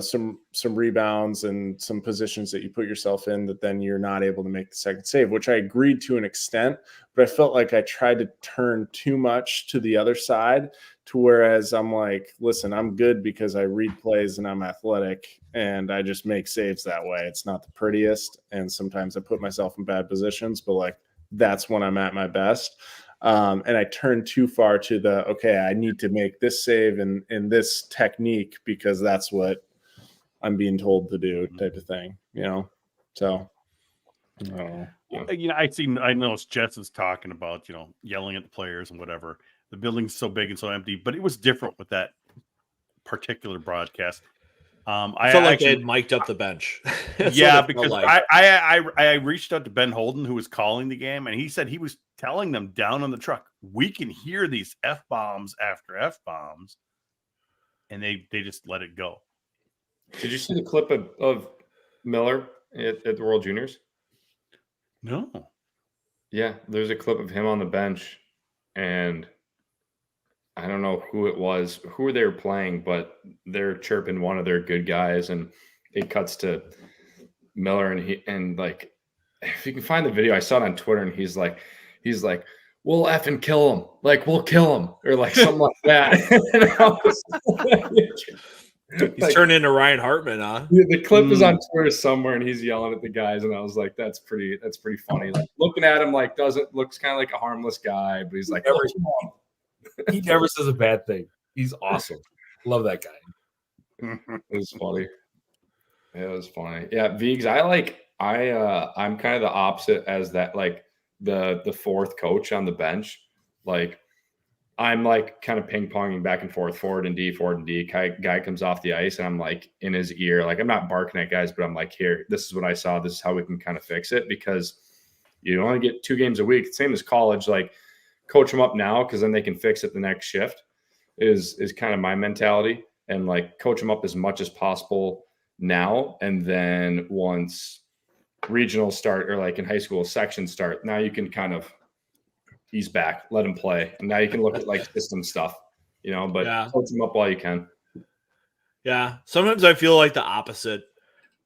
some rebounds and some positions that you put yourself in that then you're not able to make the second save, which I agreed to an extent, but I felt like I tried to turn too much to the other side, to whereas I'm like, listen, I'm good because I read plays and I'm athletic and I just make saves that way. It's not the prettiest. And sometimes I put myself in bad positions, but like, that's when I'm at my best. And I turned too far to okay, I need to make this save in this technique because that's what I'm being told to do, type of thing, So, I know Jets is talking about, yelling at the players and whatever. The building's so big and so empty, but it was different with that particular broadcast. I felt like they had mic'd up the bench. Yeah, because I reached out to Ben Holden, who was calling the game, and he said he was telling them down on the truck, we can hear these F-bombs after F-bombs, and they just let it go. Did you see the clip of Miller at the World Juniors? No. Yeah, there's a clip of him on the bench, and I don't know who they were playing, but they're chirping one of their good guys, and it cuts to Miller, and like, if you can find the video, I saw it on Twitter, and he's like, we'll effing kill him, like we'll kill him, or like something like that. He's turned into Ryan Hartman, huh? The clip is on Twitter somewhere, and he's yelling at the guys, and I was like, that's pretty funny. Like, looking at him, like looks kind of like a harmless guy, but he's like, he never says a bad thing. He's awesome. Love that guy. It was funny. It was funny. Yeah, Viggs, I'm kind of the opposite as that, like the fourth coach on the bench. Like, I'm like kind of ping-ponging back and forth, forward and D. Guy comes off the ice, and I'm like in his ear. Like, I'm not barking at guys, but I'm like, here, this is what I saw. This is how we can kind of fix it, because you only get 2 games a week. Same as college. Like, coach them up now because then they can fix it the next shift is kind of my mentality. And like, coach them up as much as possible now. And then once regionals start, or like in high school sections start, now you can kind of ease back, let them play. And now you can look at like system stuff, but coach them up while you can. Yeah. Sometimes I feel like the opposite,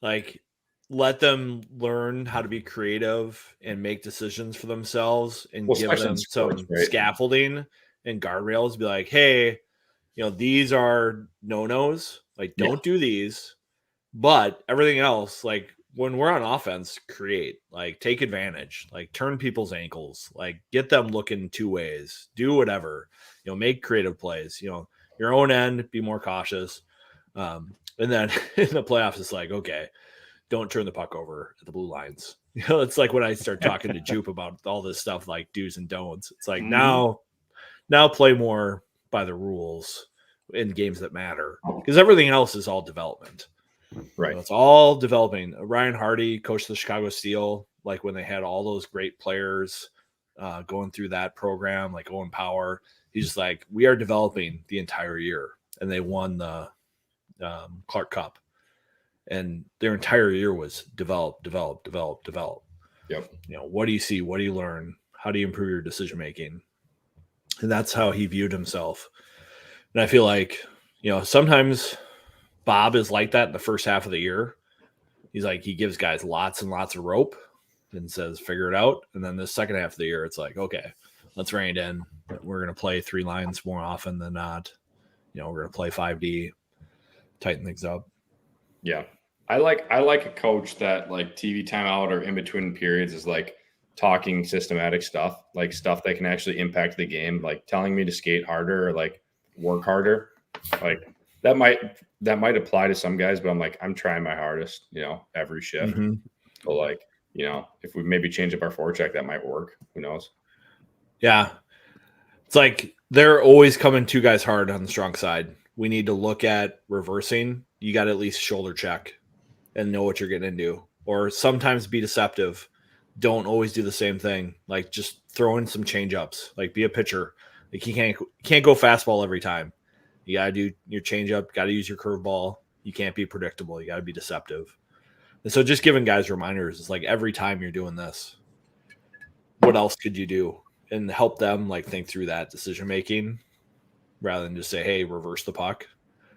like, let them learn how to be creative and make decisions for themselves, and give them some scaffolding and guardrails. Be like, hey, these are no-nos. Like, don't do these, but everything else, like when we're on offense, create, like take advantage, like turn people's ankles, like get them looking 2 ways, do whatever, make creative plays, your own end, be more cautious. And then in the playoffs, it's like, okay, don't turn the puck over at the blue lines. It's like when I start talking to Jupe about all this stuff, like do's and don'ts. It's like, now play more by the rules in games that matter, because everything else is all development. Right. It's all developing. Ryan Hardy coached the Chicago Steel, like when they had all those great players going through that program, like Owen Power. He's just like, we are developing the entire year. And they won the Clark Cup. And their entire year was develop. Yep. What do you see? What do you learn? How do you improve your decision making? And that's how he viewed himself. And I feel like, sometimes Bob is like that in the first half of the year. He's like, he gives guys lots and lots of rope and says, figure it out. And then the second half of the year, it's like, okay, let's rein it in. We're going to play 3 lines more often than not. We're going to play 5D, tighten things up. Yeah. I like a coach that like TV timeout or in between periods is like talking systematic stuff, like stuff that can actually impact the game, like telling me to skate harder or like work harder. Like that might apply to some guys, but I'm like, I'm trying my hardest, every shift. Mm-hmm. So like, if we maybe change up our forecheck, that might work. Who knows? Yeah. It's like they're always coming 2 guys hard on the strong side. We need to look at reversing. You got to at least shoulder check and know what you're getting into, or sometimes be deceptive. Don't always do the same thing. Like just throw in some change ups, like be a pitcher. Like you can't go fastball every time. You got to do your change up, got to use your curveball. You can't be predictable. You got to be deceptive. And so just giving guys reminders is like every time you're doing this, what else could you do? And help them like think through that decision making rather than just say, hey, reverse the puck.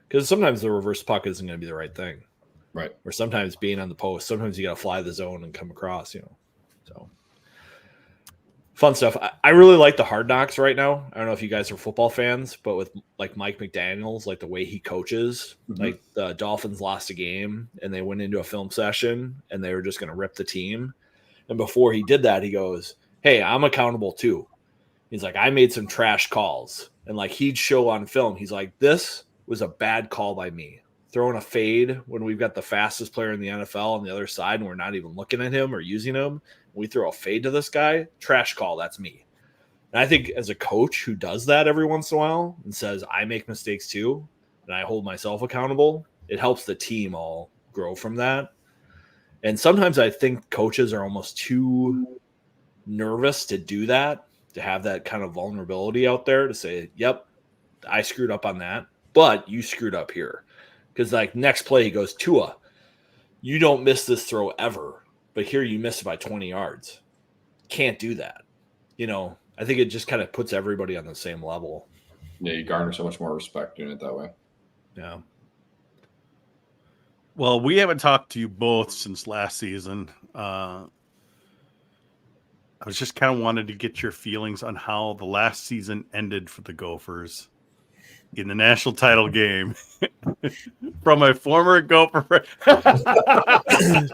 Because sometimes the reverse puck isn't going to be the right thing. Right. Or sometimes being on the post, sometimes you got to fly the zone and come across, So fun stuff. I really like the Hard Knocks right now. I don't know if you guys are football fans, but with like Mike McDaniels, like the way he coaches, like the Dolphins lost a game and they went into a film session and they were just going to rip the team. And before he did that, he goes, hey, I'm accountable too. He's like, I made some trash calls. And like he'd show on film, he's like, this was a bad call by me. Throwing a fade when we've got the fastest player in the NFL on the other side and we're not even looking at him or using him. We throw a fade to this guy, trash call, that's me. And I think as a coach who does that every once in a while and says, I make mistakes too, and I hold myself accountable, it helps the team all grow from that. And sometimes I think coaches are almost too nervous to do that, to have that kind of vulnerability out there to say, yep, I screwed up on that, but you screwed up here. Because like next play, he goes, Tua, you don't miss this throw ever, but here you miss it by 20 yards. Can't do that. I think it just kind of puts everybody on the same level. Yeah, you garner so much more respect doing it that way. Yeah. Well, we haven't talked to you both since last season. I was just kind of wanted to get your feelings on how the last season ended for the Gophers in the national title game from a former Gopher.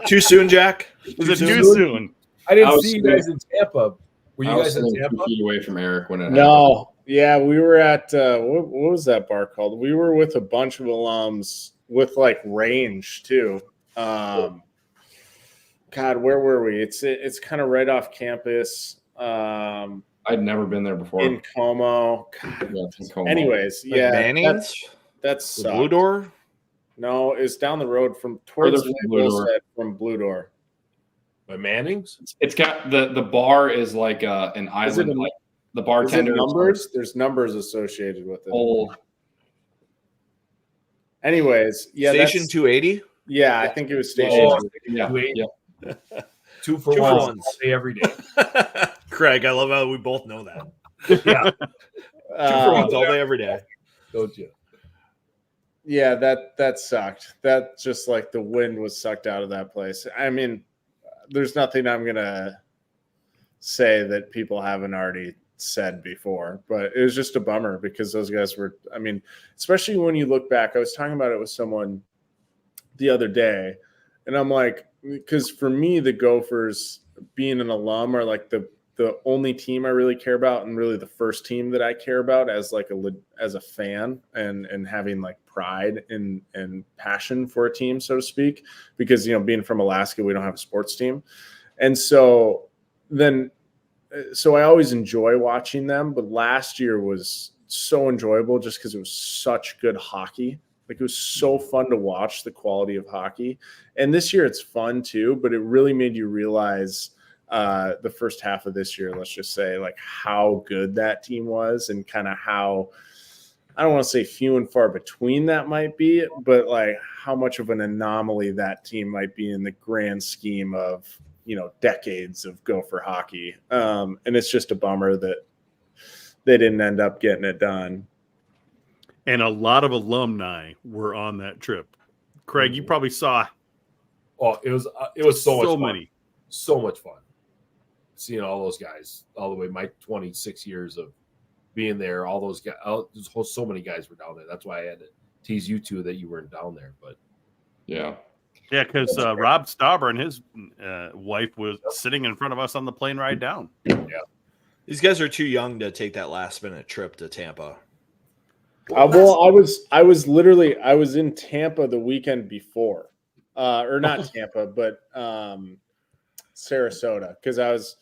Too soon, Jack? Is it too soon? I didn't see you guys in Tampa. Were you guys in sitting 2 Tampa? feet away from Eric when it happened. No. Yeah, we were at what was that bar called? We were with a bunch of alums with like range too. God, where were we? It's kind of right off campus. I'd never been there before. In Como. God. Yeah, in Como. Anyways, Like yeah, Manning's? that's The Blue Door? No, it's down the road from towards Further from Blue Door. from Blue Door. By Manning's? It's got the bar is like an island. Like the bartender Is it numbers? There's numbers associated with it. old. Anyways, yeah, Station 280? Yeah, I think it was station. Oh, Yeah, Wait. yeah. 2 for 2 for one ones. all day, every day. Craig, I love how we both know that. Yeah. 2 for ones all day, every day. Don't you? Yeah, that sucked. That just like the wind was sucked out of that place. I mean, there's nothing I'm gonna say that people haven't already said before, but it was just a bummer because those guys were, I mean, especially when you look back, I was talking about it with someone the other day, and I'm like, because for me, the Gophers being an alum are like the only team I really care about, and really the first team that I care about as like as a fan and having like pride and passion for a team, so to speak, because, being from Alaska, we don't have a sports team. And so I always enjoy watching them, but last year was so enjoyable just because it was such good hockey. Like, it was so fun to watch the quality of hockey. And this year it's fun too, but it really made you realize the first half of this year, let's just say, like, how good that team was and kind of how, I don't want to say few and far between that might be, but like how much of an anomaly that team might be in the grand scheme of, decades of Gopher hockey. And it's just a bummer that they didn't end up getting it done. And a lot of alumni were on that trip. Craig, you probably saw. Oh, it was so much fun. Many. So much fun. Seeing all those guys all the way, my 26 years of being there, all those guys, so many guys were down there. That's why I had to tease you two that you weren't down there. But yeah, because Rob Stauber and his wife was sitting in front of us on the plane ride down. Yeah, These guys are too young to take that last minute trip to Tampa. Well, I was in Tampa the weekend before, or not Tampa, but Sarasota, because I was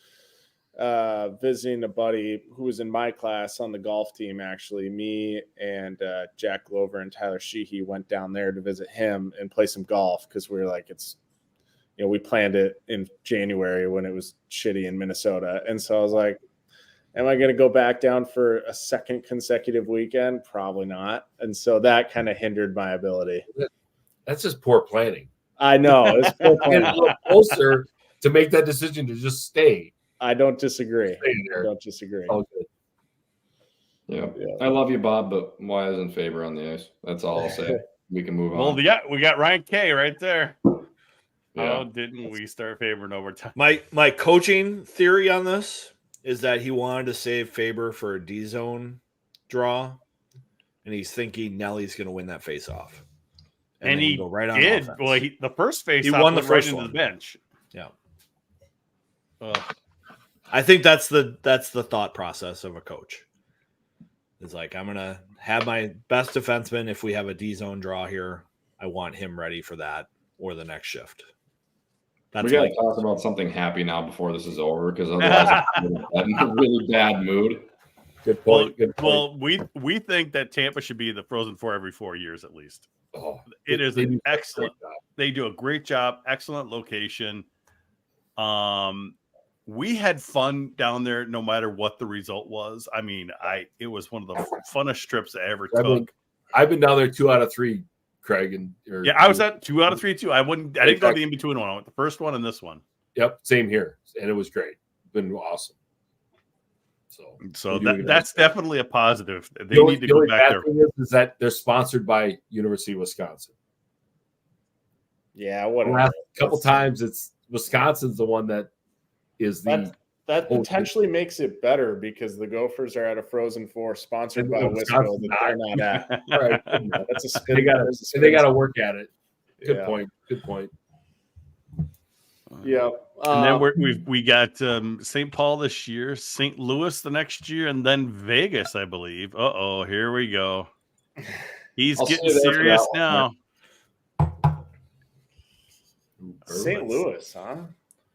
visiting a buddy who was in my class on the golf team. Actually, me and Jack Glover and Tyler Sheehy went down there to visit him and play some golf, because we were like, we planned it in January when it was shitty in Minnesota, and so I was like, am I going to go back down for a second consecutive weekend? Probably not. And so that kind of hindered my ability. that's just poor planning. I know. It's poor And planning. a little closer to make that decision to just stay. I don't disagree. Stay there. I don't disagree. All good. yeah. Yeah. I love you, Bob, but why isn't Faber on the ice? That's all I'll say. We can move on. Well, yeah, we got Ryan K right there. Yeah. How didn't we start favoring overtime? My coaching theory on this is that he wanted to save Faber for a D zone draw, and he's thinking Nelly's going to win that face off. And then he go right on did. offense. Well, the first face He won the right first into one. the bench. Yeah. Ugh. I think that's the thought process of a coach. It's like, I'm going to have my best defenseman. If we have a D zone draw here, I want him ready for that or the next shift. That's We got my to talk about something happy now before this is over, because otherwise I'm in a really bad mood. Good Well, point. Good point. well, we think that Tampa should be the Frozen Four every 4 years at least. Oh, It is they an do a great excellent. job. They do a great job. Excellent location. We had fun down there, no matter what the result was. I mean, it was one of the funnest trips I ever took. I've been down there 2 out of 3, Craig. Yeah, I was at 2 out of 3 too. I didn't go to the in between one. I went the first one and this one. Yep, same here, and it was great. Been awesome. So we're doing that's definitely a positive. They The only- need to the go only back bad there. thing is that they're sponsored by University of Wisconsin. Yeah, The whatever. last couple times, it's Wisconsin's the one that is the That Oh, potentially makes it better, because the Gophers are at a Frozen Four sponsored And by Wisconsin's Wisco that they're not at. right. That's a spin. They got There's a spin. they got to work at it. Good Yeah. point. Good point. Yeah. And then we got St. Paul this year, St. Louis the next year, and then Vegas, I believe. Here we go. He's I'll getting see you there for serious that one, now. St. Louis, huh?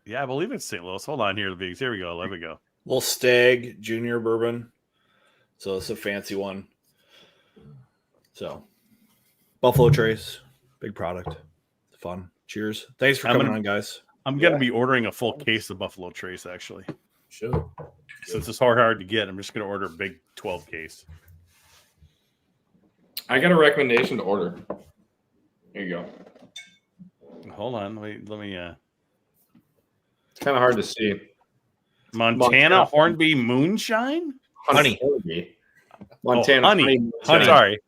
Yeah, I believe it's St. Louis. Hold on here, Vegas. Here we go. Let me go. little Stag Junior bourbon. So it's a fancy one. So Buffalo Trace, big product. Fun. Cheers. Thanks for coming on, guys. I'm going to be ordering a full case of Buffalo Trace, actually. Sure. Since it's hard to get, I'm just going to order a big 12 case. I got a recommendation to order. Here you go. Hold on. Wait, let me. It's kind of hard to see. Montana Hornby Moonshine? Honey. Montana honey. Moonshine. Honey. Sorry.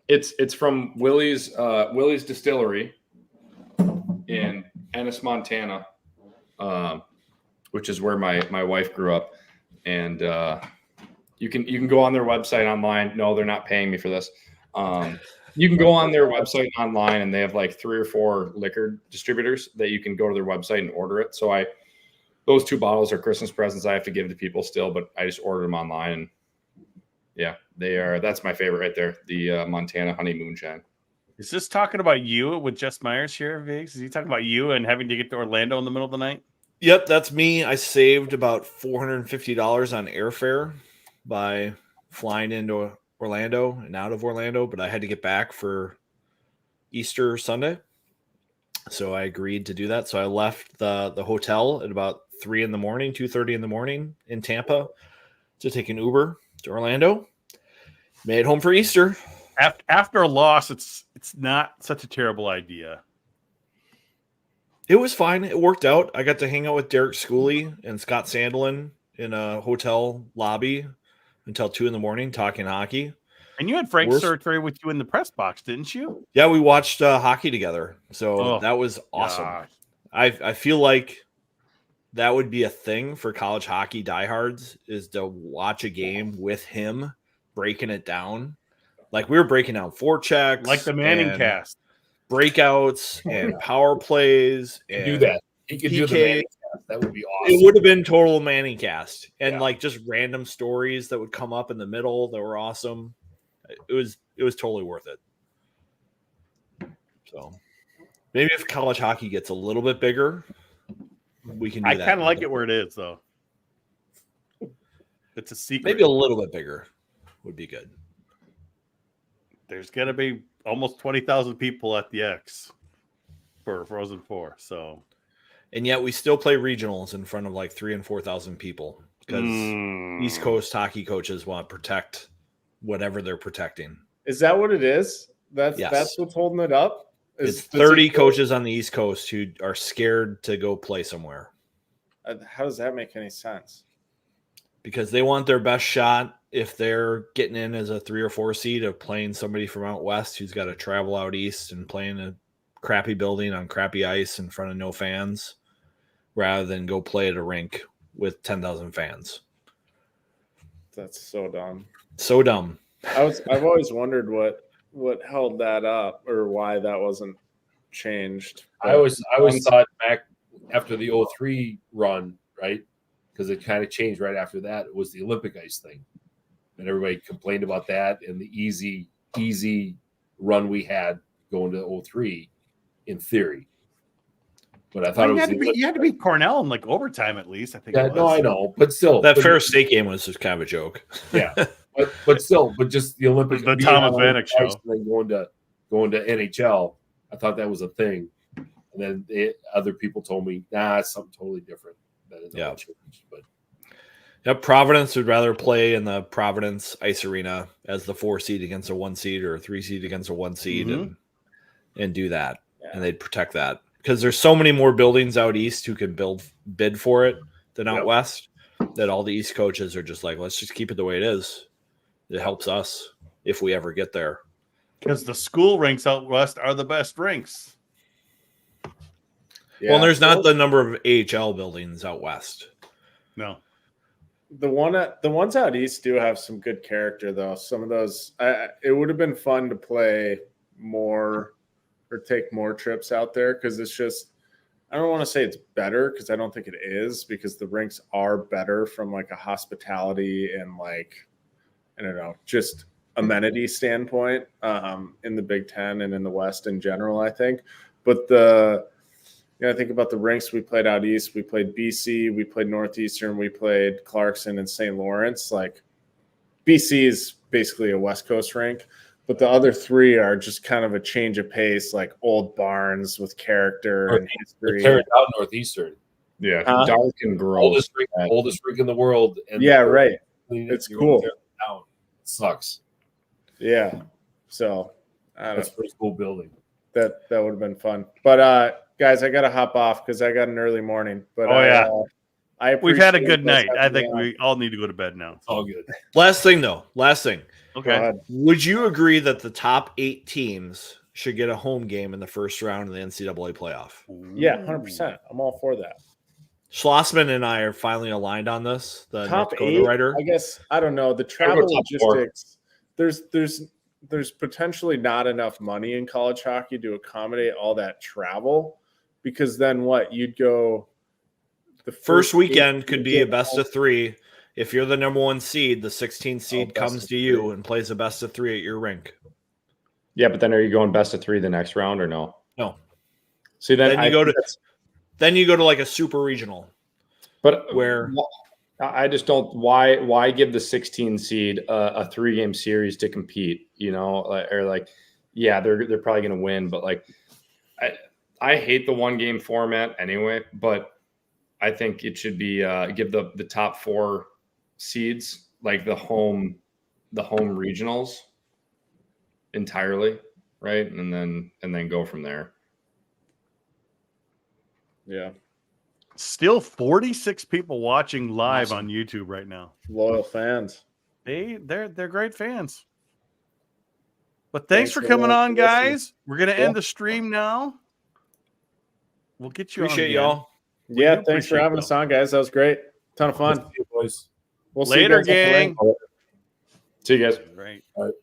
It's from Willie's Distillery in Ennis, Montana, which is where my wife grew up. And you can go on their website online. No, they're not paying me for this. You can go on their website online, and they have like 3 or 4 liquor distributors that you can go to their website and order it. So those 2 bottles are Christmas presents I have to give to people still, but I just ordered them online, and yeah, that's my favorite right there. The Montana Honey Moonshine. Is this talking about you with Jess Myers here, Viggs? Is he talking about you and having to get to Orlando in the middle of the night? Yep, that's me. I saved about $450 on airfare by flying into Orlando and out of Orlando, but I had to get back for Easter Sunday. So I agreed to do that. So I left the hotel at about 2:30 in the morning in Tampa to take an Uber to Orlando. Made it home for Easter. After a loss, it's not such a terrible idea. It was fine. It worked out. I got to hang out with Derek Schooley and Scott Sandelin in a hotel lobby until 2 a.m. talking hockey. And you had Frank Surtery with you in the press box, didn't you? Yeah, we watched hockey together. So that was awesome. Gosh. I feel like that would be a thing for college hockey diehards, is to watch a game with him breaking it down. Like, we were breaking down forechecks. Like the Manning cast. Breakouts and power plays. And do that. He could do the Manning cast. That would be awesome. It would have been total Manning cast. And like just random stories that would come up in the middle that were awesome. It was totally worth it. So maybe if college hockey gets a little bit bigger, we can do that. I kind of like it where it is, though. It's a secret. Maybe a little bit bigger would be good. There's going to be almost 20,000 people at the X for Frozen 4. So, and yet we still play regionals in front of like 3,000 and 4,000 people because East Coast hockey coaches want to protect whatever they're protecting. Is that what it is? That's what's holding it up? It's 30 coaches on the East Coast who are scared to go play somewhere. How does that make any sense? Because they want their best shot if they're getting in as a 3 or 4 seed of playing somebody from out west who's got to travel out east and play in a crappy building on crappy ice in front of no fans, rather than go play at a rink with 10,000 fans. That's so dumb. So dumb. I've always wondered what held that up or why that wasn't changed. I always thought back after the 03 run, right? Because it kind of changed right after that. It was the Olympic ice thing. And everybody complained about that and the easy run we had going to 03 in theory. But I thought you had to beat Cornell in like overtime at least. I think. Yeah, no, I know, but still, that Ferris State game was just kind of a joke. Yeah, but just the Olympic, the Thomas Vanek show, and going to NHL. I thought that was a thing, and then other people told me, nah, it's something totally different. Yeah, but Providence would rather play in the Providence Ice Arena as the 4 seed against a 1 seed or a 3 seed against a 1 seed, and do that, and they'd protect that. Because there's so many more buildings out east who can bid for it than out west, that all the East coaches are just like, let's just keep it the way it is. It helps us if we ever get there. Because the school rinks out west are the best rinks. Yeah. Well, there's not the number of AHL buildings out west. No. The ones out east do have some good character, though. Some of those, it would have been fun to play more or take more trips out there, because it's just, I don't want to say it's better, because I don't think it is, because the rinks are better from like a hospitality and like, I don't know, just amenity standpoint in the Big Ten and in the West in general, I think. But I think about the rinks we played out east. We played BC, we played Northeastern, we played Clarkson and St. Lawrence. Like, BC is basically a West Coast rink. But the other 3 are just kind of a change of pace, like old barns with character and history. Tearing out Northeastern. Yeah, dark and gross. Oldest rink in the world. And right. It's cool. It sucks. Yeah. So that's a pretty cool building. That would have been fun. But guys, I got to hop off because I got an early morning. But we've had a good night. I think we all need to go to bed now. It's all good. Last thing. Okay. Would you agree that the top 8 teams should get a home game in the first round of the NCAA playoff? Yeah, 100%. I'm all for that. Schlossman and I are finally aligned on this. The top North Dakota 8, writer. I guess, I don't know. The travel logistics. There's potentially not enough money in college hockey to accommodate all that travel, because then what? You'd go. The first weekend could be a best of 3. If you're the number 1 seed, the 16th seed comes to you and plays a best of 3 at your rink. Yeah, but then are you going best of 3 the next round or no? No. See, then you go to like a super regional. But where I just don't. Why give the 16 seed a 3-game series to compete? Or like, yeah, they're probably going to win, but like, I hate the 1-game format anyway. But I think it should be give the top 4 seeds like the home regionals entirely, right? And then go from there. Yeah. Still 46 people watching live on YouTube right now. Loyal fans. They're great fans. But thanks for coming on, guys. We're gonna end the stream now. We'll get you Appreciate on again. y'all. Yeah, thanks for having us on, guys. That was great. Ton of fun. Boys. We'll Later, see you guys on the gang. ring. See you guys. Right. All right.